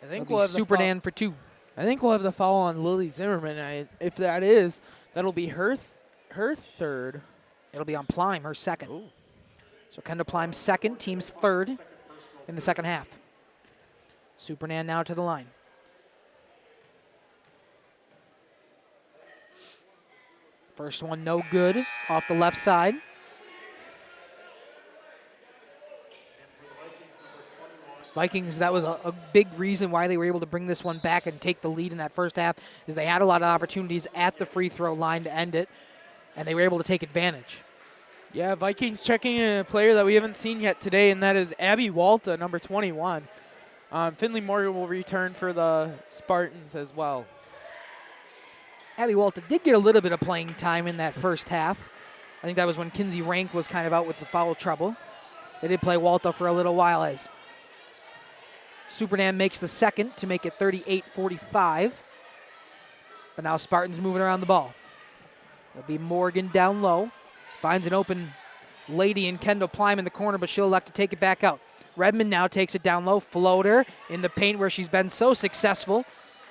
I think we'll have Supernan for 2. I think we'll have the foul on Lily Zimmerman. If that is, that'll be her third. It'll be on Plime, her second. Ooh. So Kendall Plime's second, team's third in the second half. Supernan now to the line. First one no good off the left side. Vikings, that was a big reason why they were able to bring this one back and take the lead in that first half, is they had a lot of opportunities at the free throw line to end it, and they were able to take advantage. Yeah, Vikings checking a player that we haven't seen yet today, and that is Abby Walta, number 21. Finley Morgan will return for the Spartans as well. Abby Walta did get a little bit of playing time in that first half. I think that was when Kinsey Rank was kind of out with the foul trouble. They did play Walta for a little while as Supernan makes the second to make it 38-45. But now Spartans moving around the ball. It'll be Morgan down low. Finds an open lady in Kendall Plime in the corner, but she'll elect to take it back out. Redmond now takes it down low. Floater in the paint where she's been so successful,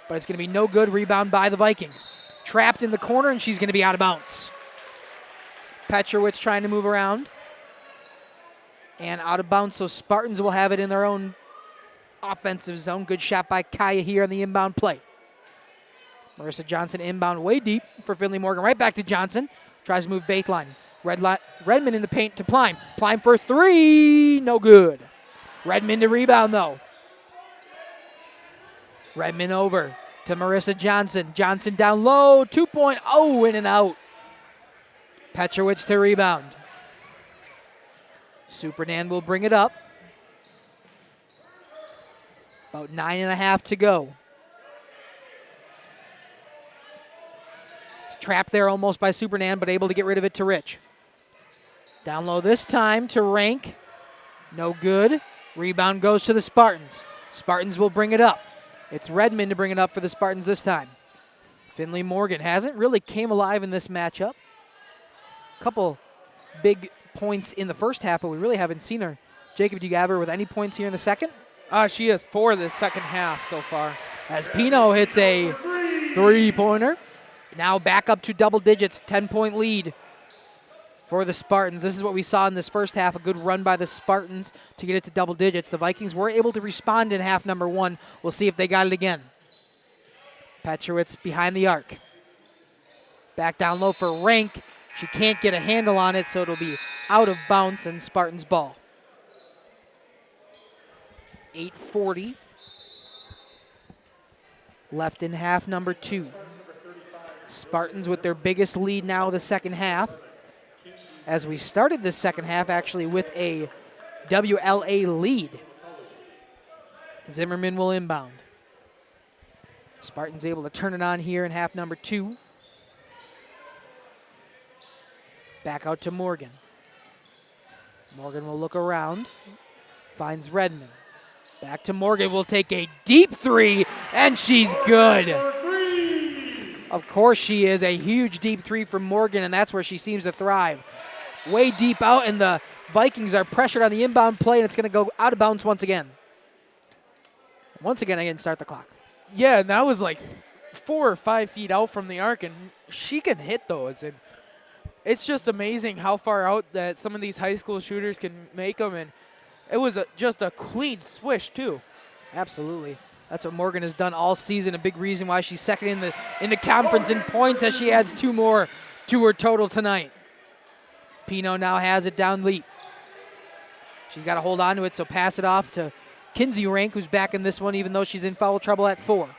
but it's going to be no good. Rebound by the Vikings. Trapped in the corner, and she's going to be out of bounds. Petrowitz trying to move around. And out of bounds, so Spartans will have it in their own offensive zone. Good shot by Kaya here on the inbound play. Marissa Johnson inbound way deep for Finley Morgan. Right back to Johnson. Tries to move baseline. Redmond in the paint to Plime. Plime for three. No good. Redmond to rebound, though. Redmond over to Marissa Johnson. Johnson down low. 2.0 in and out. Petrowitz to rebound. Supernan will bring it up. About 9.5 to go. It's trapped there almost by Supernan, but able to get rid of it to Rich. Down low this time to Rank. No good. Rebound goes to the Spartans. Spartans will bring it up. It's Redmond to bring it up for the Spartans this time. Finley Morgan hasn't really came alive in this matchup. Couple big points in the first half, but we really haven't seen her. Jacob, do you have her with any points here in the second? She has 4 this second half so far. As Pino hits a three-pointer. Now back up to double digits, 10-point lead for the Spartans. This is what we saw in this first half, a good run by the Spartans to get it to double digits. The Vikings were able to respond in half number 1. We'll see if they got it again. Petrowitz behind the arc. Back down low for Rank. She can't get a handle on it, so it'll be out of bounds and Spartans ball. 8:40 left in half number 2. Spartans with their biggest lead now of the second half. As we started this second half actually with a WLA lead. Zimmerman will inbound. Spartans able to turn it on here in half number 2. Back out to Morgan. Morgan will look around. Finds Redmond. Back to Morgan. Will take a deep three, and she's good. Of course she is. A huge deep three from Morgan, and that's where she seems to thrive. Way deep out, and the Vikings are pressured on the inbound play, and it's going to go out of bounds once again. Once again, I didn't start the clock. Yeah, and that was like 4 or 5 feet out from the arc, and she can hit those. And it's just amazing how far out that some of these high school shooters can make them, and it was just a clean swish too. Absolutely. That's what Morgan has done all season. A big reason why she's second in the conference in points, as she adds 2 more to her total tonight. Pino now has it down deep. She's got to hold on to it, so pass it off to Kinsey Rank, who's back in this one, even though she's in foul trouble at 4.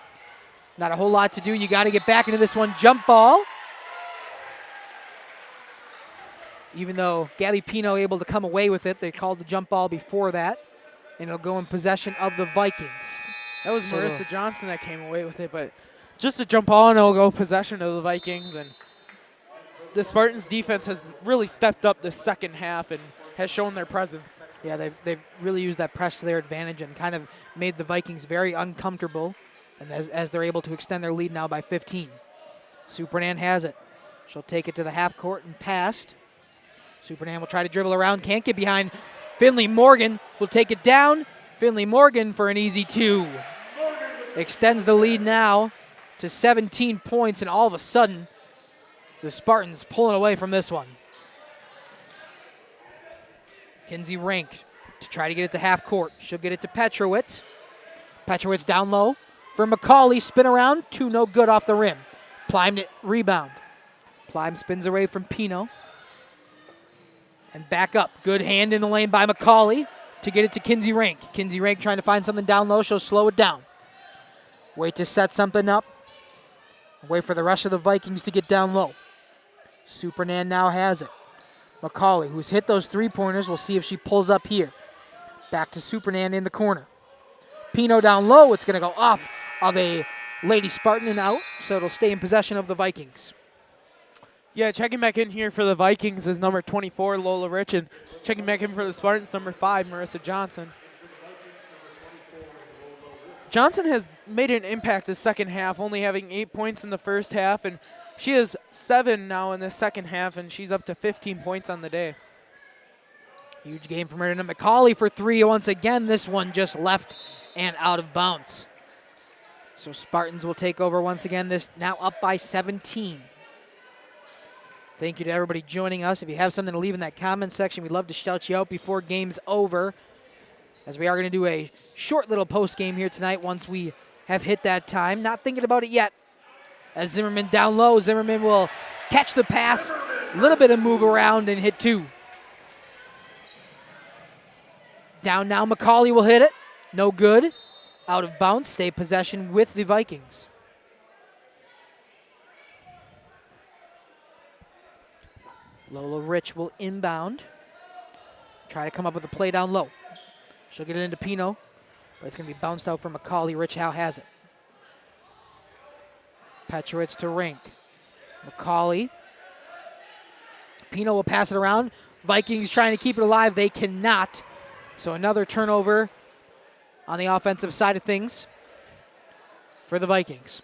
Not a whole lot to do. You got to get back into this one. Jump ball. Even though Gabby Pino able to come away with it, they called the jump ball before that, and it'll go in possession of the Vikings. That was Marissa Johnson that came away with it, but just a jump ball, and it'll go possession of the Vikings. And the Spartans' defense has really stepped up this second half and has shown their presence. Yeah, they've really used that press to their advantage and kind of made the Vikings very uncomfortable, and as they're able to extend their lead now by 15. Supernan has it. She'll take it to the half court and pass. Supernan will try to dribble around, can't get behind. Finley Morgan will take it down. Finley Morgan for an easy 2. Extends the lead now to 17 points, and all of a sudden, the Spartans pulling away from this one. Kinsey Rank to try to get it to half court. She'll get it to Petrowitz. Petrowitz down low for McCauley. Spin around. 2 no good off the rim. Plime to rebound. Plime spins away from Pino. And back up. Good hand in the lane by McCauley to get it to Kinsey Rank. Kinsey Rank trying to find something down low. She'll slow it down. Wait to set something up. Wait for the rest of the Vikings to get down low. Supernan now has it. McCauley, who's hit those 3-pointers, we'll see if she pulls up here. Back to Supernan in the corner. Pino down low. It's going to go off of a Lady Spartan and out, so it'll stay in possession of the Vikings. Yeah, checking back in here for the Vikings is number 24, Lola Rich, and checking back in for the Spartans, number 5, Marissa Johnson. Johnson has made an impact this second half, only having 8 points in the first half, and She has 7 now in the second half, and she's up to 15 points on the day. Huge game from Reardon McCauley for 3 once again. This one just left and out of bounds. So Spartans will take over once again. This now up by 17. Thank you to everybody joining us. If you have something to leave in that comment section, we'd love to shout you out before game's over, as we are going to do a short little post game here tonight once we have hit that time. Not thinking about it yet. As Zimmerman down low, Zimmerman will catch the pass, a little bit of move around and hit 2. Down now, McCauley will hit it. No good. Out of bounds, stay possession with the Vikings. Lola Rich will inbound. Try to come up with a play down low. She'll get it into Pino, but it's going to be bounced out from McCauley. Rich Howe has it. Petrowitz to Rink. McCauley. Pino will pass it around. Vikings trying to keep it alive. They cannot. So another turnover on the offensive side of things for the Vikings.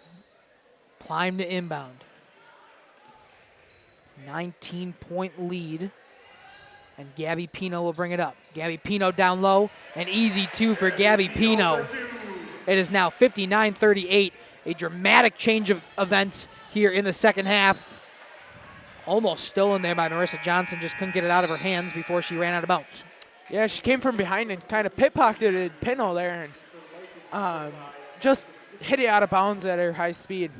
Climb to inbound. 19-point lead. And Gabby Pino will bring it up. Gabby Pino down low. An easy 2 for Gabby Pino. It is now 59-38. A dramatic change of events here in the second half. Almost stolen there by Marissa Johnson. Just couldn't get it out of her hands before she ran out of bounds. Yeah, she came from behind and kind of pit-pocketed Pino there and just hit it out of bounds at her high speed.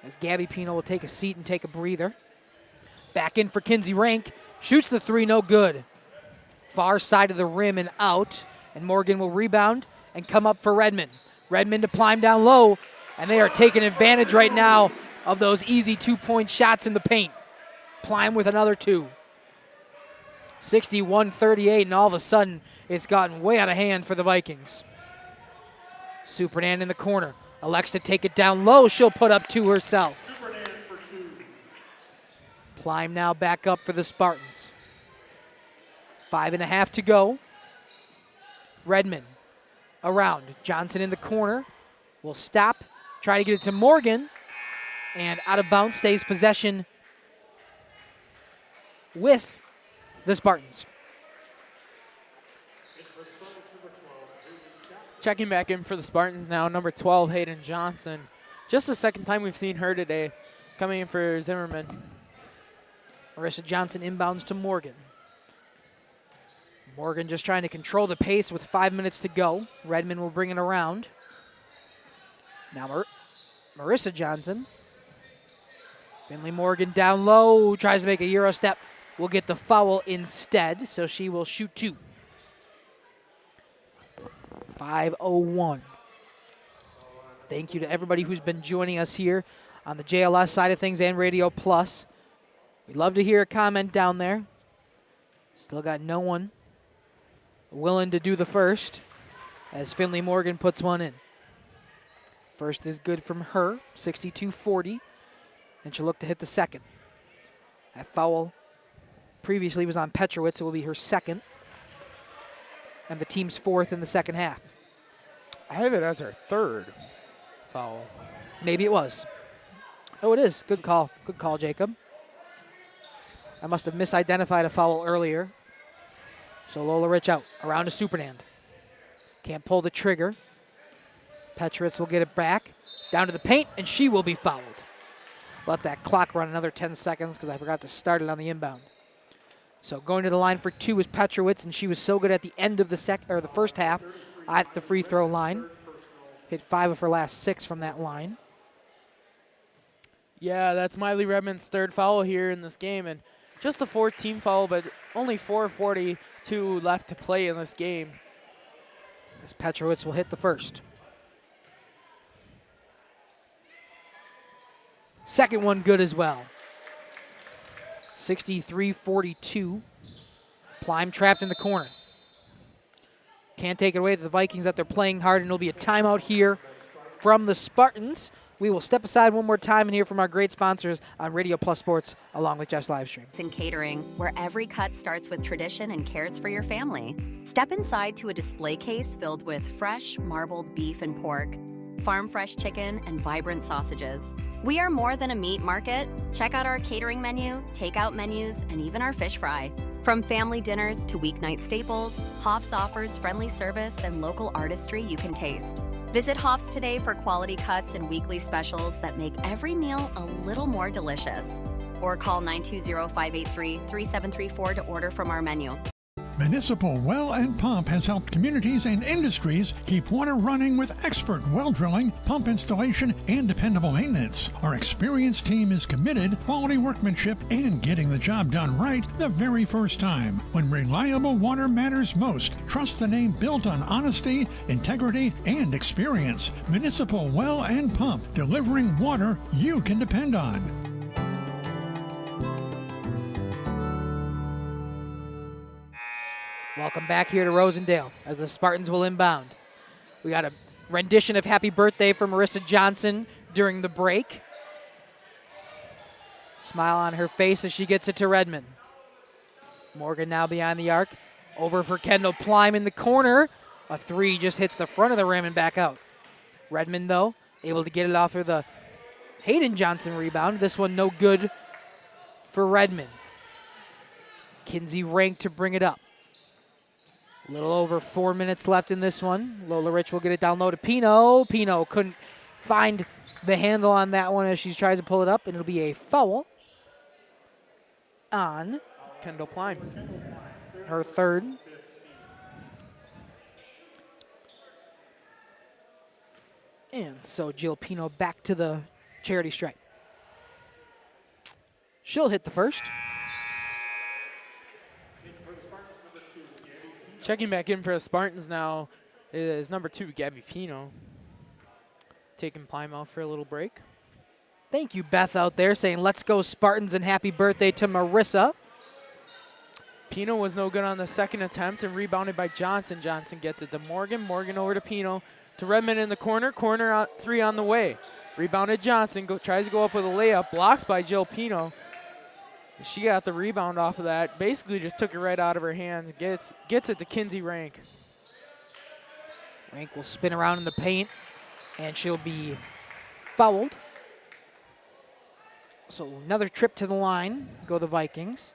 As Gabby Pino will take a seat and take a breather. Back in for Kinsey Rank. Shoots the 3, no good. Far side of the rim and out. And Morgan will rebound and come up for Redmond. Redmond to climb down low, and they are taking advantage right now of those easy 2-point shots in the paint. Plime with another 2. 61-38, and all of a sudden, it's gotten way out of hand for the Vikings. Supernan in the corner. Elects to take it down low. She'll put up 2 herself. Plime now back up for the Spartans. 5.5 to go. Redmond around. Johnson in the corner. Will stop. Try to get it to Morgan. And out of bounds, stays possession with the Spartans. Checking back in for the Spartans now, number 12, Hayden Johnson. Just the second time we've seen her today, coming in for Zimmerman. Marissa Johnson inbounds to Morgan. Morgan just trying to control the pace with 5 minutes to go. Redmond will bring it around. Now Marissa Johnson. Finley Morgan down low, tries to make a Euro step. Will get the foul instead, so she will shoot 2. 5:01. Thank you to everybody who's been joining us here on the JLS side of things and Radio Plus. We'd love to hear a comment down there. Still got no one willing to do the first as Finley Morgan puts one in. First is good from her, 62-40, and she'll look to hit the second. That foul previously was on Petrowitz. It will be her second and the team's 4th in the second half. I have it as her 3rd foul. Maybe it was. Oh, it is. Good call. Good call, Jacob. I must have misidentified a foul earlier. So Lola Rich out. Around to Supernand. Can't pull the trigger. Petrowitz will get it back. Down to the paint, and she will be fouled. Let that clock run another 10 seconds because I forgot to start it on the inbound. So going to the line for 2 is Petrowitz, and she was so good at the end of the first half at the free throw line. Hit 5 of her last 6 from that line. Yeah, that's Miley Redmond's 3rd foul here in this game, and just a 4-team foul, but only 4:42 left to play in this game. As Petrowitz will hit the first. Second one good as well. 63-42. Plime trapped in the corner. Can't take it away to the Vikings that they're playing hard, and it'll be a timeout here from the Spartans. We will step aside one more time and hear from our great sponsors on Radio Plus Sports along with Jeff's live stream. In catering, where every cut starts with tradition and cares for your family. Step inside to a display case filled with fresh marbled beef and pork. farm fresh chicken, and vibrant sausages. We are more than a meat market. Check out our catering menu, takeout menus, and even our fish fry. From family dinners to weeknight staples, Hoff's offers friendly service and local artistry you can taste. Visit Hoff's today for quality cuts and weekly specials that make every meal a little more delicious. Or call 920-583-3734 to order from our menu. Municipal Well and Pump has helped communities and industries keep water running with expert well drilling, pump installation, and dependable maintenance. Our experienced team is committed, quality workmanship, and getting the job done right the very first time. When reliable water matters most, trust the name built on honesty, integrity, and experience. Municipal Well and Pump, delivering water you can depend on. Welcome back here to Rosendale as the Spartans will inbound. We got a rendition of Happy Birthday from Marissa Johnson during the break. Smile on her face as she gets it to Redmond. Morgan now behind the arc. Over for Kendall Plime in the corner. A three just hits the front of the rim and back out. Redmond, though, able to get it off of the Hayden Johnson rebound. This one no good for Redmond. Kinsey Rank to bring it up. A little over 4 minutes left in this one. Lola Rich will get it down low to Pino. Pino couldn't find the handle on that one as she tries to pull it up, and it'll be a foul on Kendall Plime. Her third. And so Jill Pino back to the charity stripe. She'll hit the first. Checking back in for the Spartans now is number 2, Gabby Pino. Taking Plymouth for a little break. Thank you, Beth, out there saying, let's go Spartans and happy birthday to Marissa. Pino was no good on the second attempt and rebounded by Johnson. Johnson gets it to Morgan. Morgan over to Pino. To Redmond in the corner. Corner out, 3 on the way. Rebounded Johnson. Tries to go up with a layup. Blocked by Jill Pino. She got the rebound off of that. Basically just took it right out of her hand. Gets it to Kinsey Rank. Rank will spin around in the paint, and she'll be fouled. So another trip to the line, go the Vikings.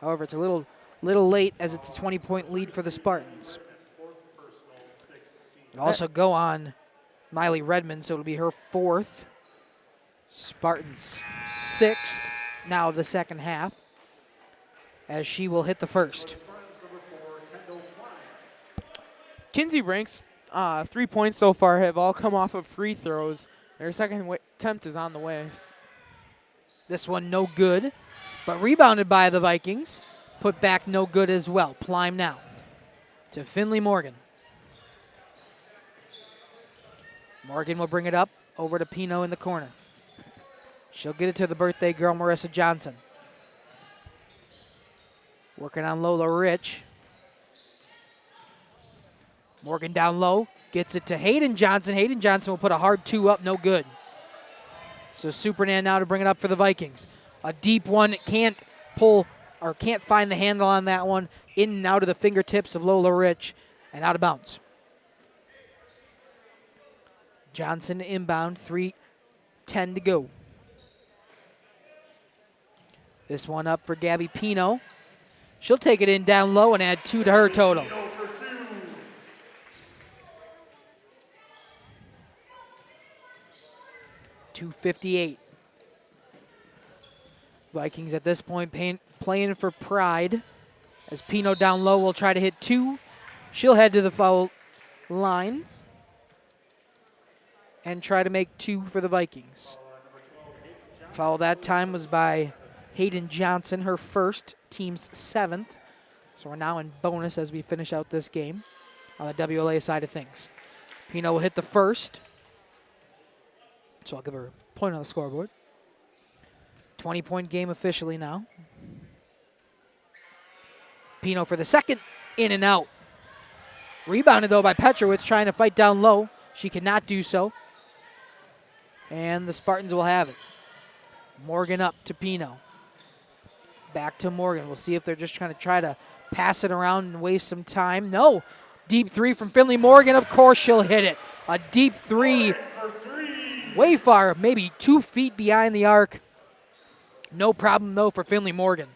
However, it's a little late as it's a 20-point lead for the Spartans. It'll also go on Miley Redmond, so it'll be her 4th. Spartans 6th. Now the second half, as she will hit the first. Kinsey Rank's 3 points so far have all come off of free throws. Their second attempt is on the way. This one no good, but rebounded by the Vikings. Put back no good as well. Plime now to Finley Morgan. Morgan will bring it up over to Pino in the corner. She'll get it to the birthday girl, Marissa Johnson. Working on Lola Rich. Morgan down low. Gets it to Hayden Johnson. Hayden Johnson will put a hard 2 up. No good. So Supernan now to bring it up for the Vikings. A deep one. Can't pull or can't find the handle on that one. In and out of the fingertips of Lola Rich and out of bounds. Johnson inbound. 3:10 to go. This one up for Gabby Pino. She'll take it in down low and add 2 to her total. .258. Vikings at this point playing for pride. As Pino down low will try to hit 2. She'll head to the foul line and try to make 2 for the Vikings. Foul that time was by Hayden Johnson, her first, team's 7th. So we're now in bonus as we finish out this game on the WLA side of things. Pino will hit the first. So I'll give her a point on the scoreboard. 20-point game officially now. Pino for the second, in and out. Rebounded, though, by Petrowitz, trying to fight down low. She cannot do so. And the Spartans will have it. Morgan up to Pino. Back to Morgan. We'll see if they're just trying to pass it around and waste some time. No. Deep three from Finley Morgan. Of course she'll hit it. A deep three. Way far, maybe 2 feet behind the arc. No problem, though, for Finley Morgan.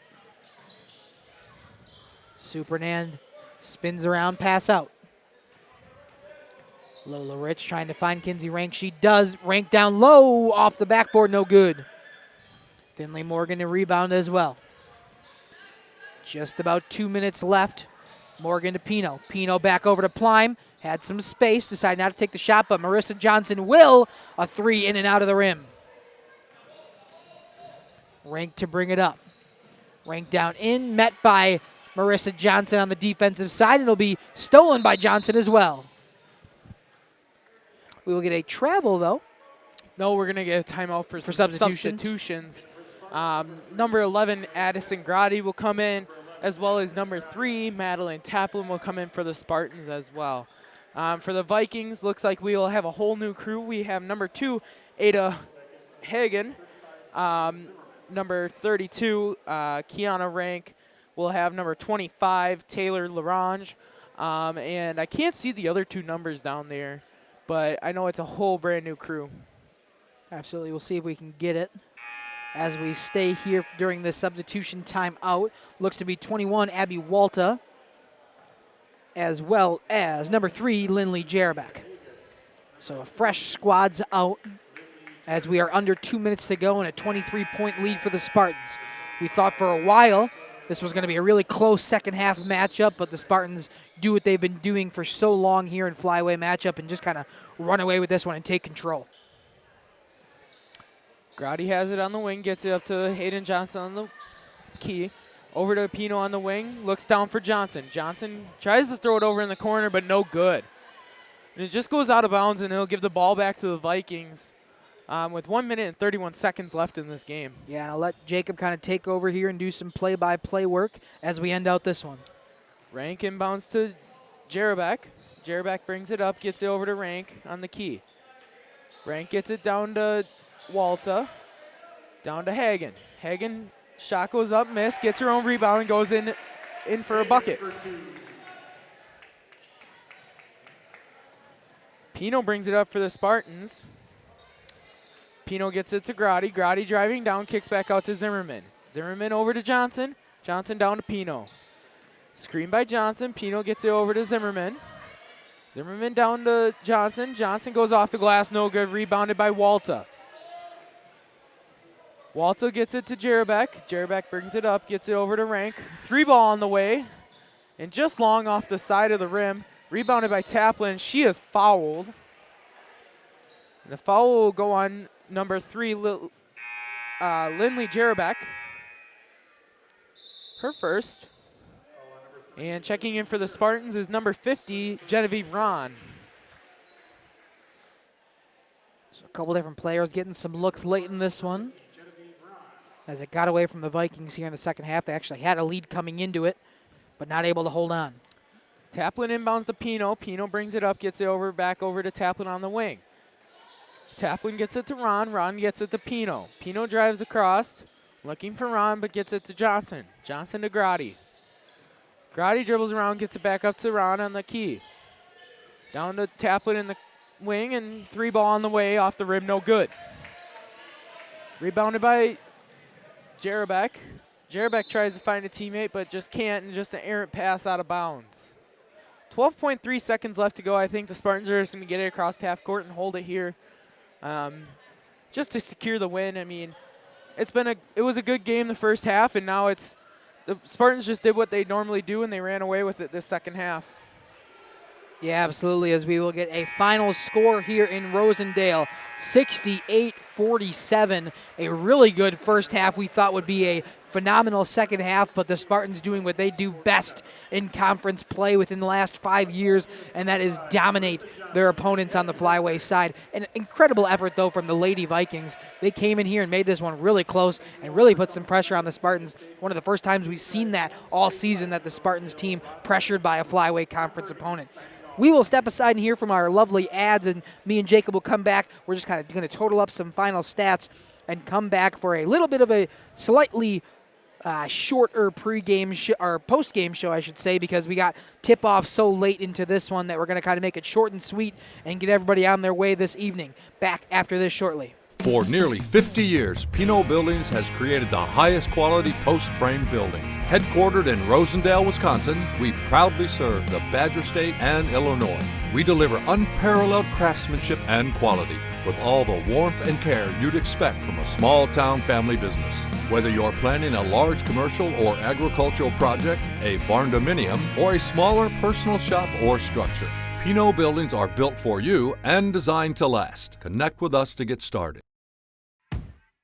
Supernand spins around, pass out. Lola Rich trying to find Kinsey Rank. She does. Rank down low, off the backboard, no good. Finley Morgan to rebound as well. Just about 2 minutes left. Morgan to Pino. Pino back over to Plime. Had some space, decided not to take the shot, but Marissa Johnson will. A three in and out of the rim. Rank to bring it up. Rank down in, met by Marissa Johnson on the defensive side. It'll be stolen by Johnson as well. We will get a travel, though. No, we're going to get a timeout for substitutions. Number 11, Addison Grotti will come in, as well as number 3, Madeline Taplin will come in for the Spartans as well. For the Vikings, looks like we will have a whole new crew. We have number 2, Ada Hagen. Number 32, Kiana Rank. We'll have number 25, Taylor Larange. And I can't see the other 2 numbers down there, but I know it's a whole brand new crew. Absolutely. We'll see if we can get it as we stay here during the substitution timeout. Looks to be 21, Abby Walta, as well as number 3, Lindley Jarabek. So a fresh squad's out as we are under 2 minutes to go and a 23-point lead for the Spartans. We thought for a while this was going to be a really close second half matchup, but the Spartans do what they've been doing for so long here in flyway matchup and just kind of run away with this one and take control. Grotti has it on the wing, gets it up to Hayden Johnson on the key. Over to Pino on the wing, looks down for Johnson. Johnson tries to throw it over in the corner, but no good. And it just goes out of bounds, and it'll give the ball back to the Vikings with 1 minute and 31 seconds left in this game. Yeah, and I'll let Jacob kind of take over here and do some play-by-play work as we end out this one. Rank inbounds to Jarabek. Jarabek brings it up, gets it over to Rank on the key. Rank gets it down to Walta, down to Hagen. Hagen, shot goes up, miss, gets her own rebound and goes in for a bucket. Pino brings it up for the Spartans. Pino gets it to Grotti. Grotti driving down, kicks back out to Zimmerman. Zimmerman over to Johnson. Johnson down to Pino. Screen by Johnson. Pino gets it over to Zimmerman. Zimmerman down to Johnson. Johnson goes off the glass, no good. Rebounded by Walta. Walta gets it to Jarabek. Jarabek brings it up, gets it over to Rank. 3-ball on the way, and just long off the side of the rim. Rebounded by Taplin. She is fouled. And the foul will go on number 3, Lindley Jarabek. Her first. And checking in for the Spartans is number 50, Genevieve Ron. So a couple different players getting some looks late in this one. As it got away from the Vikings here in the second half. They actually had a lead coming into it, but not able to hold on. Taplin inbounds to Pino. Pino brings it up, gets it over, back over to Taplin on the wing. Taplin gets it to Ron. Ron gets it to Pino. Pino drives across, looking for Ron, but gets it to Johnson. Johnson to Grotti. Grotti dribbles around, gets it back up to Ron on the key. Down to Taplin in the wing, and 3-ball on the way, off the rim, no good. Rebounded by Jarabek. Jarabek tries to find a teammate, but just can't, and just an errant pass out of bounds. 12.3 seconds left to go. I think the Spartans are just going to get it across half court and hold it here, just to secure the win. I mean, it was a good game the first half, and now the Spartans just did what they normally do, and they ran away with it this second half. Yeah, absolutely, as we will get a final score here in Rosendale, 68-47. A really good first half we thought would be a phenomenal second half, but the Spartans doing what they do best in conference play within the last 5 years, and that is dominate their opponents on the flyway side. An incredible effort, though, from the Lady Vikings. They came in here and made this one really close and really put some pressure on the Spartans. One of the first times we've seen that all season, that the Spartans team pressured by a flyway conference opponent. We will step aside and hear from our lovely ads, and me and Jacob will come back. We're just kind of going to total up some final stats and come back for a little bit of a slightly shorter pregame or post-game show, I should say, because we got tip-off so late into this one that we're going to kind of make it short and sweet and get everybody on their way this evening. Back after this shortly. For nearly 50 years, Pinot Buildings has created the highest quality post-frame buildings. Headquartered in Rosendale, Wisconsin, we proudly serve the Badger State and Illinois. We deliver unparalleled craftsmanship and quality with all the warmth and care you'd expect from a small-town family business. Whether you're planning a large commercial or agricultural project, a barn-dominium, or a smaller personal shop or structure, Pinot Buildings are built for you and designed to last. Connect with us to get started.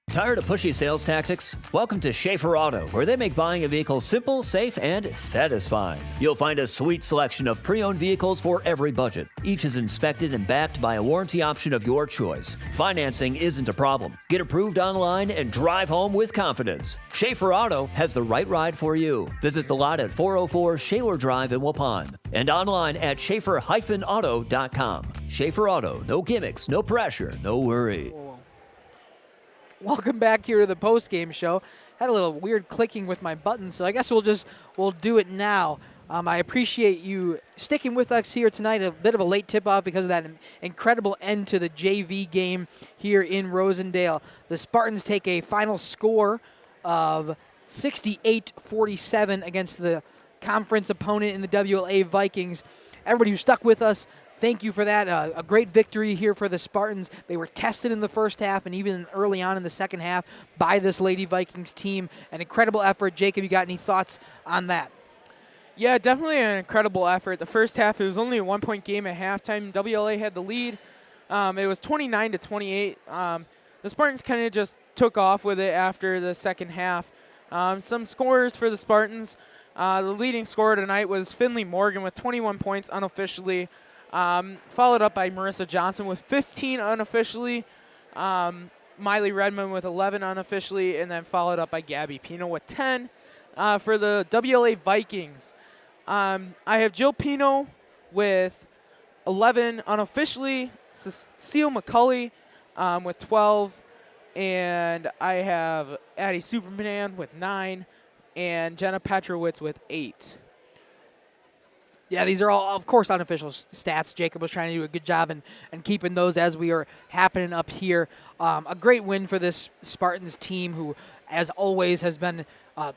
Tired of pushy sales tactics? Welcome to Schaefer Auto, where they make buying a vehicle simple, safe, and satisfying. You'll find a sweet selection of pre-owned vehicles for every budget. Each is inspected and backed by a warranty option of your choice. Financing isn't a problem. Get approved online and drive home with confidence. Schaefer Auto has the right ride for you. Visit the lot at 404 Shaler Drive in Waupun and online at schaefer-auto.com. Schaefer Auto, no gimmicks, no pressure, no worry. Welcome back here to the post-game show. Had a little weird clicking with my button, so I guess we'll do it now. I appreciate you sticking with us here tonight. A bit of a late tip-off because of that incredible end to the JV game here in Rosendale. The Spartans take a final score of 68-47 against the conference opponent in the WLA Vikings. Everybody who stuck with us, thank you for that. A great victory here for the Spartans. They were tested in the first half and even early on in the second half by this Lady Vikings team. An incredible effort. Jacob, you got any thoughts on that? Yeah, definitely an incredible effort. The first half, it was only a 1-point game at halftime. WLA had the lead. It was 29-28. The Spartans kind of just took off with it after the second half. Some scores for the Spartans. The leading scorer tonight was Finley Morgan with 21 points unofficially. Followed up by Marissa Johnson with 15 unofficially, Miley Redmond with 11 unofficially, and then followed up by Gabby Pino with 10. For the WLA Vikings, I have Jill Pino with 11 unofficially, Cecile McCulley with 12, and I have Addie Superman with 9, and Jenna Petrowitz with 8. Yeah, these are all, of course, unofficial stats. Jacob was trying to do a good job in keeping those as we are happening up here. A great win for this Spartans team who, as always, has been a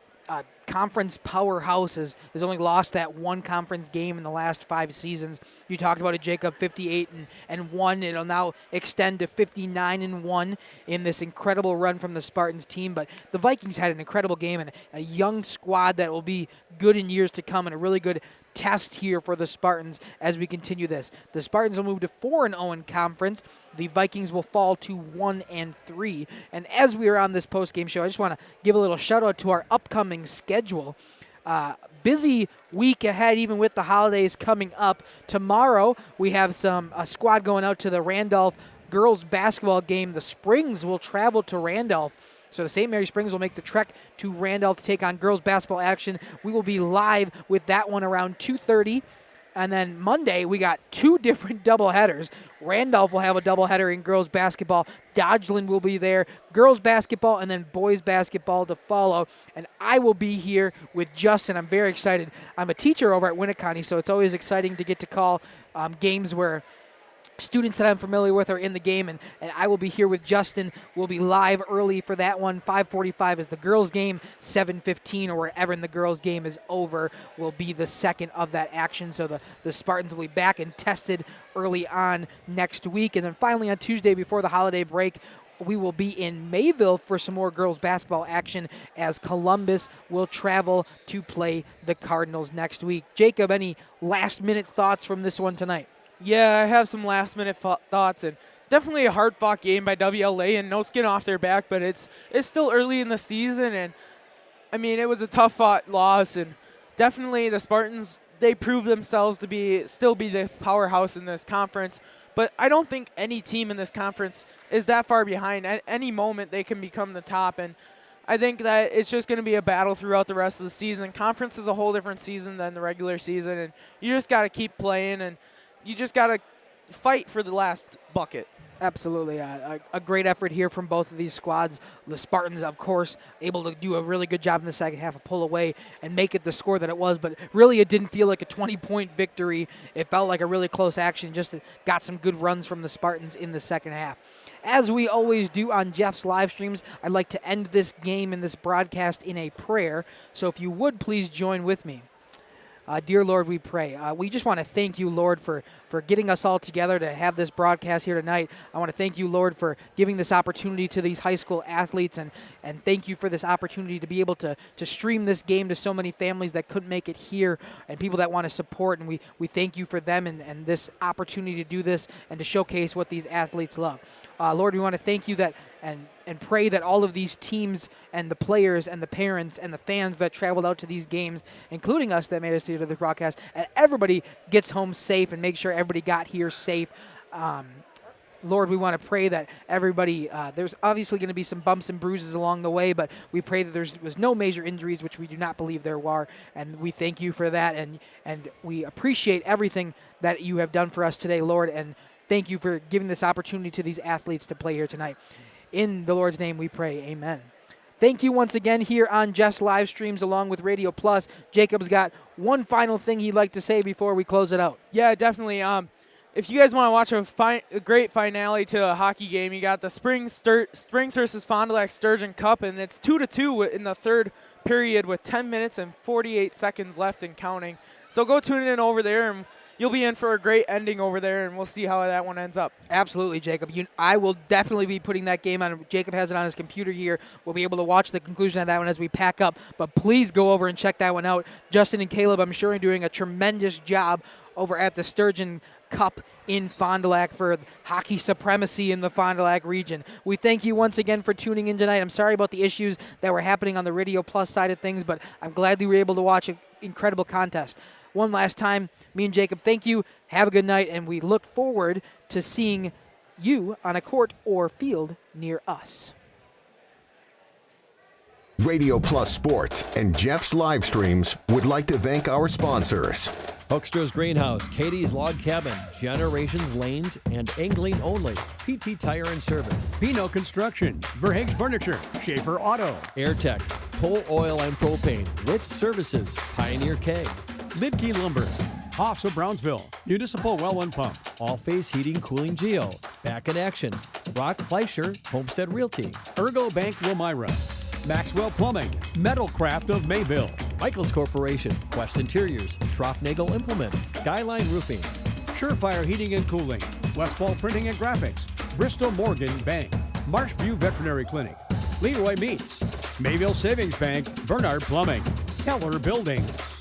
conference powerhouse, has only lost that one conference game in the last 5 seasons. You talked about it, Jacob, 58-1. It'll now extend to 59-1 in this incredible run from the Spartans team. But the Vikings had an incredible game and a young squad that will be good in years to come and a really good test here for the Spartans as we continue this. The Spartans will move to 4-0 in conference. The Vikings will fall to 1-3. And as we are on this post-game show, I just want to give a little shout-out to our upcoming schedule. Busy week ahead, even with the holidays coming up. Tomorrow, we have a squad going out to the Randolph girls basketball game. The Springs will travel to Randolph. So the St. Mary Springs will make the trek to Randolph to take on girls basketball action. We will be live with that one around 2:30. And then Monday, we got 2 different doubleheaders. Randolph will have a doubleheader in girls basketball. Dodgeland will be there. Girls basketball and then boys basketball to follow. And I will be here with Justin. I'm very excited. I'm a teacher over at Winneconne, so it's always exciting to get to call games where students that I'm familiar with are in the game, and I will be here with Justin. We'll be live early for that one. 5:45 is the girls' game. 7:15 or wherever the girls' game is over will be the second of that action. So the Spartans will be back and tested early on next week. And then finally on Tuesday before the holiday break, we will be in Mayville for some more girls basketball action as Columbus will travel to play the Cardinals next week. Jacob, any last-minute thoughts from this one tonight? Yeah, I have some last-minute thoughts, and definitely a hard-fought game by WLA, and no skin off their back, but it's still early in the season, and, I mean, it was a tough-fought loss, and definitely the Spartans, they proved themselves to still be the powerhouse in this conference, but I don't think any team in this conference is that far behind. At any moment, they can become the top, and I think that it's just going to be a battle throughout the rest of the season. Conference is a whole different season than the regular season, and you just got to keep playing, and you just got to fight for the last bucket. Absolutely. A great effort here from both of these squads. The Spartans, of course, able to do a really good job in the second half of pull away and make it the score that it was, but really it didn't feel like a 20-point victory. It felt like a really close action, just got some good runs from the Spartans in the second half. As we always do on Jeff's live streams, I'd like to end this game and this broadcast in a prayer, so if you would please join with me. Dear Lord, we pray. We just want to thank you, Lord, for getting us all together to have this broadcast here tonight. I want to thank you, Lord, for giving this opportunity to these high school athletes, and thank you for this opportunity to be able to stream this game to so many families that couldn't make it here and people that want to support, and we thank you for them and this opportunity to do this and to showcase what these athletes love. Lord, we want to thank you that and pray that all of these teams and the players and the parents and the fans that traveled out to these games, including us that made us here to the broadcast, and everybody gets home safe and make sure everybody got here safe. Lord, we want to pray that everybody, there's obviously going to be some bumps and bruises along the way, but we pray that there was no major injuries, which we do not believe there were, and we thank you for that, and we appreciate everything that you have done for us today, Lord, and thank you for giving this opportunity to these athletes to play here tonight. In the Lord's name we pray, amen. Thank you once again here on Jeff's live streams along with Radio Plus. Jacob's got one final thing he'd like to say before we close it out. Yeah, definitely. If you guys want to watch a great finale to a hockey game, you got the Springs versus Fond du Lac Sturgeon Cup, and it's 2-2 in the third period with 10 minutes and 48 seconds left and counting. So go tune in over there, and you'll be in for a great ending over there, and we'll see how that one ends up. Absolutely, Jacob. I will definitely be putting that game on. Jacob has it on his computer here. We'll be able to watch the conclusion of that one as we pack up. But please go over and check that one out. Justin and Caleb, I'm sure, are doing a tremendous job over at the Sturgeon Cup in Fond du Lac for hockey supremacy in the Fond du Lac region. We thank you once again for tuning in tonight. I'm sorry about the issues that were happening on the Radio Plus side of things, but I'm glad that we were able to watch an incredible contest. One last time, me and Jacob, thank you. Have a good night, and we look forward to seeing you on a court or field near us. Radio Plus Sports and Jeff's live streams would like to thank our sponsors. Hoekstra's Greenhouse, Katie's Log Cabin, Generations Lanes, and Angling Only. PT Tire and Service. Pino Construction, Verhaeg's Furniture, Schaefer Auto. AirTech, Toll Oil and Propane, Lit Services, Pioneer K. Lidkey Lumber, Hoffs of Brownsville, Municipal Well and Pump. All Phase Heating, Cooling Geo, Back in Action, Brock Fleischer, Homestead Realty. Ergo Bank Wilmira, Maxwell Plumbing, Metalcraft of Mayville. Michaels Corporation, Quest Interiors, Schroffnagel Implements, Skyline Roofing. Surefire Heating and Cooling, Westfall Printing and Graphics, Bristol Morgan Bank, Marshview Veterinary Clinic, Leroy Meats, Mayville Savings Bank, Bernard Plumbing, Keller Buildings.